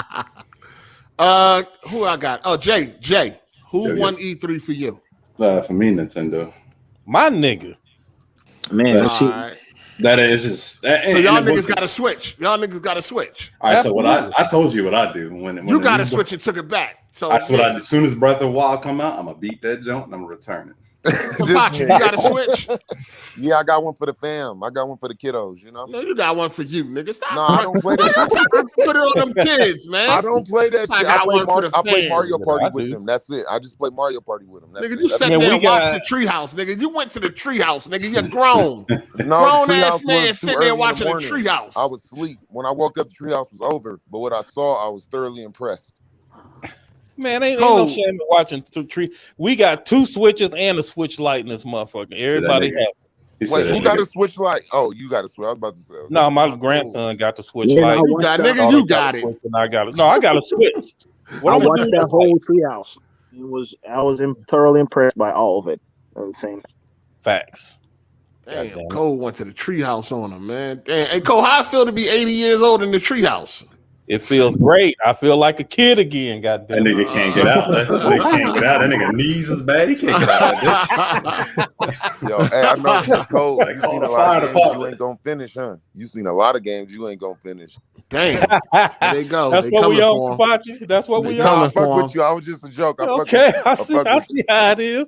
Who I got? Oh, Jay. Who won E3 for you? For me, Nintendo. My nigga. Man, that is just. So y'all niggas got to switch. All right, so what I told you what I do when you got to switch and took it back. So that's what I do. As soon as Breath of the Wild come out, I'm gonna beat that joint and I'm gonna return it. You got to switch. Yeah, I got one for the fam. I got one for the kiddos. No, you got one for you, nigga. Stop. No, I don't play that. Put it on them kids, man. I don't play that shit. I play Mario Party with them. That's it. I just play Mario Party with them. Nigga, you sat there and watched the treehouse, nigga. You went to the treehouse, nigga. You're grown. Grown ass man sitting there watching the treehouse. I was asleep. When I woke up, the treehouse was over. But what I saw, I was thoroughly impressed. Man, ain't no shame in watching tree. We got 2 switches and a switch light in this motherfucker. Everybody have it. Wait, who got a switch light? Oh, you got a switch. I was about to say. No, my grandson got the switch light. You got it. And I got it. No, I got a switch. I watched that whole treehouse. I was thoroughly impressed by all of it. Everything. Facts. Damn, Cole went to the treehouse on him, man. Damn. Hey, Cole, how I feel to be 80 years old in the treehouse? It feels great. I feel like a kid again. Goddamn. That nigga can't get out. That nigga knees is bad. He can't get out of this. Yo, hey, I know Cole. You seen a lot of games you ain't gonna finish, huh? You seen a lot of games you ain't gonna finish. Damn. There they go. That's what we on, Kapachi. That's what we on. I fuck with you. I was just a joke. I see how it is.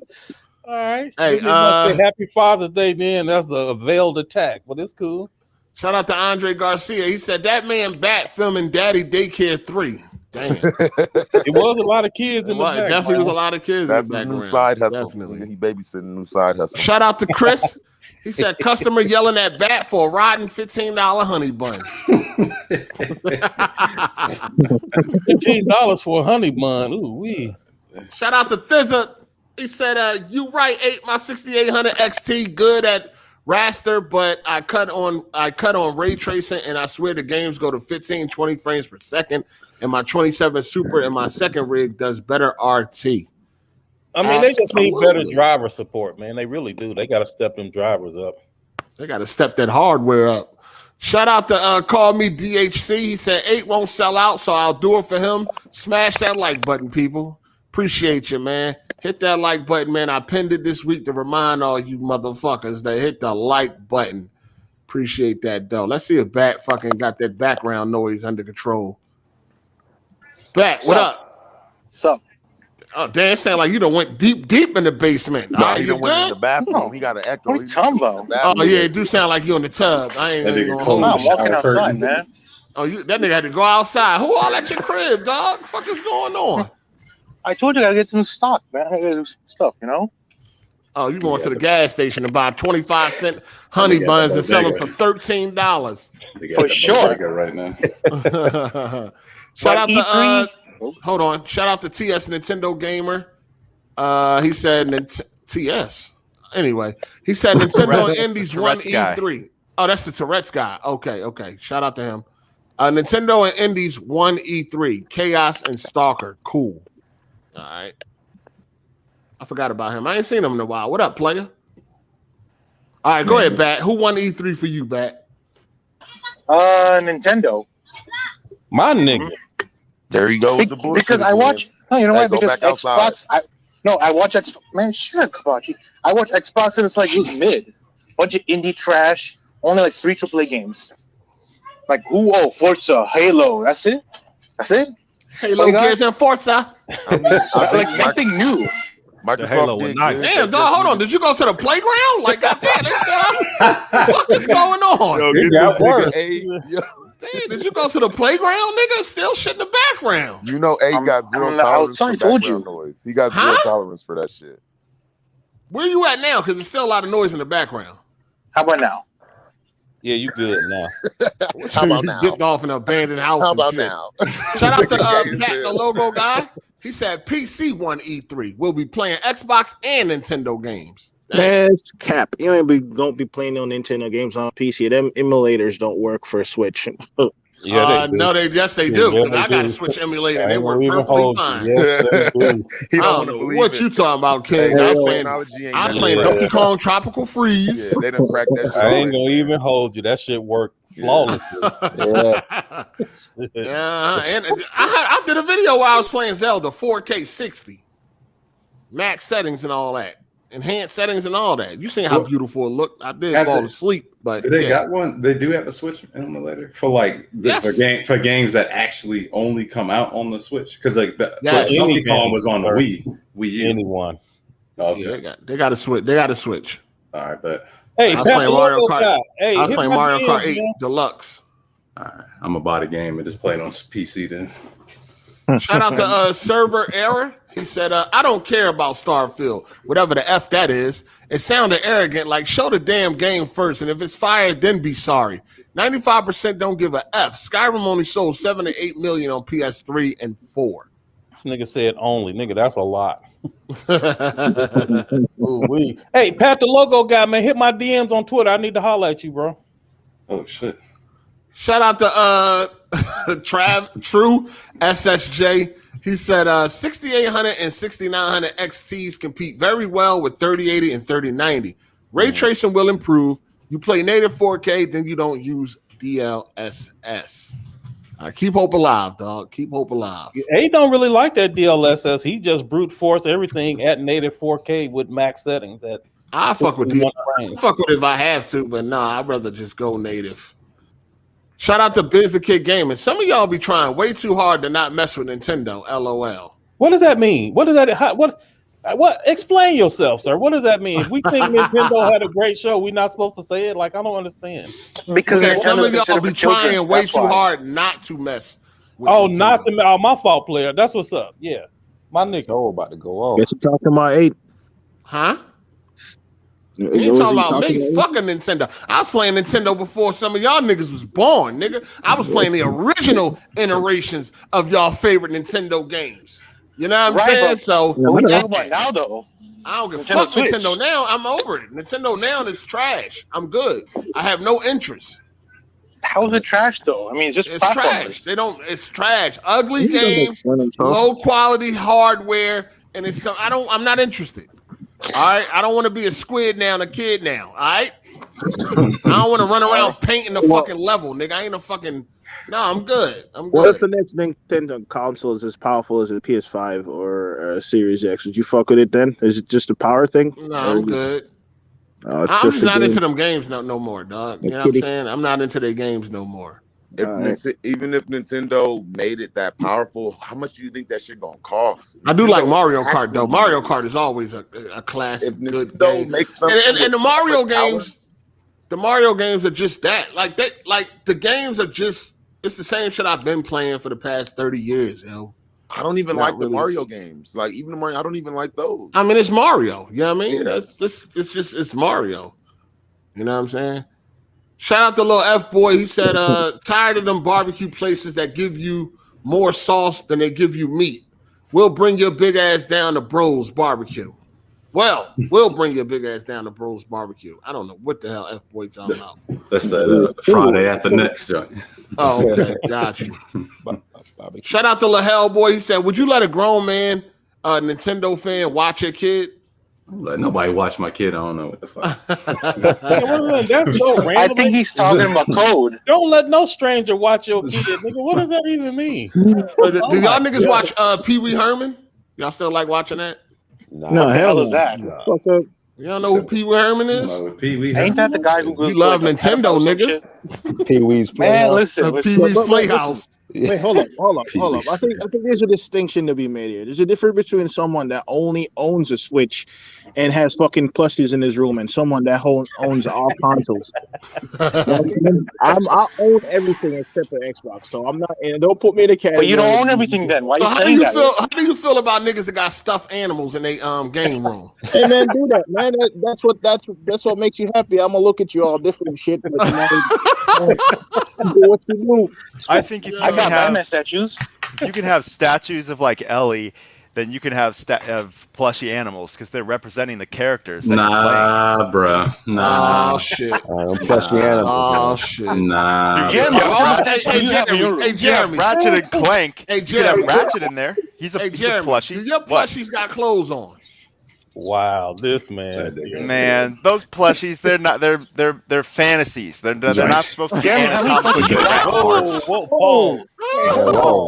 All right. Hey, say Happy Father's Day, then. That's the veiled attack, but it's cool. Shout out to Andre Garcia. He said that man Bat filming Daddy Daycare 3. Damn. It was a lot of kids in the back. Definitely was a lot of kids That's in the background. New side hustle. Definitely. He babysitting a new side hustle. Shout out to Chris. He said customer yelling at Bat for a rotten $15 honey bun. $15 for a honey bun. Ooh wee. Shout out to Thizza. He said, you right, 8 my 6800 XT good at raster, but I cut on ray tracing, and I swear the games go to 15, 20 frames per second, and my 27 Super and my second rig does better RT. I mean, they just need better driver support, man. They really do. They got to step them drivers up. They got to step that hardware up. Shout out to Call Me DHC. He said 8 won't sell out, so I'll do it for him. Smash that like button, people. Appreciate you, man. Hit that like button, man. I pinned it this week to remind all you motherfuckers that hit the like button. Appreciate that, though. Let's see if Bat fucking got that background noise under control. Bat, what up? Sup? Oh, damn, it sound like you done went deep in the basement. Nah, he done went in the bathroom. He got an echo. What are you talking about? Oh, yeah, it do sound like you in the tub. I ain't gonna hold I'm walking outside, man. Oh, that nigga had to go outside. Who all at your crib, dog? The fuck is going on? I told you I gotta get some stock, man. I gotta get some stuff, Oh, you going to the gas station and buy 25-cent honey buns and sell them for $13. For sure. Right now. Shout out to hold on. Shout out to TS Nintendo Gamer. He said TS. Anyway, he said Nintendo Indies won E3. Oh, that's the Tourette's guy. Okay. Shout out to him. Nintendo and Indies won E3. Chaos and Stalker. Cool. All right. I forgot about him. I ain't seen him in a while. What up, player? All right, go ahead, Bat. Who won E3 for you, Bat? Nintendo. My nigga. There you go with the bullshit. Because I watch. No, you know why? Because Xbox. I watch Xbox. Man, shut up, Kabachi. I watch Xbox and it's like it was mid. Bunch of indie trash. Only like 3 AAA games. Like who? Oh, Forza, Halo. That's it. Halo, Gears, and Forza. I mean, Like nothing new. The Halo was nice. Damn, dog, hold on. Did you go to the playground? Like, goddamn, what the fuck is going on? Yo, It got worse. Damn, did you go to the playground, nigga? Still shit in the background. You know, A got zero tolerance for background noise. He got zero tolerance for that shit. Where you at now? Because there's still a lot of noise in the background. How about now? Yeah, you good now. How about You now? dipped off in an abandoned house. How and about shit. now? Shout out to Pat, the logo guy. He said PC won E3. We'll be playing Xbox and Nintendo games. That's cap. You don't be playing no Nintendo games on PC. Them emulators don't work for Switch. Yeah, no, they do. Yeah, I got a Switch emulator. And they work perfectly fine. Yes, they do. He I don't know what you talking about, King. I was playing Donkey Kong Tropical Freeze. Yeah, they done cracked that shit. I ain't gonna even hold you. That shit worked flawlessly. Yeah, and I did a video where I was playing Zelda 4K 60, max settings and all that, enhanced settings and all that. You seen how beautiful it looked? I did fall asleep, but do they got one? They do have a Switch emulator for like for games that actually only come out on the Switch, because like Donkey Kong was on the Wii U. Anyone? Okay, yeah, they got to switch. They got to switch. All right, but hey, I was playing Mario Kart. Hey, I was playing Mario Kart 8 man. Deluxe. all right, I'm gonna buy the game and just play it on PC then. Shout out to Server Error. He said, I don't care about Starfield, whatever the F that is. It sounded arrogant, like show the damn game first, and if it's fired, then be sorry. 95% don't give a F. Skyrim only sold 7 to 8 million on PS3 and 4. This nigga said only. Nigga, that's a lot. Ooh-wee. Hey, Pat the logo guy, man, hit my DMs on Twitter. I need to holler at you, bro. Oh shit. Shout out to True SSJ. He said 6800 and 6900 XTs compete very well with 3080 and 3090. Ray tracing will improve. You play native 4K, then you don't use DLSS. Keep hope alive, dog. Keep hope alive. He don't really like that DLSS. He just brute force everything at native 4K with max settings. I fuck with DLSS. Fuck with it if I have to, but nah, I'd rather just go native. Shout out to Biz the Kid Gaming. Some of y'all be trying way too hard to not mess with Nintendo. LOL. What does that mean? What does that? What? Explain yourself, sir. What does that mean? If we think Nintendo had a great show, we're not supposed to say it. Like I don't understand. Because some of y'all be trying way too hard not to mess with Nintendo. Not the my fault, player. That's what's up. Yeah, my nigga. Oh, about to go on. Guess you talking about 8. Huh? You ain't talking about me. Fucking Nintendo. I was playing Nintendo before some of y'all niggas was born, nigga. I was playing the original iterations of y'all favorite Nintendo games. You know what I'm saying? So we talking about now, though. I don't give a fuck Nintendo now. I'm over it. Nintendo now is trash. I'm good. I have no interest. How is it trash though? I mean, it's trash. It's trash. Ugly games, low quality hardware, and I'm not interested. All right, I don't want to be a squid now and a kid now. All right, I don't want to run around painting the fucking level, nigga. I ain't a fucking. No, I'm good. What if the next Nintendo console is as powerful as a PS5 or Series X? Would you fuck with it then? Is it just a power thing? No, I'm good. I'm just not into them games no more, dog. You know what I'm saying? I'm not into their games no more. Even if Nintendo made it that powerful, how much do you think that shit gonna cost? I do like Mario Kart though. Mario Kart is always a classic good game. And the Mario games, are just that. Like the games are just it's the same shit I've been playing for the past 30 years, yo. I don't even like the Mario games. Like even the Mario, I don't even like those. I mean, it's Mario. You know what I mean? Yeah. It's Mario. You know what I'm saying? Shout out to Lil F Boy. He said, tired of them barbecue places that give you more sauce than they give you meat. We'll bring your big ass down to Bros Barbecue. Well, we'll bring your big ass down to Bro's Barbecue. I don't know what the hell F-Boy talking about. That's the Friday after next joint. Oh, okay. Got you. Shout out to LaHell Boy. He said, would you let a grown man, Nintendo fan, watch your kid? Let nobody watch my kid. I don't know what the fuck. That's so random. I think he's talking about code. Don't let no stranger watch your kid, nigga. What does that even mean? Do y'all niggas watch Pee Wee Herman? Y'all still like watching that? No, hell is that? Y'all know who Pee Wee Herman is? Ain't that the guy who goes? You love Nintendo, nigga. Pee Wee's Man, listen. Pee Wee's Playhouse. Wait, hold up. I think there's a distinction to be made here. There's a difference between someone that only owns a Switch and has fucking plushies in his room and someone that owns all consoles. I own everything except for Xbox, so I'm not. And don't put me in the category. But you don't own everything then. Why So you how saying that? How do you feel about niggas that got stuffed animals in their game room? Hey man, do that, man. That's what makes you happy. I'm gonna look at you all different shit. But, do what you do. I think if you I got can have Batman statues. if you can have statues of like Ellie, then you can have of plushy animals because they're representing the characters. That Nah, bruh. Nah. Oh shit. Plushy animals. Oh shit. Nah. Jeremy, Hey Jeremy. Ratchet and Clank. Hey You could have Jeremy. Ratchet in there. He's a Jeremy. plushie. Do your What? plushies got clothes on? Wow, this man. Man, those plushies, they're not. They're fantasies. They're not Nice. supposed to be Jeremy, how many anatomically plushies you correct. got? Whoa.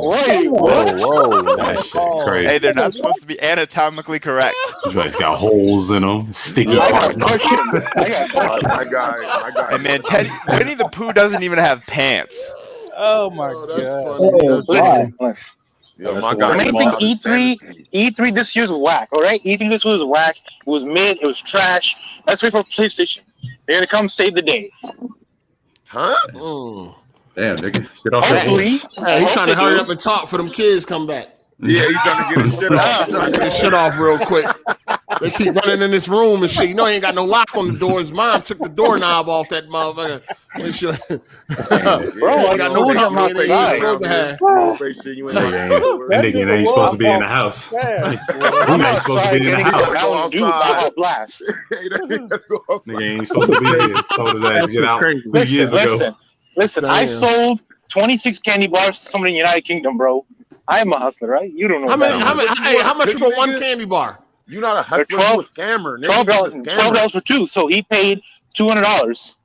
Wait, Whoa. That shit crazy. Hey, they're not supposed to be anatomically correct. Joints got holes in them, sticky I parts. got questions. I got questions. My guy. And man, Winnie the Pooh doesn't even have pants. Oh my That's god. funny. Listen. Yo, my And guy. I think E3 this year's whack, all right? E3 this was whack. It was mid. It was trash. Let's wait for PlayStation. They're gonna come save the day. Huh? Damn, nigga. Get off that Hopefully, horse. Hey, he's trying to hurry up and talk for them kids come back. Yeah, he's trying to get his shit off. He's trying to get his shit off real quick. They keep running in this room and shit. You know, he ain't got no lock on the door. His mom took the doorknob off that motherfucker. Make sure. Bro, Ain't got no company in there. He ain't supposed to have. That nigga ain't supposed to be in the house. He ain't supposed to be in the house. Blast. Nigga ain't supposed to be here. Told his ass to get out 2 years ago. Listen. I Damn. sold 26 candy bars to somebody in the United Kingdom, bro. I am a hustler, right? You don't know. How much for one candy bar? You're not a hustler. They're 12 you a scammer. Nigga. You a scammer. $12 for two, so he paid $200.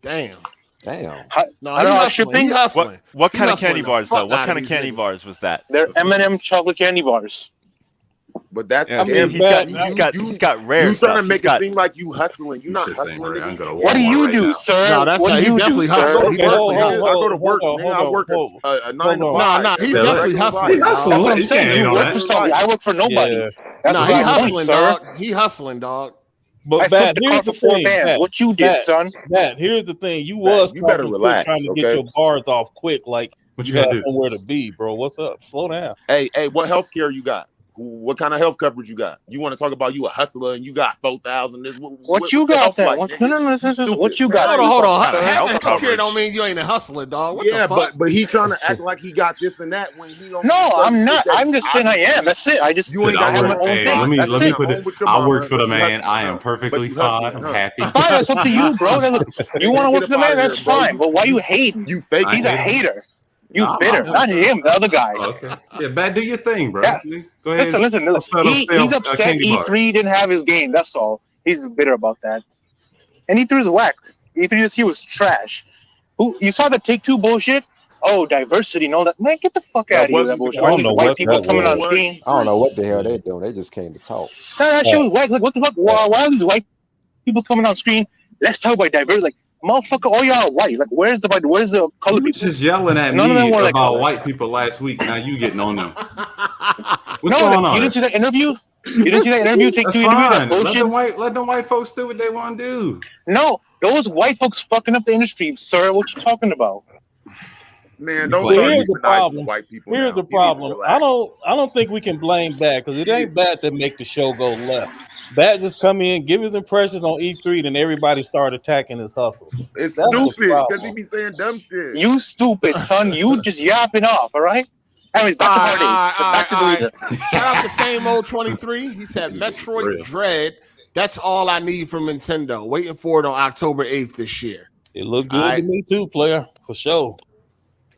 Damn. Damn. No, I don't know, he's shipping? hustling. What He kind of hustling candy the bars fuck though? What out kind of of these candy niggas. bars was that? They're M&M chocolate candy bars. But that's Yeah, him. he's got rare You stuff. trying to make He's got- it seem like you hustling. You not Shit ain't hustling. right. I'm Nigga. gonna What do Walmart you right do, now. sir? No, that's what not- do he you definitely do, hustling. sir? He definitely I hustling. go to work. Nigga, I work a 9 to 5. Nah, he That's definitely regular hustling. life. That's what I'm You saying. can't You hate on work that. for somebody. I work for nobody. Yeah. That's Nah, what he I'm hustling, doing, sir. dog. He hustling, dog. But I Bat, flipped the here's car the for 4 thing. bands. Bat, What you did, Bat, son? Bat, here's the thing. You Bat, was you better talking quick, relax, trying to okay? get your bars off quick, like What you you had gotta do? somewhere to be, bro. What's up? Slow down. Hey, what health care you got? What kind of health coverage you got? You want to talk about you a hustler and you got 4,000? What you got then? What you got? Hold on. Kind of Having health health care coverage. don't mean you ain't a hustler, dog. What Yeah, the fuck? but he trying to act like he got this and that when he don't. No, I'm not. That I'm just saying I am. That's it. I just You ain't I got have work, my own hey, thing. let me That's let me it. put it. I work for the man. I am perfectly fine. I'm happy. Fine, that's up to you, bro. You want to work for the man? That's fine. But why you hating? You fake. He's a hate him. hater. You Nah, bitter, not him, the other guy. Oh, okay. Yeah, Bat, do your thing, bro. Yeah. Go ahead. Listen. Set up He's sales, upset candy bar. E3 didn't have his game. That's all. He's bitter about that. And E3 is whack. E3 this year was trash. You saw the Take-Two bullshit? Oh, diversity and all that. Man, get the fuck out of here with that bullshit. I All don't these know white what people that coming on was. screen. I don't know what the hell they're doing. They just came to talk. No, that shit was whack. Like, what the fuck? Why are these white people coming on screen? Let's talk about diversity. Like, motherfucker, all y'all are white. Like, where's the color You was people? just yelling at None of them me were like about color. white people last week. Now you getting on them. What's No, going on? you didn't see that interview? You didn't see that interview? Take That's two interview, that fine. bullshit? Let them white folks do what they want to do. No, those white folks fucking up the industry, sir. What you talking about? Man, don't So start here's the demonizing problem. white people. Here's now. the You need to problem. relax. I don't think we can blame Bat because it ain't Bat that make the show go left. Bat just come in, give his impressions on E3, then everybody start attacking his hustle. It's That's the stupid problem. because he be saying dumb shit. You stupid, son. You just yapping off, all right? Anyways, back to Hard 8. Back to the leader. Shout out to same old 23. He said Metroid Dread. That's all I need from Nintendo. Waiting for it on October 8th this year. It looked good to me too, player, for sure.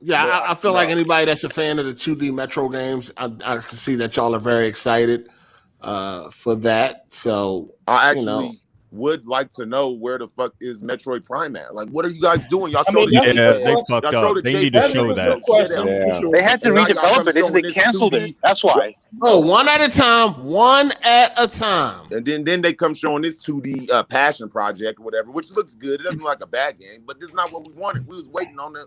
Yeah, I feel like anybody that's a fan of the 2D Metro games, I can see that y'all are very excited for that. So I actually would like to know where the fuck is Metroid Prime at. Like, what are you guys doing? Y'all showed they fucked up. They need to show that. They had to redevelop it. They canceled it. That's why. Oh, one at a time. One at a time. And then they come showing this 2D Passion Project or whatever, which looks good. It doesn't look like a bad game, but this is not what we wanted. We was waiting on the,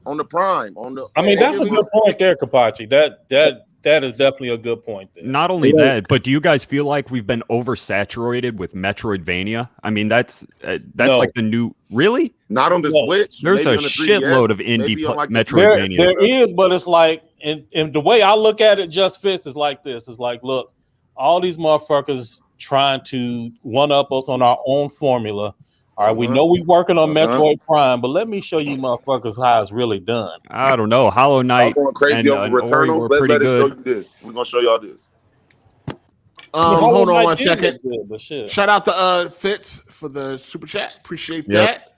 on the Prime, on the. I mean, that's a good point there, Kapachi. That is definitely a good point there. Not only that, but do you guys feel like we've been oversaturated with Metroidvania? I mean, that's like the new. Really? Not on the Switch. There's a shitload of indie Metroidvania. There is, but it's like, and the way I look at it, Just Fits is like this. It's like, look, all these motherfuckers trying to one up us on our own formula. All right, we know we're working on Metroid Prime, but let me show you motherfuckers how it's really done. I don't know. Hollow Knight going crazy and over Returnal. were pretty let us good. show you this. We're gonna show y'all this. Hold on one second. Shout out to Fitz for the super chat. Appreciate that.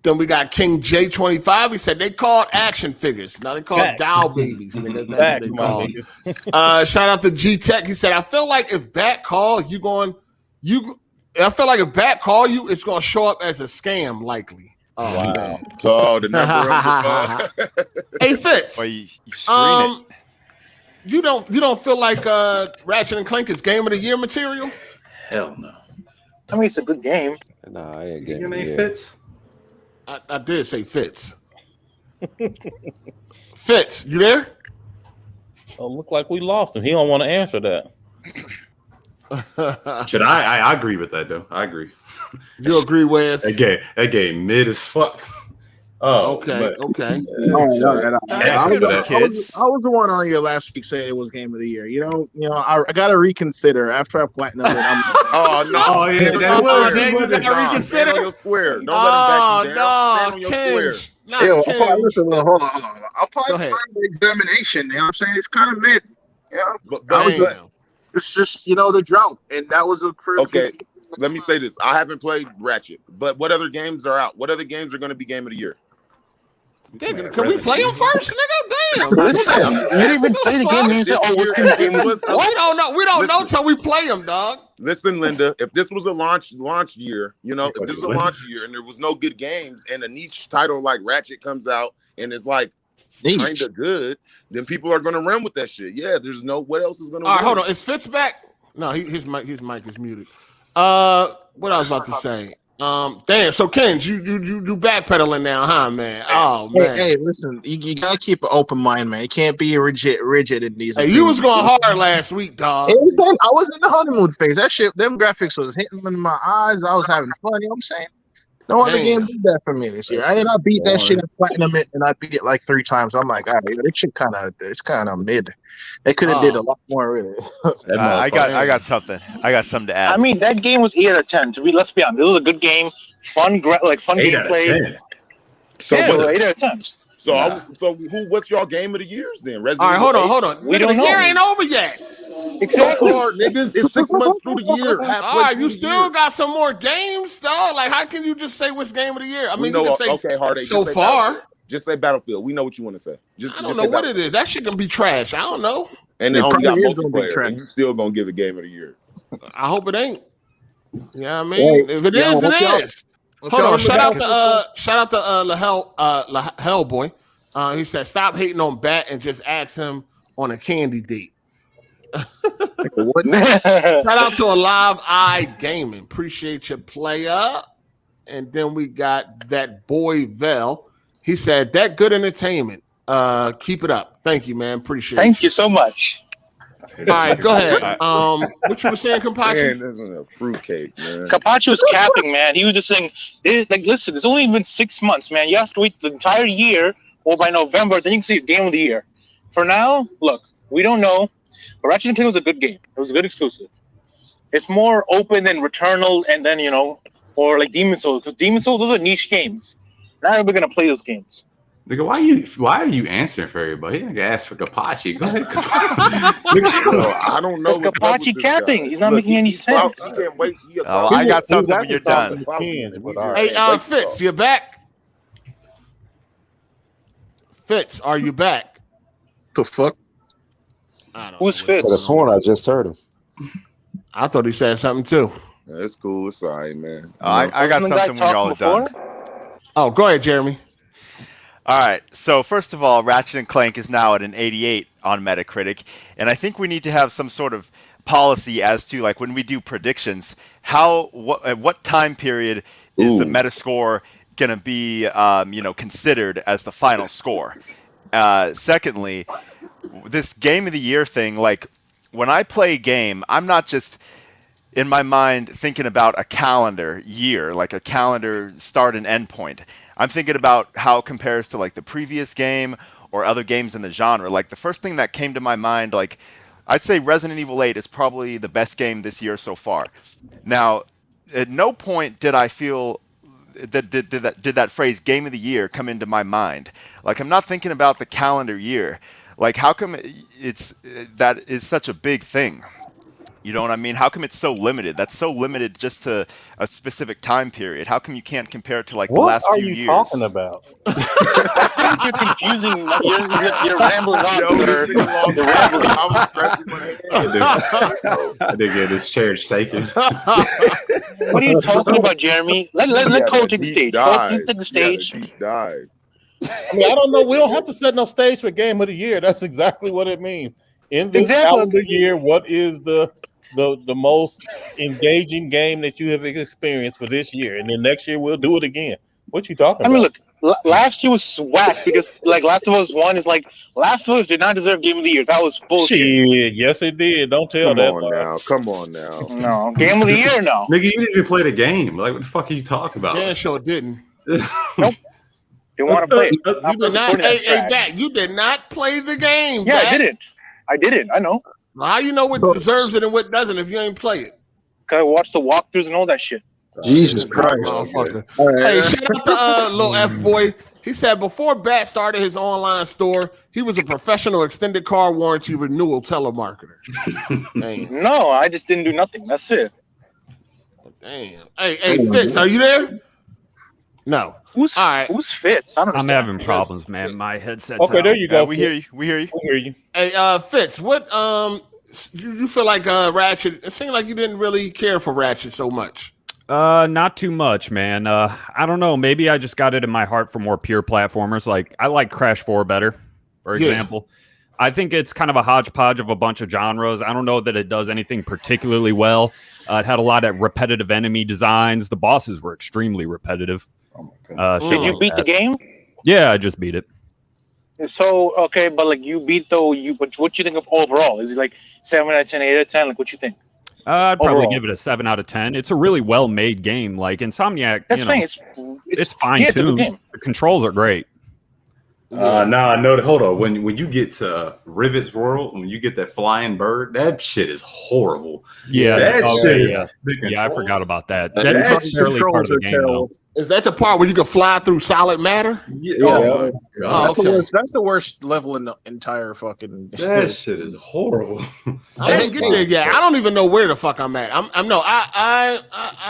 Then we got King J25. He said they called action figures. Now they call doll babies. Nigga. That's what they call. Shout out to G Tech. He said, I feel like if Bat call, I feel like if Bat call you, it's gonna show up as a scam, likely. Oh, wow. Man. Oh, the number. Hey Fitz. You screen it. You don't feel like Ratchet and Clank is Game of the Year material? Hell no. I mean, it's a good game. Nah, I ain't getting Your name Fitz? I did say Fitz. Fitz, you there? Oh, look like we lost him. He don't want to answer that. Should I agree with that though. I agree. You agree with that game mid as fuck. Oh, okay. I was the one on here last week saying it was Game of the Year. I got to reconsider after I platinum it. Oh no! Oh yeah, you got to reconsider. Stand on your square. Don't let him back you down. Stand on your square. Listen, hold on. I'll probably find the examination. You know what I'm saying? It's kind of mid. It's just the drought, and that was a critical. Okay, let me say this: I haven't played Ratchet, but what other games are out? What other games are going to be Game of the Year? Can we play them first, nigga? Damn. Listen, you didn't even play the game. You said, We don't know till we play them, dog. Listen, Linda, if this was a launch year, if this was a launch year and there was no good games and a niche title like Ratchet comes out and it's like kind of good, then people are going to run with that shit. Yeah, there's what else is going to. All right, hold on. Is Fitz back? No, his mic is muted. What I was about to say. Damn. So Ken, you backpedaling now, huh, man? Oh man. Hey, listen, you gotta keep an open mind, man. You can't be rigid in these. Hey, you was going hard last week, dog. I was in the honeymoon phase. That shit, them graphics was hitting in my eyes. I was having fun. You know what I'm saying? No other game did that for me this year. I beat that shit and platinum it, and I beat it like 3 times. I'm like, all right, this shit it's kind of mid. They could have did a lot more with it. I got something. I got something to add. I mean, that game was 8 out of 10. Let's be honest, it was a good game, fun gameplay. So 8 out of 10. So what's y'all Game of the Years then? All right, hold on. We don't know. The year ain't over yet. Exactly, niggas. It's 6 months through the year. All right, you still got some more games, dog. Like, how can you just say which Game of the Year? I mean, you can say Hard8. So far. Just say Battlefield. We know what you want to say. I don't know what it is. That shit can be trash. I don't know. And it only got multiplayer, and you still gonna give it Game of the Year. I hope it ain't. You know what I mean? If it is, it is. Hold on. Shout out to Hellboy. He said, "Stop hating on Bat and just ask him on a candy date." Shout out to Alive Eye Gaming. Appreciate your player. And then we got that boy Vel. He said, "That good entertainment. Keep it up. Thank you, man. Appreciate it." Thank you so much. All right, go ahead. What you were saying, Kapachi? Man, this is a fruitcake, man. Kapachi was capping, man. He was just saying, listen, it's only been 6 months, man. You have to wait the entire year, or by November, then you can see Game of the Year. For now, look, we don't know. But Ratchet & Clank was a good game. It was a good exclusive. It's more open than Returnal, and then, or like Demon's Souls. Because Demon's Souls, those are niche games. Not everybody going to play those games. Nigga, why are you answering for everybody? Nigga asked for Kapachi. Go ahead, I don't know. It's Kapachi capping. He's not making any sense. He can't wait. I got something when you're done. Hey, Fitz, you back? Fitz, are you back? The fuck? Who's Fitz? I could have sworn I just heard him. I thought he said something too. Yeah, it's cool. It's all right, man. I got something when you're all done. Oh, go ahead, Jeremy. All right. So first of all, Ratchet & Clank is now at an 88 on Metacritic, and I think we need to have some sort of policy as to like when we do predictions, at what time period is the Metascore going to be considered as the final score. Secondly, this Game of the Year thing, like when I play a game, I'm not just in my mind thinking about a calendar year, like a calendar start and end point. I'm thinking about how it compares to like the previous game or other games in the genre. Like the first thing that came to my mind, like I'd say Resident Evil 8 is probably the best game this year so far. Now, at no point did I feel did that phrase "Game of the Year" come into my mind. Like I'm not thinking about the calendar year. Like how come that is such a big thing? You know what I mean? How come it's so limited? That's so limited just to a specific time period. How come you can't compare it to like the last few years? What are you talking about? I think you're confusing. You're rambling on, sir. You're rambling. I did get his chair shaking. What are you talking about, Jeremy? Let Cole take the stage. Cole, please take the stage. Die. I mean, I don't know. We don't have to set no stage for Game of the Year. That's exactly what it means. In this calendar year, what is the most engaging game that you have experienced for this year? And then next year we'll do it again. What you talking about? I mean, look, last year was whack because like Last of Us 1 is like Last of Us did not deserve Game of the Year. That was bullshit. Shit, yes it did. Don't tell that. Come on now. No, Game of the Year, no. Nigga, you didn't even play the game. Like, what the fuck are you talking about? Yeah, sure didn't. Nope. Didn't want to play it. You did not. Hey, Bat, you did not play the game. Yeah, Bat. I didn't. I know. Well, how you know what deserves it and what doesn't if you ain't play it? Cause I watched the walkthroughs and all that shit. Jesus Christ, motherfucker! Hey, shout out to Lil F boy. He said before Bat started his online store, he was a professional extended car warranty renewal telemarketer. No, I just didn't do nothing. That's it. Damn. Hey, Fitz, are you there? No. Who's Fitz? I'm having problems, man. My headset's okay. out. There you go. We hear you. We hear you. Hey, Fitz, what you feel like Ratchet? It seemed like you didn't really care for Ratchet so much. Not too much, man. I don't know. Maybe I just got it in my heart for more pure platformers. Like I like Crash 4 better, for example. I think it's kind of a hodgepodge of a bunch of genres. I don't know that it does anything particularly well. It had a lot of repetitive enemy designs. The bosses were extremely repetitive. Did you beat the game? Yeah, I just beat it. So okay, but like you beat but what you think of overall? Is it like 7 out of 10, 8 out of 10? Like what you think? I'd probably give it a 7 out of 10. It's a really well-made game. Like Insomniac, that's fine. It's fine too. The controls are great. No, hold on. When you get to Rivet's World, when you get that flying bird, that shit is horrible. Yeah, that shit. Yeah, I forgot about that. That's necessarily part of the game, though. Is that the part where you can fly through solid matter? Yeah. That's the worst level in the entire fucking. That shit is horrible. I didn't get there yet. I don't even know where the fuck I'm at. I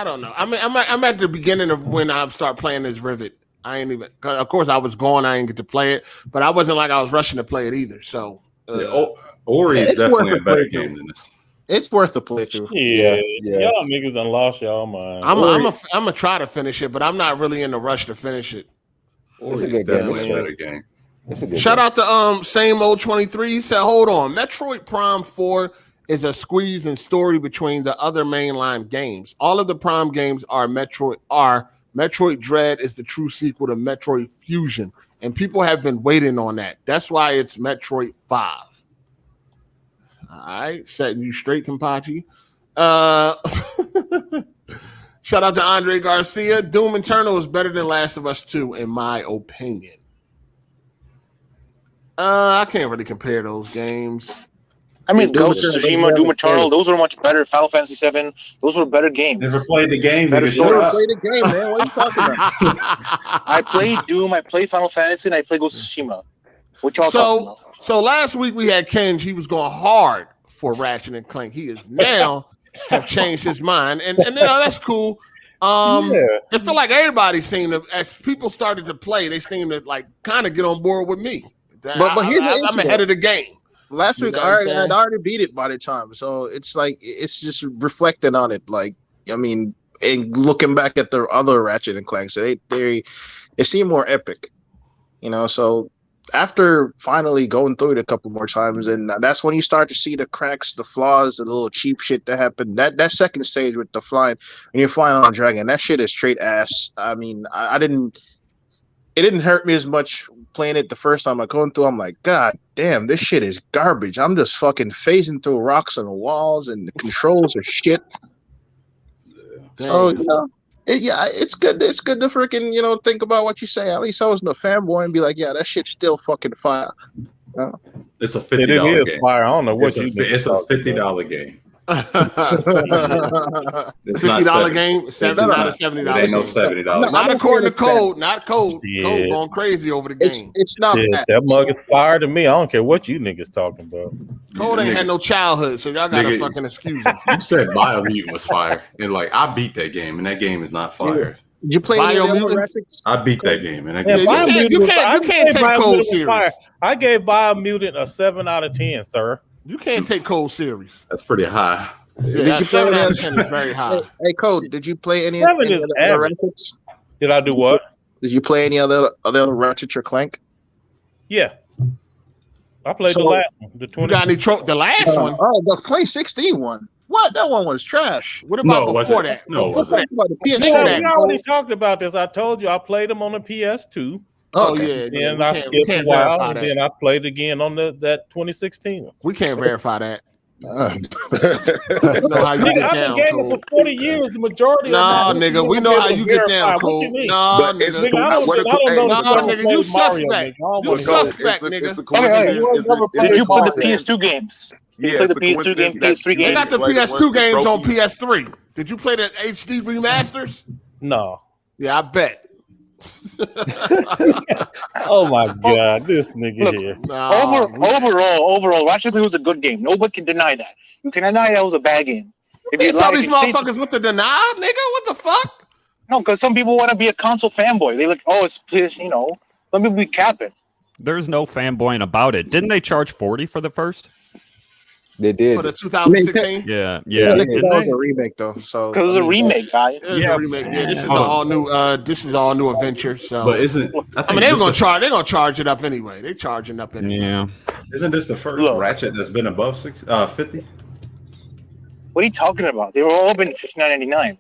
don't know. I'm at the beginning of when I start playing this Rivet. I ain't even. Of course, I was gone. I didn't get to play it, but I wasn't like I was rushing to play it either. So, Ori is definitely a better game than this. It's worth the playthrough. Yeah. Y'all niggas done lost y'all mind. I'm gonna try to finish it, but I'm not really in a rush to finish it. It's a good game. It's a better game. It's a good Shout game. out to same old 23. He said, "Hold on, Metroid Prime 4 is a squeeze in story between the other mainline games. All of the Prime games are Metroid. Metroid Dread is the true sequel to Metroid Fusion, and people have been waiting on that. That's why it's Metroid 5." All right, setting you straight, Kampachi. Shout out to Andre Garcia. Doom Eternal is better than Last of Us 2, in my opinion. I can't really compare those games. I mean, Doom Ghost of Eternal, Tsushima, Doom yeah. Eternal, those were much better. Final Fantasy 7, those were better games. Never played the game. Better Nigga, story. shut up. Play the game, man. What are you talking about? I played Doom, I played Final Fantasy, and I played Ghost of Tsushima. What y'all talking about? So last week we had Kenj. He was going hard for Ratchet and Clank. He is now have changed his mind, and that's cool. It feel like everybody seemed to, as people started to play, they seemed to like kind of get on board with me. But here's the I'm ahead of the game. Last week, I'd already beat it by the time, so it's like it's just reflecting on it. Like, I mean, and looking back at the other Ratchet and Clank, so they seem more epic, you know. So after finally going through it a couple more times, and that's when you start to see the cracks, the flaws, the little cheap shit that happened. That second stage with the flying, when you're flying on a dragon, that shit is straight ass. I mean, it didn't hurt me as much playing it the first time. Going through, I'm like, God damn, this shit is garbage. I'm just fucking phasing through rocks and walls, and the controls are shit. So, you know, it's good. It's good to freaking, you know, think about what you say. At least I was no fanboy and be like, yeah, that shit's still fucking fire. It's a $50 game. Fire. I don't know what it's a $50 game. $50 game, not a $70. It ain't no $70. Not according to Code. Not Code. Yeah. Code going crazy over the game. It's not bad. That mug is fire to me. I don't care what you niggas talking about. Code ain't had no childhood, so y'all gotta fucking excuse him. You said Biomutant was fire, and like I beat that game, and that game is not fire. Did you play any of the other Ratchets? I beat that game, and that you can't take Code serious. I gave Biomutant a 7 out of 10, sir. You can't take Code serious. That's pretty high. Did you play any of the very high? Hey, Code, did you play any of the other Ratchets? Did I do what? Did you play any other Ratchet or Clank? Yeah. I played the last one. The 20. You got any the last one? Oh, the 2016 one. What? That one was trash. What about before that? No, was it? We already talked about this. I told you I played them on the PS2. Oh yeah, and I skipped a while, and then I played again on that 2016 one. We can't verify that. You know how you get down, I've been gaming for 40 years. The majority. Nah, nigga, we know how you get down, Cole. Nah, nigga, I don't know. Nigga, you suspect. You suspect, nigga. Did you play the PS2 games? Did you play the PS2 game, PS3 games? They got the PS2 games on PS3. Did you play the HD remasters? No. Yeah, I bet. Oh my god, this nigga here. Overall, Ratchet was a good game. Nobody can deny that. You can deny that was a bad game. If you tell these motherfuckers what to deny, nigga, what the fuck? No, because some people want to be a console fanboy. They like, oh, it's you know, some people be capping. There's no fanboying about it. Didn't they charge $40 for the first? They did for the 2016. Yeah. That was a remake though. So because it was a remake, guy. Yeah, a remake. Yeah, this is all new. This is all new adventure. So, but isn't? I mean, they're gonna charge. They're gonna charge it up anyway. They're charging up anyway. Yeah. Isn't this the first Ratchet that's been above 50? What are you talking about? They were all been $59.99.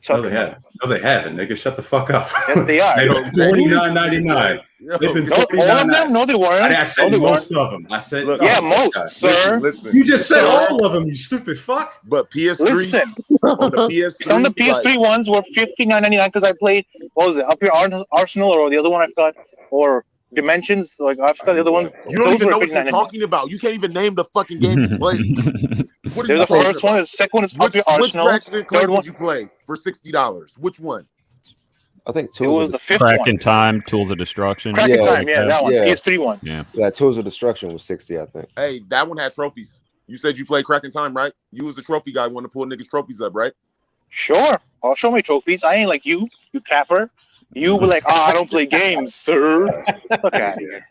No, they haven't. No, they haven't. Nigga, shut the fuck up. Yes, they are. They've been $49.99. They've been $49.99. No, they weren't. I said most of them. I said most, sir. Listen, you just said all of them. You stupid fuck. But PS3. Listen, on the PS3, some of the PS3 ones were $59.99 because I played. What was it? Up Your Arsenal or the other one I forgot, or Dimensions. Like I forgot the other ones. You don't even know what you're talking about. You can't even name the fucking game you played. There's the first one. The second one is Up Your Arsenal. Which Ratchet and Clank did you play for $60? Which one? I think Tools it was the fifth Crack one. in Time, Tools of Destruction. Crack in Time, that one. PS3 one. Yeah, Tools of Destruction was 60, I think. Hey, that one had trophies. You said you played Crack in Time, right? You was the trophy guy, want to pull niggas' trophies up, right? Sure, I'll show my trophies. I ain't like you capper. You were like, I don't play games, sir. Look out of here,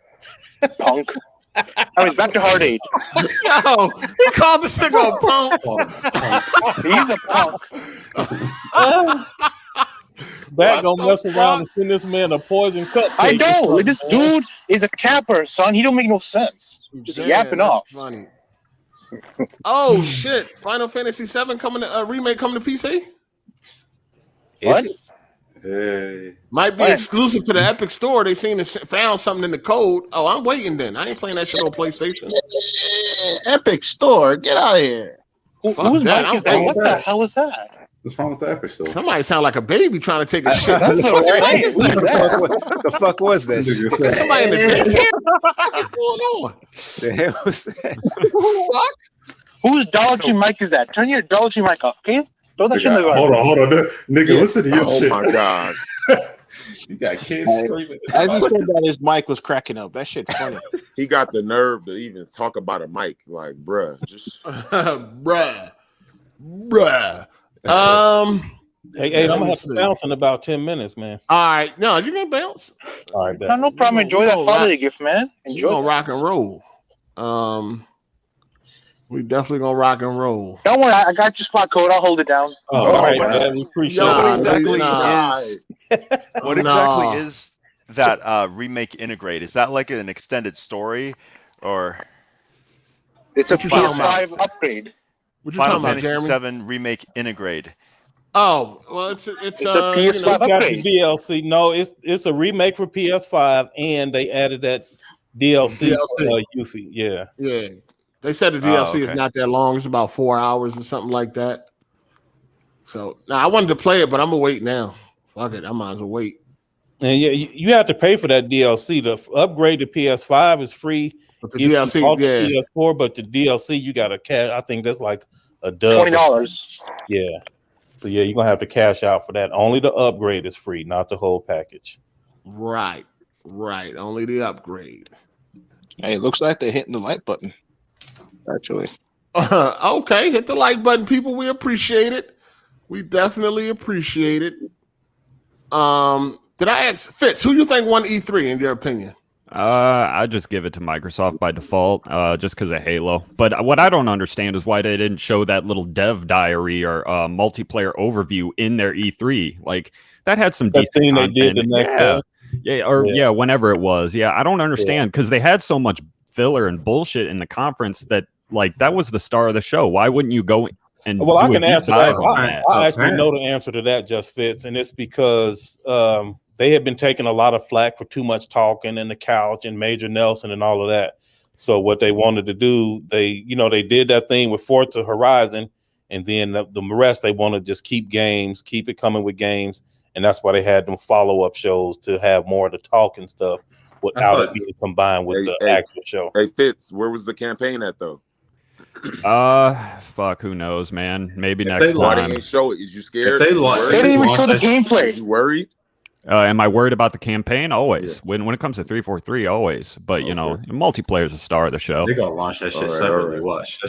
punk. I mean, back to Hard 8. Yo, he called this nigga a punk. He's a punk. That gonna mess around and send this man a poison cup. I know. Like, this dude is a capper, son. He don't make no sense. Just yapping off. Funny. Oh shit! Final Fantasy 7 coming to remake coming to PC. What? Hey. Might be exclusive to the Epic Store. They found something in the code. Oh, I'm waiting then. I ain't playing that shit on PlayStation. Epic Store, get out of here. Who's that? What the hell is that? What's wrong with the Epic Store? Somebody sound like a baby trying to take a shit. What the fuck was this? Somebody in the daycare? What's going on? The hell was that? Fuck? Whose Dollar Tree mic is that? Turn your Dollar Tree mic off, okay? Throw that shit in the garbage. Hold on. Nigga, listen to your shit. Oh my god. You got kids screaming. As he said that, his mic was cracking up. That shit's funny. He got the nerve to even talk about a mic. Like, bruh, just bruh. Hey, I'm gonna have to bounce in about 10 minutes, man. All right, no, you can bounce. All right, No problem. Enjoy that holiday gift, man. Enjoy. Gonna rock and roll. We definitely gonna rock and roll. Don't worry, I got your spot code. I'll hold it down. All right, man. We appreciate it. What exactly is that remake integrate? Is that like an extended story, or it's a PS5 upgrade? What you Final talking about, Fantasy Jeremy? 7 remake integrate? Oh, well, it's a PS5 it's got the upgrade. DLC. No, it's a remake for PS5, and they added that DLC. Yuffie. Yeah. They said the DLC is not that long. It's about 4 hours or something like that. So now I wanted to play it, but I'm gonna wait now. Fuck it, I might as well wait. And yeah, you have to pay for that DLC. The upgrade to PS5 is free. But the DLC, PS4, but the DLC you got to cash. I think that's like a dub. $20. Yeah. So yeah, you're gonna have to cash out for that. Only the upgrade is free, not the whole package. Right. Only the upgrade. Hey, it looks like they're hitting the like button. Actually. Okay, hit the like button, people. We appreciate it. We definitely appreciate it. Did I ask Fitz, who you think won E3 in your opinion? I just give it to Microsoft by default, just because of Halo. But what I don't understand is why they didn't show that little dev diary or multiplayer overview in their E3. Like that had some decent thing content. They did the next day. Whenever it was. Yeah, I don't understand because they had so much filler and bullshit in the conference that like that was the star of the show. Why wouldn't you go and well, I do a can deep answer dive that. on that? I actually know the answer to that, Just Fits, and it's because they had been taking a lot of flack for too much talking and the couch and Major Nelson and all of that. So what they wanted to do, they did that thing with Forza Horizon, and then the rest they want to just keep it coming with games, and that's why they had them follow-up shows to have more of the talking stuff without it being combined with the actual show. Hey Fitz, where was the campaign at though? Fuck, who knows, man? Maybe If next they time. didn't show it. Is you scared? They didn't even show the gameplay. You worried? Am I worried about the campaign? Always. When it comes to 343, always. But multiplayer is the star of the show. They're gonna launch that shit separately. Watch.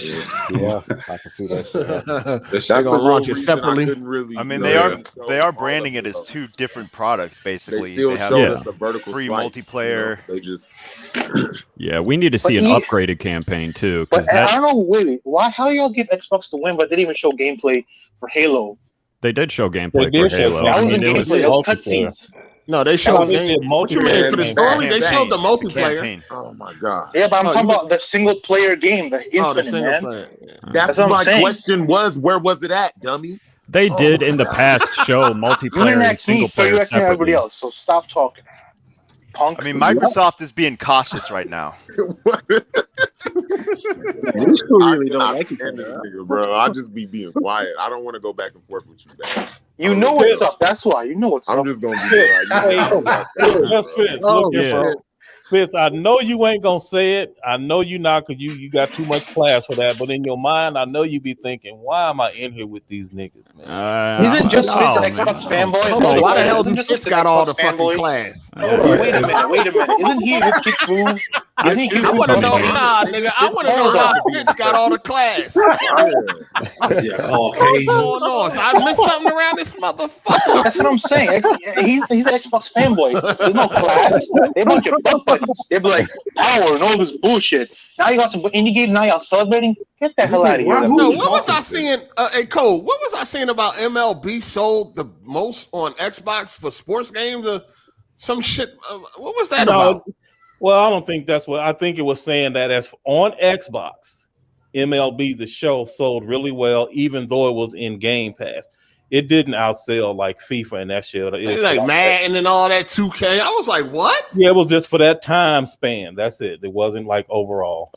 Yeah, I can see that. That's They're gonna launch it reason separately. I couldn't really, I mean, they are branding it as two different products, basically. They still have showed us a vertical free slice, multiplayer. They just Yeah, we need to see an upgraded campaign too. But I don't know. Wait, why? How y'all give Xbox the win, but they didn't even show gameplay for Halo? They did show gameplay They did for show Halo. gameplay. That was it was gameplay. That was cutscenes. No, they showed they did what you mean for the story? They showed the multiplayer. Campaign. oh my god. Yeah, but I'm talking about the single player game, the Oh, the Infinite, single man. player. That's what I'm my saying. question was, where was it at, dummy? They did in the past show You multiplayer didn't and ask me, single so you're player asking everybody separately. else. So stop talking. Punk. I mean, Microsoft is being cautious right now. We still really don't like each stand this other. nigga, bro. I'll just be being quiet. I don't want to go back and forth with you, man. You know what's up. That's why. You know what's up. I'm just gonna be like, Just Fits. Look here, bro. Fitz, I know you ain't gonna say it. I know you not, because you got too much class for that. But in your mind, I know you be thinking, why am I in here with these niggas, man? Isn't just Fitz an man. Xbox fanboy? Hold on, why the hell Isn't do just Fitz Fitz got an all the Xbox fucking fanboy? class? Wait a minute. Isn't he a kick move? Isn't he I want to know, nigga. I want to know how Fitz got all the class. I see a Caucasian. What's going on? So I missed something around this motherfucker. That's what I'm saying. He's an Xbox fanboy. There's no class. They a bunch of butt buttons. They be like power and all this bullshit. Now you got some indie game. Now y'all celebrating. Get the hell out of here. No, what was I seeing? Hey, Cole, what was I seeing about MLB sold the most on Xbox for sports games or some shit? What was that about? Well, I don't think that's what I think it was saying, that as on Xbox, MLB the show sold really well, even though it was in Game Pass. It didn't outsell like FIFA and that shit. It's like Madden and all that 2K. I was like, what? Yeah, it was just for that time span. That's it. It wasn't like overall.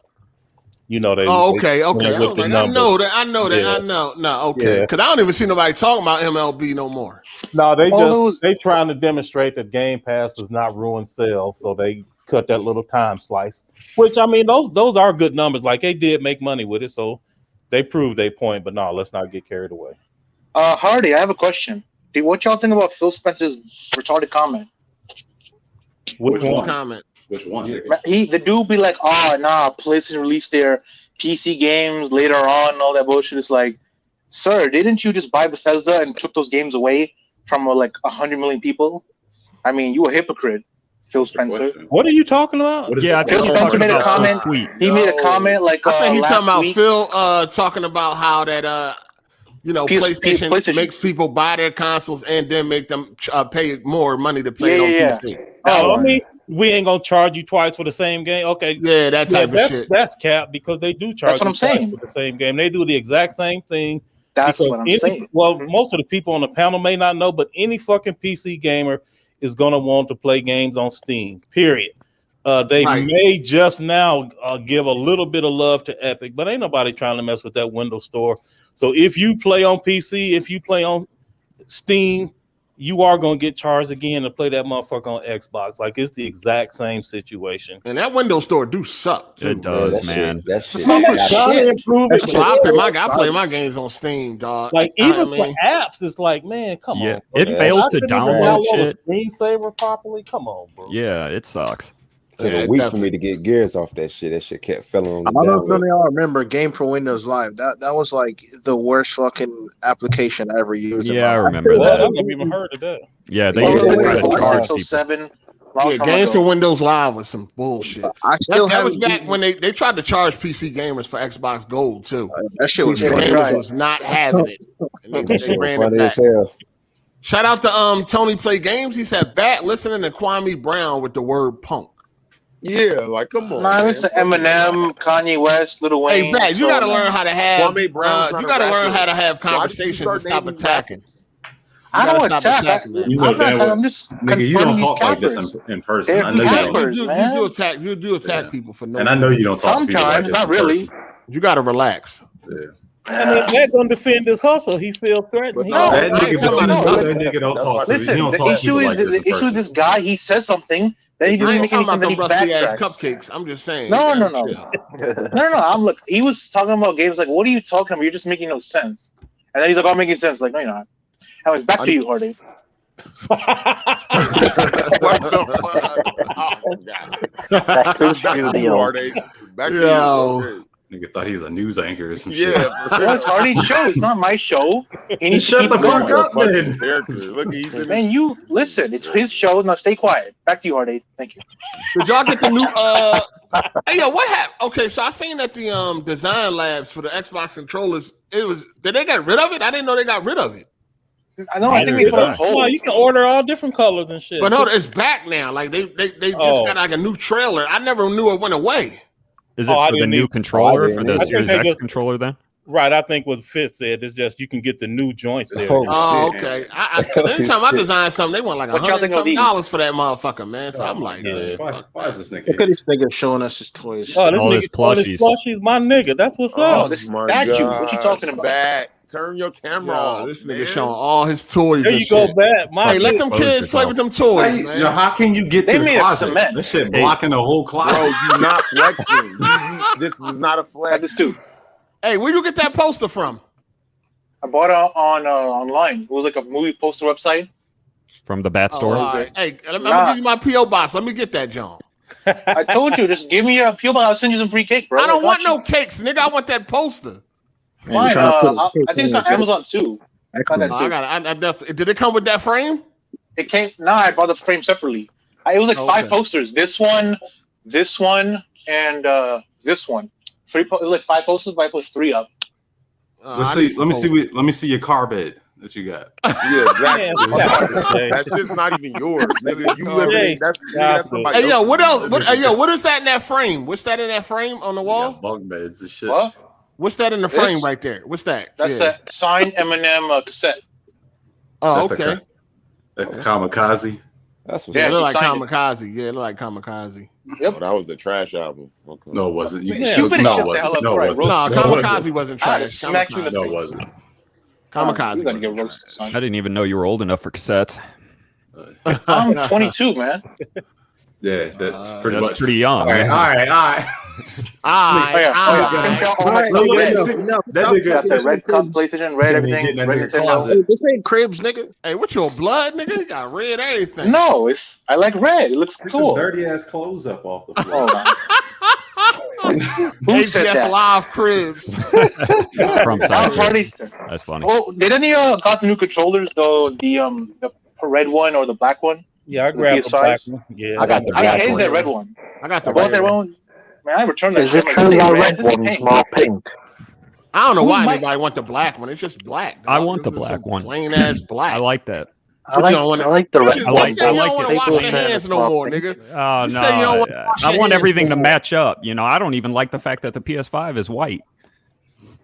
You know, they. Okay. I with was the like, numbers. I know that. Yeah. I know. No, okay. Yeah. Because I don't even see nobody talking about MLB no more. No, they trying to demonstrate that Game Pass does not ruin sales, so they cut that little time slice. Which I mean, those are good numbers. Like they did make money with it, so they proved their point. But no, let's not get carried away. Hardy, I have a question. What y'all think about Phil Spencer's retarded comment? Which one? Comment? Which one? The dude be like, "Oh, nah, PlayStation released their PC games later on, and all that bullshit." It's like, sir, didn't you just buy Bethesda and took those games away from like 100 million people? I mean, you a hypocrite, Phil Spencer. What are you talking about? Yeah, I think Phil he's Spencer talking made a about comment. tweet. He made a comment like I think he's talking about week. Phil talking about how that PlayStation makes people buy their consoles and then make them pay more money to play it on PC. I mean, we ain't gonna charge you twice for the same game. Okay, yeah, that type of shit. That's cap because they do charge. That's what I'm saying. For the same game. They do the exact same thing. That's what I'm saying. Well, most of the people on the panel may not know, but any fucking PC gamer is gonna want to play games on Steam. Period. They may just now give a little bit of love to Epic, but ain't nobody trying to mess with that Windows Store. So if you play on PC, if you play on Steam, you are going to get charged again to play that motherfucker on Xbox. Like, it's the exact same situation. And that Windows Store do suck, too. It does, man. That shit. I play my games on Steam, dog. Like, even for apps, it's like, man, come on. Bro. It fails to download shit. Screensaver properly? Come on, bro. Yeah, it sucks. It took a week for me to get gears off that shit. That shit kept falling on. I don't know if none of y'all remember Game for Windows Live. That was like the worst fucking application I ever used. Yeah, I remember that. I've never even heard of that. Yeah, they used to try to charge people. 7. Yeah, Games for Windows Live was some bullshit. That was back when they tried to charge PC gamers for Xbox Gold too. That shit was gamers was not having it. And they ran it back. Shout out to Tony Play Games. He said, "Bat listening to Kwame Brown with the word punk." Yeah, like come on. Nah, listen, Eminem, Kanye West, Lil Wayne. Hey, Bat, you gotta learn how to have. Kwame Brown's not You a gotta learn rapper. how to have Why did you conversations start and stop naming attacking. rappers? I don't stop attack. attacking them. You know I'm not. that I'm just. nigga, you don't talk like this cappers. in person. They're I know you don't. cappers, man. You do attack people for no. And I know you don't talk to people like Sometimes, this not in really. person. You gotta relax. Yeah. I mean, they're gonna defend his hustle. He feels threatened. No, That nigga, but you know that no. nigga don't talk to me. He Listen, don't the talk to issue people is like this the in issue with person. this guy. He says something, then he I doesn't ain't make talking any about sense. them Then he rusty ass backtracks. cupcakes. I'm just saying. No. Chill. No. I'm look. He was talking about games like, what are you talking about? You're just making no sense. And then he's like, I'm making sense. Like, no, you're not. Anyways, back to you, Hardy. What the fuck? Oh, God. Back to the Back to you, studio. Hard8. Back to Yo. you. Nigga thought he was a news anchor or some shit. Yeah. It's Hardy's show. It's not my show. He needs to Shut keep the going. fuck up, then. Look, he's in Man, you listen. It's his show. Now stay quiet. Back to you, Hardy. Thank you. Did y'all get the new hey yo, what happened? Okay, so I seen that the design labs for the Xbox controllers, did they get rid of it? I didn't know they got rid of it. I think they put it on hold. No, you can order all different colors and shit. But no, it's back now. Like they just got like a new trailer. I never knew it went away. Is it for the new controller for the Series X controller then? Right, I think what Fitz said is just you can get the new joints there. Okay. Anytime I design something, they want like $100 for that motherfucker, man. So I'm like, why is this nigga? Look at this nigga showing us his toys. All his plushies, my nigga. That's what's up. This statue. What you talking about? Back. Turn your camera off. This nigga showing all his toys. There you go, back. Hey, let them kids play with them toys, man. Yo, how can you get They through the made closet? cement. This shit blocking the whole closet. Bro, you not flexing. This is not a flex. This too. Hey, where you get that poster from? I bought it on online. It was like a movie poster website. From the Bat Store? All right. Hey, I'm gonna give you my P.O. box. Let me get that, John. I told you, just give me your P.O. box. I'll send you some free cake, bro. I don't want no cakes, nigga. I want that poster. Fine. I think it's on Amazon too. I got that too. I definitely. Did it come with that frame? It came. Nah, I bought the frame separately. It was like 5 posters. This one, and this one. It was like 5 posters, but I put 3 up. Let me see your car bed that you got. Yeah, exactly. That's just not even yours, nigga. You live in that's somebody. Hey, yo, what else? What is that in that frame? What's that in that frame on the wall? Bunk beds and shit. What? What's that in the frame right there? What's that? That's that signed Eminem cassette. Oh, That's okay. The kamikaze. That's what's Yeah, Yeah, it look he like signed it. Kamikaze. Yeah, it look like Kamikaze. Yep. Oh, that was the trash album. Okay. No, it wasn't. You, You better no, shut it the wasn't. hell up No, before I it roast wasn't. No, No, it Kamikaze wasn't. wasn't I had to trash. smack you in the No, it face. wasn't. Kamikaze You gotta get wasn't roasted, trash. son. I didn't even know you were old enough for cassettes. I'm 22, man. Yeah, that's pretty That's much pretty young. All right, man. all right, all right. Got the red cup, PlayStation, red everything, red Nintendo. Hey, this ain't cribs, nigga. Hey, what your blood, nigga? You got red everything. No, I like red. It looks cool. Dirty ass clothes up off the floor. Who said AGS that? Live Cribs. From That was South Hard East. 8times. That's funny. Oh, did any got the new controllers though? The red one or the black one? Yeah, I The grabbed the black PS5s? one. Yeah, I got the I black hated one. that red one. I got the I bought red that one. one. Man, I returned that Is shit. it Like, true this that ain't red this is one's pink. more pink? I don't know why Who might- anybody want the black one. It's just black. I dog. want the This is black some one. Plain ass black. I like that. I like the red You I one. like- say you I like don't want it. to wash People your saying hands it's no more more, pink. nigga. Oh You no! say you don't want to wash I your want hands everything no to more. match up. You know, I don't even like the fact that the PS5 is white.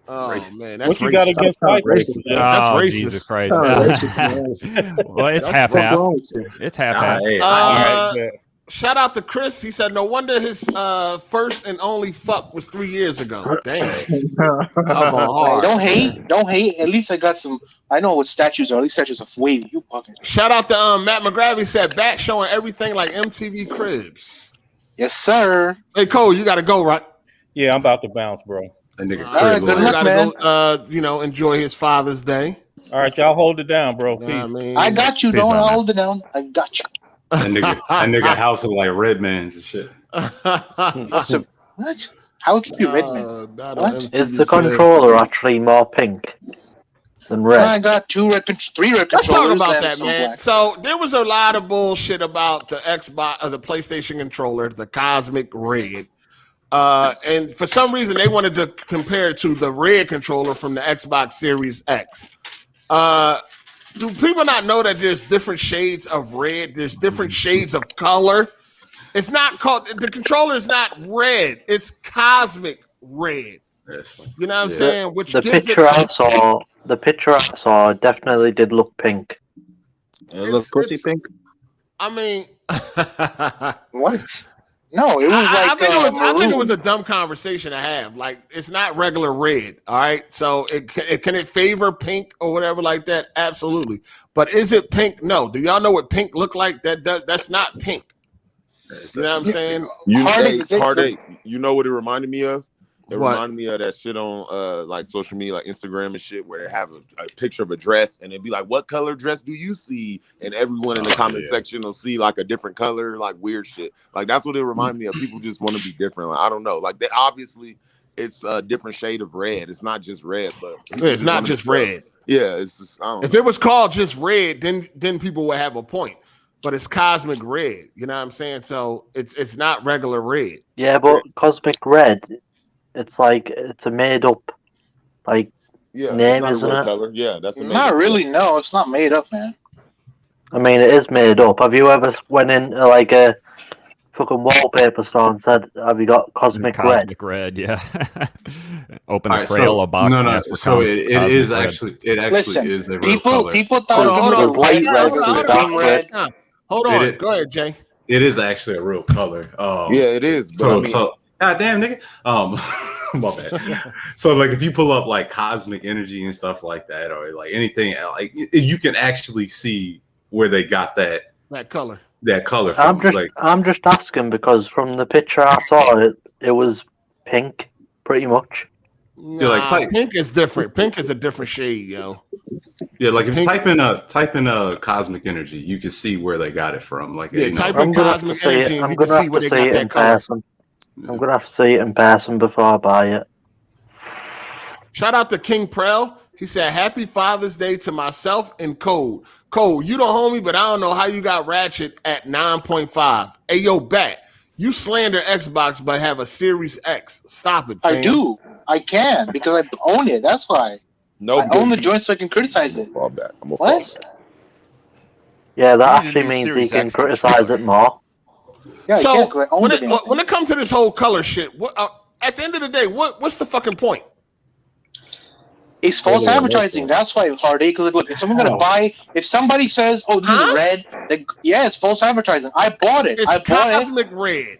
Oh man, that's What you racist. got against white That's people? racist. That's Oh, racist. Jesus Christ! Well, it's That's half what's half. wrong with you? It's half half. Hey, Shout out to Chris. He said, "No wonder his first and only fuck was 3 years ago." Damn. I'm going hard. Don't hate. Don't hate. At least I got some. I know what statues are. At least statues are wavy. You fucking. Shout out to Matt McGrath. He said, "Bat showing everything like MTV Cribs." Yes, sir. Hey Cole, you got to go, right? Yeah, I'm about to bounce, bro. that nigga All right, good You luck, got man. to go. Enjoy his Father's Day. All right, y'all hold it down, bro. You know what I Peace. mean? I got you. Peace Don't out, man. hold it down. I got you. That nigga house look like Red Man's and shit. So, what? How would you red man? Not What? on Is MTV the Cribs. controller actually more pink than red? I got three red Let's controllers. talk about and that, some man. black. So there was a lot of bullshit about the Xbox, the PlayStation controller, the Cosmic Red, and for some reason they wanted to compare it to the red controller from the Xbox Series X. Do people not know that there's different shades of red? There's different shades of color. It's not called the controller is not red. It's Cosmic Red. You know what I'm saying? Which The gives picture it. I saw definitely did look pink. It looks pussy pink. I mean, What? No, it was I like think it was maroon. a dumb conversation to have. Like, it's not regular red. All right, so can it favor pink or whatever like that? Absolutely. But is it pink? No. Do y'all know what pink look like? That's not pink. You know what I'm saying? Hard 8. You know what it reminded me of? It What? reminded me of that shit on like social media, like Instagram and shit, where they have a picture of a dress and it'd be like, "What color dress do you see?" And everyone in the comment section will see like a different color, like weird shit. Like that's what it reminded me of. People just want to be different. Like, I don't know. Like they obviously it's a different shade of red. It's not just red, but It's not just red. Yeah, it's just I don't If know. it was called just red, then people would have a point. But it's Cosmic Red. You know what I'm saying? So it's not regular red. Yeah, but Cosmic Red, it's like it's a made up like Yeah, name, it's not a isn't real it? color. Yeah, that's a Not really. No, it's not made up, man. I mean, it is made up. Have you ever went in like a fucking wallpaper store and said, "Have you got Cosmic Red?" Cosmic Red, yeah. Open All a right, Crayola box. and ask for it Cosmic is Red. actually Listen, is a real people color. thought Hold on, it was light red, red, dark cream red. Hold on. It is- Go ahead, Jay. It is actually a real color. Yeah, it is. But So God damn nigga. My bad. So like if you pull up like cosmic energy and stuff like that, or like anything like you can actually see where they got that color. That color from. I'm just asking because from the picture I saw it was pink pretty much. Nah, pink is different. Pink is a different shade, yo. Yeah, like if you Pink- type in cosmic energy, you can see where they got it from. Like Yeah, type in I'm gonna have to Cosmic see Energy it. and I'm you can gonna see have where to they see got it that in color. person. I'm gonna have to see it in person before I buy it. Shout out to King Prel. He said, "Happy Father's Day to myself and Code. Code, you the homie, but I don't know how you got Ratchet at 9.5. Hey, yo, Bat, you slander Xbox but have a Series X. Stop it, fam. I do. I can because I own it. That's why. No, I own the joint so I can criticize it. Fall back. I'm gonna What? fall back. Yeah, that You need a actually new means he Series can X criticize controller. it more. Yeah, I So can because I own when the it, damn when thing. it comes to this whole color shit, what at the end of the day, what's the fucking point? It's false advertising. That's why it's hard. Because look, if someone's gonna buy, if somebody says, "Oh, this is red," then yeah, it's false advertising. I bought it. It's cosmic red.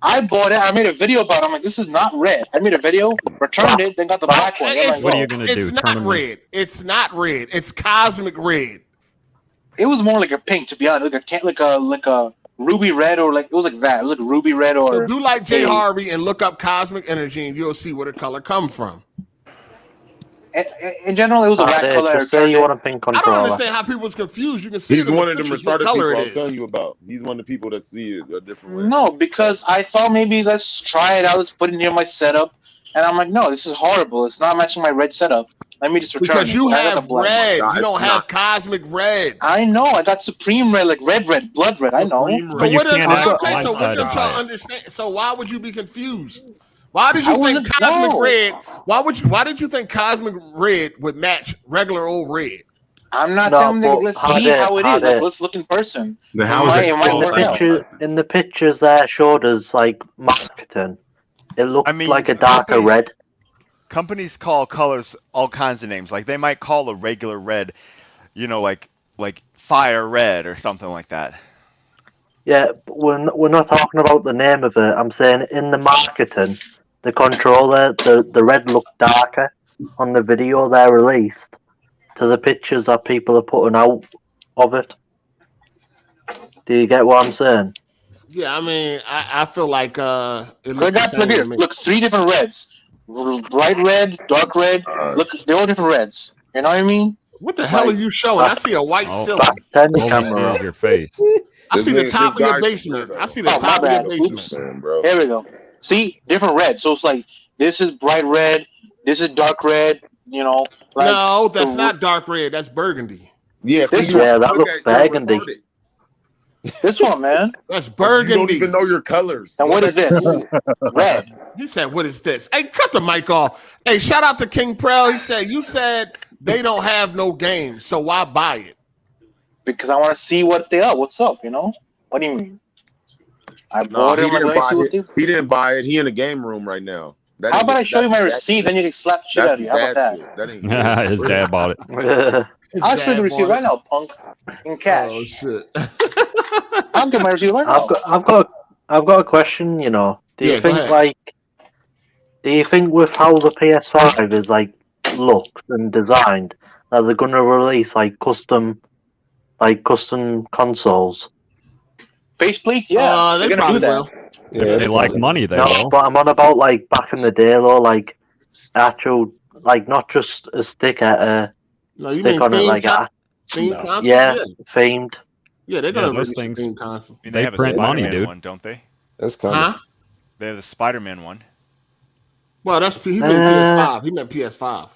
I bought it. I made a video about it. I'm like, this is not red. I made a video, returned it, then got the black one. What are you gonna do? It's not red. It's not red. It's cosmic red. It was more like a pink, to be honest, like a ruby red, or like it was like that. It was like ruby red, or So do like Jay Harvey and look up cosmic energy, and you'll see where the color come from. In general, it was a red color. Just say you want a pink I controller. don't understand how people's confused. You can see He's it in one the of them pictures what retarded color people I it was telling is. you about. He's one of the people that see it a different way. No, because I thought maybe let's try it out. Let's put it near my setup, and I'm like, no, this is horrible. It's not matching my red setup. Let me just return Because it. you I got have the black red. one. You don't have cosmic red. I know. I got supreme red, like red, blood red. I know. But you can't have Okay, so what did y'all understand? So why would you be confused? Why did you think cosmic red? Why did you think cosmic red would match regular old red? I'm not telling you. Let's see how it is. Like, let's look in person. Then how is it? In the pictures there showed us like marketing. It looked like a darker red. Companies call colors all kinds of names. Like they might call a regular red, like fire red or something like that. Yeah, but we're not talking about the name of it. I'm saying in the marketing, the controller, the red looked darker on the video they released to the pictures that people are putting out of it. Do you get what I'm saying? Yeah, I mean, I feel like it Look here. Look, 3 different reds: bright red, dark red. Look, they're all different reds. You know what I mean? What the hell are you showing? I see a white ceiling. Turn the camera off your face. I see the top of your basement. I see the top of your basement. There we go. See, different reds. So it's like this is bright red, this is dark red. Like, no, that's not dark red. That's burgundy. Yeah, that looks burgundy. This one, man. That's burgundy. You don't even know your colors. And what is this? Red. He said, "What is this?" Hey, cut the mic off. Hey, shout out to King Prel. He said, "You said they don't have no games, so why buy it?" Because I want to see what they are. What's up? What do you mean? I bought it. He didn't buy it. He in the game room right now. How about I show you my receipt? Then you can slap the shit out of you. How about that? That ain't His dad bought it. I'll show you the receipt right now, punk. In cash. Oh shit! I'll get my receipt right now. I've got a question. Do you think do you think with how the PS5 is like looked and designed that they're gonna release custom consoles? Faceplates, yeah. They they're gonna do that. If they like money, they No, will. but I'm on about back in the day though, actual not just a sticker, No, you stick mean on it themed consoles? yeah, themed. Yeah, they're gonna those release things. themed consoles. I mean, They have a print money, Spider-Man dude. one, don't they? That's coming. Huh? They have the Spider-Man one. Well, he meant PS5. He meant PS5.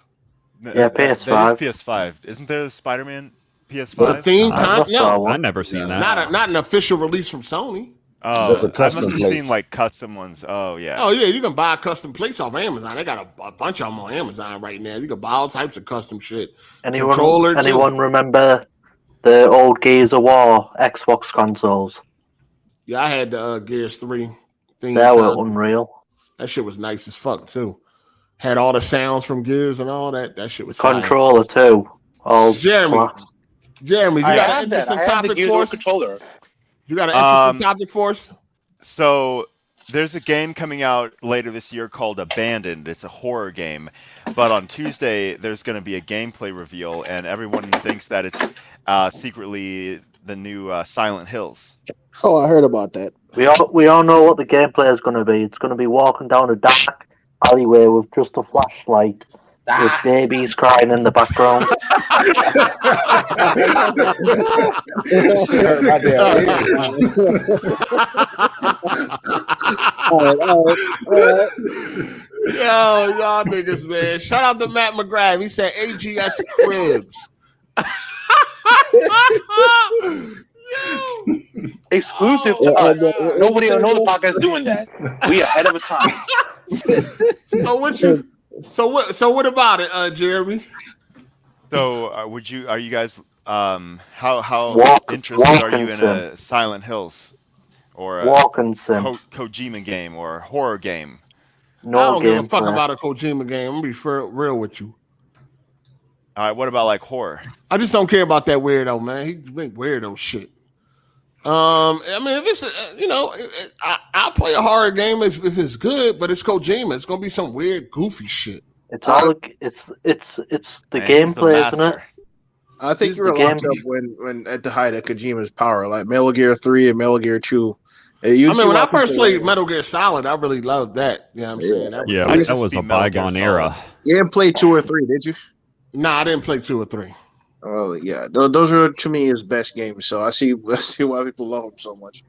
Yeah, PS5. That is PS5. Isn't there the Spider-Man PS5? The themed no, I've never seen that. not an official release from Sony. Oh, That's a I must custom have place. seen custom ones. Oh yeah. Oh yeah, you can buy custom plates off Amazon. They got a bunch of them on Amazon right now. You can buy all types of custom shit. Anyone remember the old Gears of War Xbox consoles? Yeah, I had the Gears 3 thing. They were unreal. That shit was nice as fuck too. Had all the sounds from Gears and all that. That shit was fire. Controller too. All Jeremy, class. you got an interesting I have the topic Gears for of us? controller. You got an interesting topic for us? So there's a game coming out later this year called Abandoned. It's a horror game, but on Tuesday there's going to be a gameplay reveal, and everyone thinks that it's secretly the new Silent Hills. Oh, I heard about that. We all know what the gameplay is going to be. It's going to be walking down a dark alleyway with just a flashlight, with babies crying in the background. Yo, y'all niggas, man. Shout out to Matt McGrath. He said AGS cribs. Exclusive to us. Nobody on the podcast doing that. We ahead of a time. So what about it, Jeremy? So are you guys how interested are you in a Silent Hills or a Walking sim. Kojima game or a horror game? I don't give a fuck about a Kojima game. I'm gonna be real with you. All right, what about like horror? I just don't care about that weirdo, man. He make weirdo shit. I mean, if it's I'll play a horror game if it's good, but it's Kojima. It's gonna be some weird, goofy shit. It's all it's the gameplay, isn't it? I think you were locked up when at the height of Kojima's power, like Metal Gear 3 and Metal Gear 2. When I first played Metal Gear Solid, I really loved that. You know what I'm saying? That was a bygone era. You didn't play 2 or 3, did you? Nah, I didn't play 2 or 3. Well, yeah, those are to me his best games. So I see why people love him so much.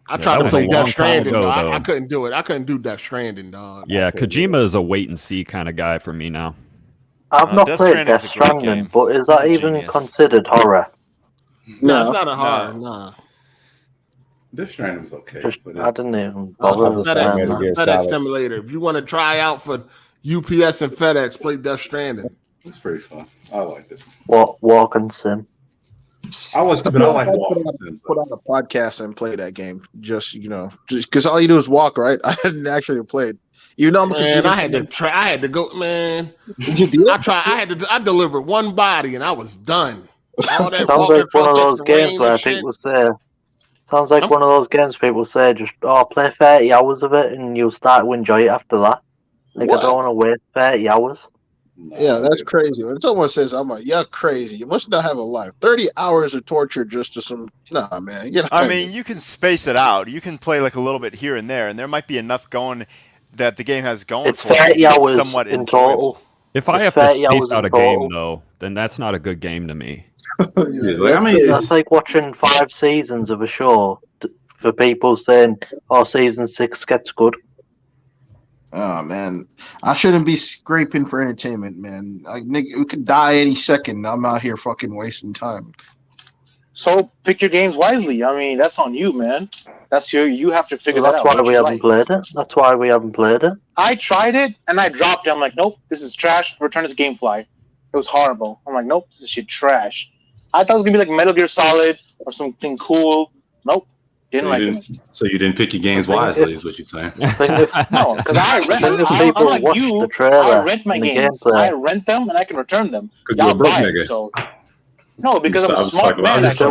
I tried to play Death Stranding, dog. I couldn't do it. I couldn't do Death Stranding, dog. Yeah, Kojima is a wait and see kind of guy for me now. I've not played Death Stranding, but is that even considered horror? No, it's not a horror. Nah. Death Stranding was okay. I didn't even bother with that. FedEx Simulator. If you want to try out for UPS and FedEx, play Death Stranding. It's pretty fun. I like this. Walk and sim. I like walking sim. Put on a podcast and play that game. Just because all you do is walk, right? I hadn't actually played. You know, man, I had to try. I had to go, man. I delivered one body and I was done. All that Sounds like one of those games where people say. Sounds like one of those games people say, just play 30 hours of it and you'll start to enjoy it after that. Like, I don't want to wait 30 hours. Yeah, that's crazy. When someone says, I'm like, you're crazy. You must not have a life. 30 hours of torture just to some... Nah, man. I mean, you can space it out. You can play like a little bit here and there, and there might be enough going that the game has going for it. 30 hours somewhat in total. If I have to space out a game, though, then that's not a good game to me. That's like watching 5 seasons of a show for people saying, season 6 gets good. Oh man, I shouldn't be scraping for entertainment, man. Like, we could die any second. I'm out here fucking wasting time. So pick your games wisely. I mean, that's on you, man. You have to figure that out. That's why we haven't played it. That's why we haven't played it. I tried it and I dropped it. I'm like, nope, this is trash. Return it to GameFly. It was horrible. I'm like, nope, this is shit trash. I thought it was gonna be like Metal Gear Solid or something cool. Nope. Didn't like it. So you didn't pick your games wisely, is what you're saying? No, because I'm like you. I rent my games. I rent them and I can return them. Because you're a broke nigga. So. No, because I'm a smart man. It's a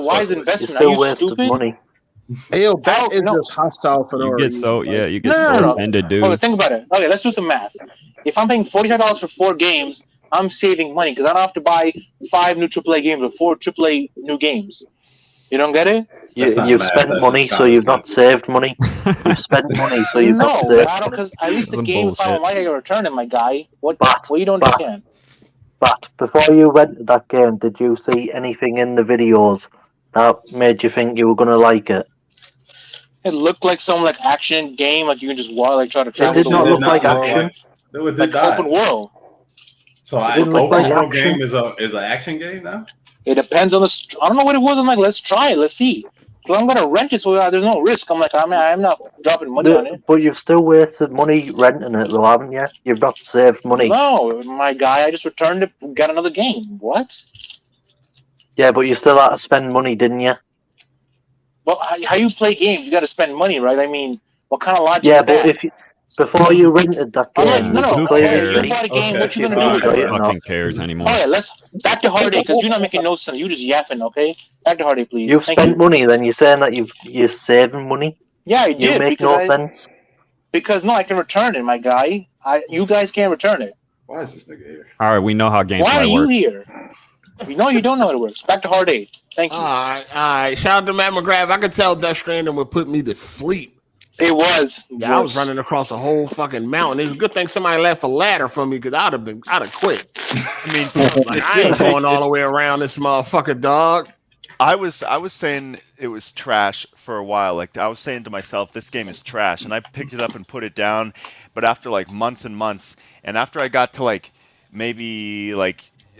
wise investment. Are you stupid? Money. Hey, yo, that is just hostile for you get so offended, dude. Okay, think about it. Okay, let's do some math. If I'm paying $45 for 4 games, I'm saving money because I don't have to buy 5 new AAA games or 4 AAA new games. You don't get it? You've spent money, so you've not saved money. You've spent money, so you've not saved money. Because at least the game, if I don't like it, I can return it, my guy. What you don't understand? But before you rented that game, did you see anything in the videos that made you think you were going to like it? It looked like some action game, like you can just walk, try to travel. It did not look like action. Like open world. So an open world game is an action game now? It depends on the. I don't know what it was. I'm like, let's try it. Let's see. So I'm gonna rent it, so there's no risk. I'm like, I'm not dropping money on it. But you've still wasted money renting it, though, haven't you? You've not saved money. No, my guy. I just returned it, got another game. What? Yeah, but you still had to spend money, didn't you? Well, how you play games? You got to spend money, right? I mean, what kind of logic? Yeah, but before you rented that game, you bought a game. What you gonna do with it? Who fucking cares anymore? Okay, let's back to Hard 8 because you're not making no sense. You just yapping, okay? Back to Hard 8, please. You've spent money, then you're saying that you're saving money. Yeah, I did. You make no sense. Because I can return it, my guy. You guys can't return it. Why is this nigga here? All right, we know how games work. Why are you here? You know you don't know how it works. Back to Hard 8. Thank you. All right. Shout out to Matt McGrath. I could tell Death Stranding would put me to sleep. It was. Yeah, I was running across a whole fucking mountain. It's a good thing somebody left a ladder for me because I'd have quit. I mean, I ain't going all the way around this motherfucker, dog. I was saying it was trash for a while. Like I was saying to myself, this game is trash, and I picked it up and put it down. But after months and months, and after I got to maybe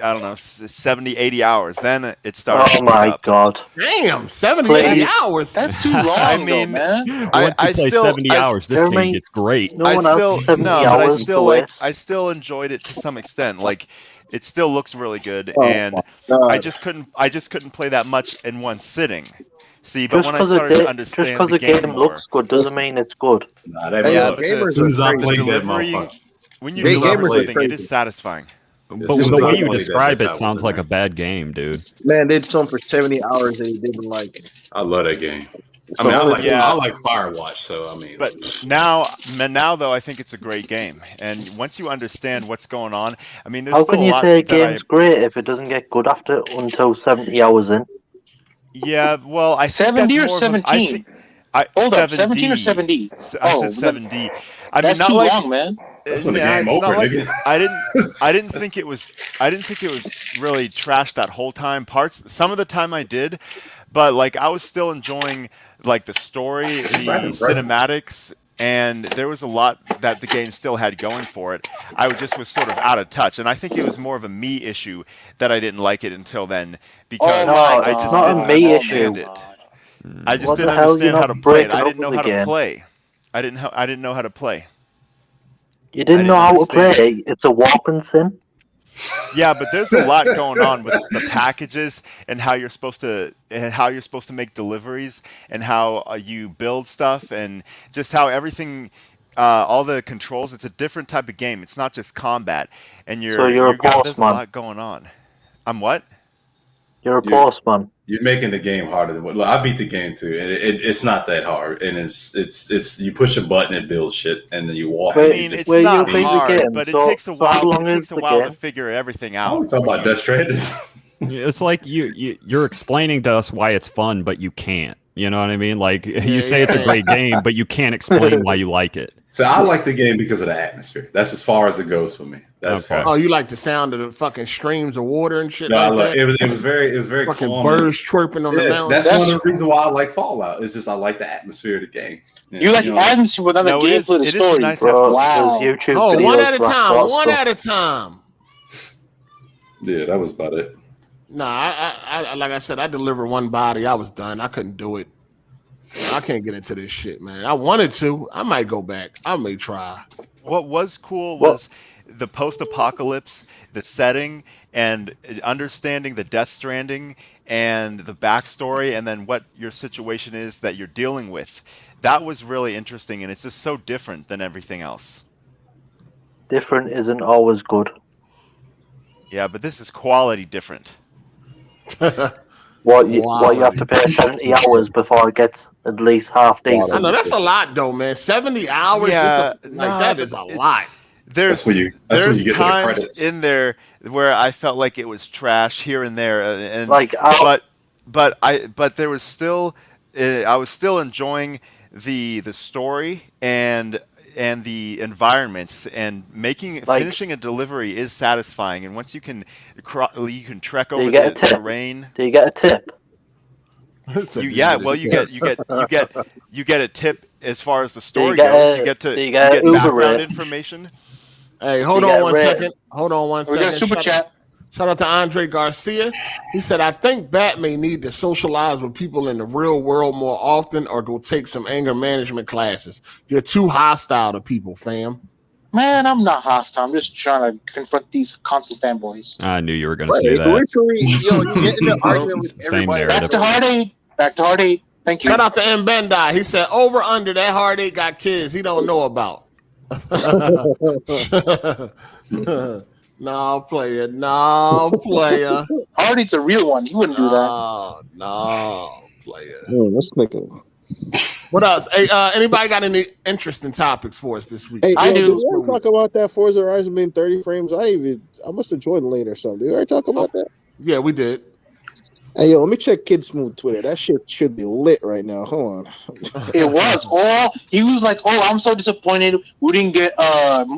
I don't know, 70, 80 hours. Then it started. Oh my god! Damn, 70, 80 hours. That's too long. I mean, man. Once you play 70 hours, this game gets great. I still enjoyed it to some extent. It still looks really good, and I just couldn't play that much in one sitting. See, but when I started to understand just the game looks good doesn't mean it's good. As soon as I played that motherfucker. When you deliver something, it is satisfying. But the way you describe it sounds like a bad game, dude. Man, they did something for 70 hours that he didn't like. I love that game. So I like Firewatch. So I mean, but now though, I think it's a great game. And once you understand what's going on, I mean, there's How still can a you lot say a that game's great if it doesn't get good after until 70 hours in? Yeah, well, I think 70 or that's more 17? Hold up, 17 or 70? I said 70. I mean, that's not too like long, man. That's when the game over, nigga. I didn't think it was really trash that whole time. Some of the time I did, but like I was still enjoying like the story, the cinematics, and there was a lot that the game still had going for it. I was sort of out of touch, and I think it was more of a me issue that I didn't like it until then because I just didn't understand it. I just didn't understand how to play it. I didn't know how to play. I didn't know how to play. You didn't know how to play. It's a walking sim. Yeah, but there's a lot going on with the packages and how you're supposed to make deliveries and how you build stuff and just how everything, all the controls. It's a different type of game. It's not just combat. And there's a lot going on. I'm what? You're a boss man. You're making the game harder than what. Look, I beat the game too, and it's not that hard. And it's you push a button, it builds shit, and then you walk. I mean, it's not hard, but it takes a while. It takes a while to figure everything out. I'm talking about Death Stranding. It's like you're explaining to us why it's fun, but you can't. You know what I mean? Like you say it's a great game, but you can't explain why you like it. So I like the game because of the atmosphere. That's as far as it goes for me. That's okay. Oh, you like the sound of the fucking streams of water and shit? No, like that? It was very fucking calming. birds chirping on the mountain. That's one of the reasons why I like Fallout. It's just I like the atmosphere of the game. You like the atmosphere without the gameplay of the story, nice bro. Wow. Oh, one at a time. One at a time. Yeah, that was about it. Nah, I like I said, I delivered one body. I was done. I couldn't do it. I can't get into this shit, man. I wanted to. I might go back. I may try. What was cool was the post-apocalypse, the setting, and understanding the Death Stranding and the backstory, and then what your situation is that you're dealing with. That was really interesting, and it's just so different than everything else. Different isn't always good. Yeah, but this is quality different. What you have to pay 70 hours before it gets at least half decent. I know that's a lot though, man. 70 hours, that is a lot. There's when you get to the times credits in there where I felt like it was trash here and there, and but there was still I was still enjoying the story and the environments and finishing a delivery is satisfying. And once you can trek over the terrain. Do you get a tip? You get a tip as far as the story goes. You get background information. Hey, hold on one second. We got a super chat. Shout out to Andre Garcia. He said, I think Bat may need to socialize with people in the real world more often or go take some anger management classes. You're too hostile to people, fam. Man, I'm not hostile. I'm just trying to confront these console fanboys. I knew you were going to say that. You get into argument with everybody. Back to Hard 8. Back to Hard 8. Thank you. Shout out to M. Bendai. He said, over under that Hard 8 got kids he don't know about. No, player. Hard 8's a real one. He wouldn't do that. No, player. Let's make it. What else? Hey, anybody got any interesting topics for us this week? Hey, I do. Did we ever talk about that Forza Horizon being 30 frames? I must have joined late or something. Did we ever talk about that? Yeah, we did. Hey, let me check Kid Smooth Twitter. That shit should be lit right now. Hold on. It was. He was like, I'm so disappointed we didn't get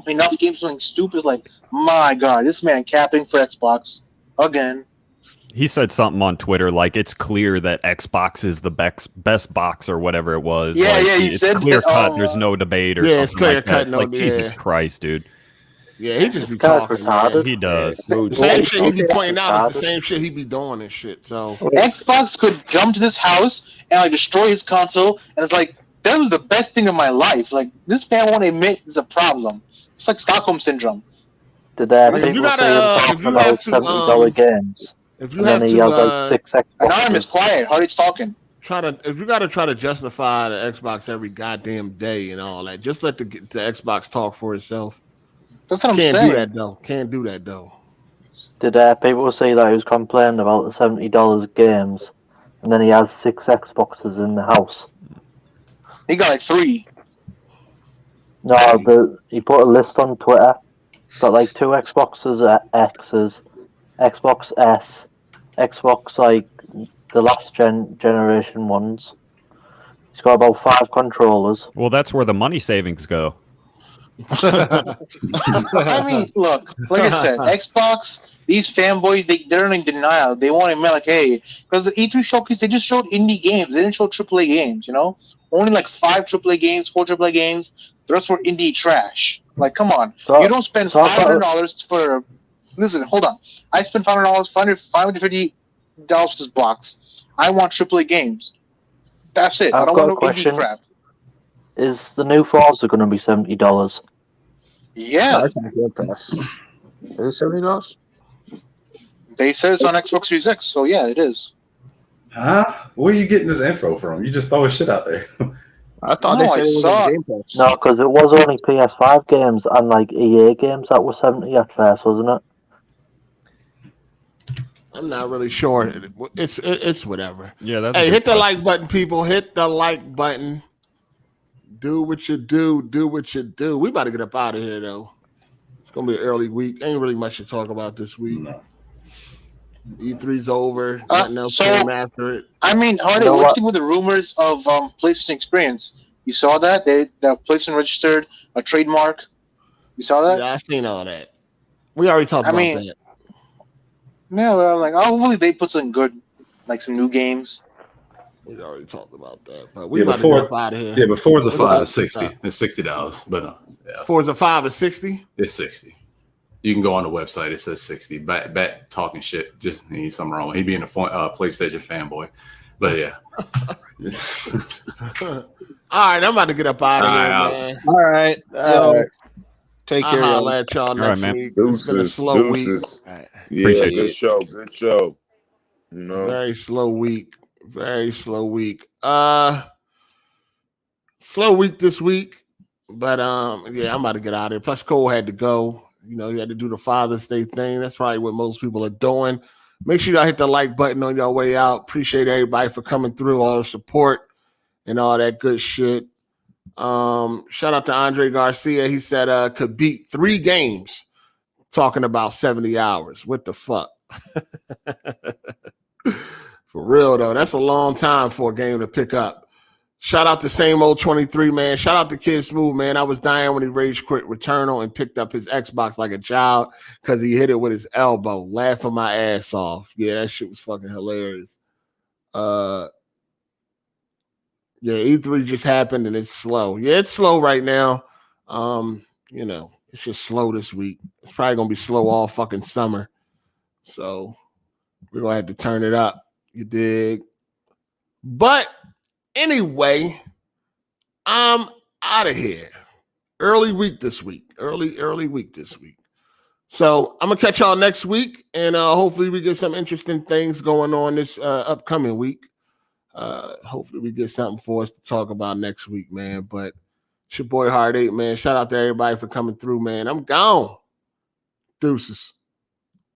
enough games something stupid. Like, my God, this man capping for Xbox again. He said something on Twitter like it's clear that Xbox is the best box or whatever it was. Yeah, like, he it's said clear that, cut. There's no debate or something it's clear like cut. that. Like Jesus Christ, dude. Yeah, he just be talking. Man. He does. Same shit he be pointing out is the same shit he be doing and shit. So Xbox could jump to this house and like destroy his console, and it's like that was the best thing in my life. Like this man won't admit it's a problem. It's like Stockholm syndrome. Did that people say about $70 games? If you have to, like 6 Xbox. Anonymous, quiet. Hardy's talking. If you got to try to justify the Xbox every goddamn day and all that, just let the Xbox talk for itself. That's what I'm saying. Can't do that though. Did people see that he was complaining about the $70 games, and then he has 6 Xboxes in the house? He got like 3. No, he put a list on Twitter. Got like 2 Xboxes X's, Xbox S, Xbox like the last generation ones. He's got about 5 controllers. Well, that's where the money savings go. I mean, look, like I said, Xbox, these fanboys, they're in denial. They want to admit, like, hey, because the E3 showcase, they just showed indie games. They didn't show AAA games, you know? Only like 5 AAA games, 4 AAA games. The rest were indie trash. Like, come on. You don't spend $500 for... Listen, hold on. I spent $500, $550 for this box. I want AAA games. That's it. I don't want no indie crap. Is the new Forza going to be $70? Yeah. That's not good pass. Is it $70? They said it's on Xbox Series X, so yeah, it is. Huh? Where are you getting this info from? You just throw shit out there. I thought they said it was on Game Pass. No, because it was only PS5 games and like EA games that were 70 at first, wasn't it? I'm not really sure. It's whatever. Yeah, that's hey, hit the like button, people. Hit the like button. Do what you do. Do what you do. We about to get up out of here, though. It's going to be an early week. Ain't really much to talk about this week. No. E3's over. Nothing else came after it. I mean, Hardy, what's the thing with the rumors of PlayStation Experience? You saw that? The PlayStation registered a trademark. You saw that? Yeah, I seen all that. We already talked about that. Yeah, but I'm like, hopefully they put some good, like some new games. We already talked about that, but we about to get up out of here. Yeah, but Forza 5 is $60. It's $60, but Forza 5 is $60. It's 60. You can go on the website. It says 60. Bat talking shit. Just he's something wrong. He being a PlayStation fanboy, but yeah. All right, I'm about to get up out of here, man. All right. Take care. I'll let y'all next week. It's been a slow week. Yeah, good show. Good show. You know, very slow week. Very slow week. Slow week this week, but yeah, I'm about to get out of here. Plus, Cole had to go. You know, he had to do the Father's Day thing. That's probably what most people are doing. Make sure y'all hit the like button on your way out. Appreciate everybody for coming through, all the support and all that good shit. Shout out to Andre Garcia. He said could beat 3 games talking about 70 hours. What the fuck? For real, though, that's a long time for a game to pick up. Shout out to Same Old 23, man. Shout out to Kid Smooth, man. I was dying when he rage quit Returnal and picked up his Xbox like a child because he hit it with his elbow, laughing my ass off. Yeah, that shit was fucking hilarious. Yeah, E3 just happened and it's slow. Yeah, it's slow right now. You know, it's just slow this week. It's probably gonna be slow all fucking summer. So we're gonna have to turn it up. You dig? But anyway, I'm out of here. Early week this week. Early week this week. So I'm gonna catch y'all next week, and hopefully we get some interesting things going on this upcoming week. Hopefully we get something for us to talk about next week, man. But it's your boy Hard 8, man. Shout out to everybody for coming through, man. I'm gone. Deuces.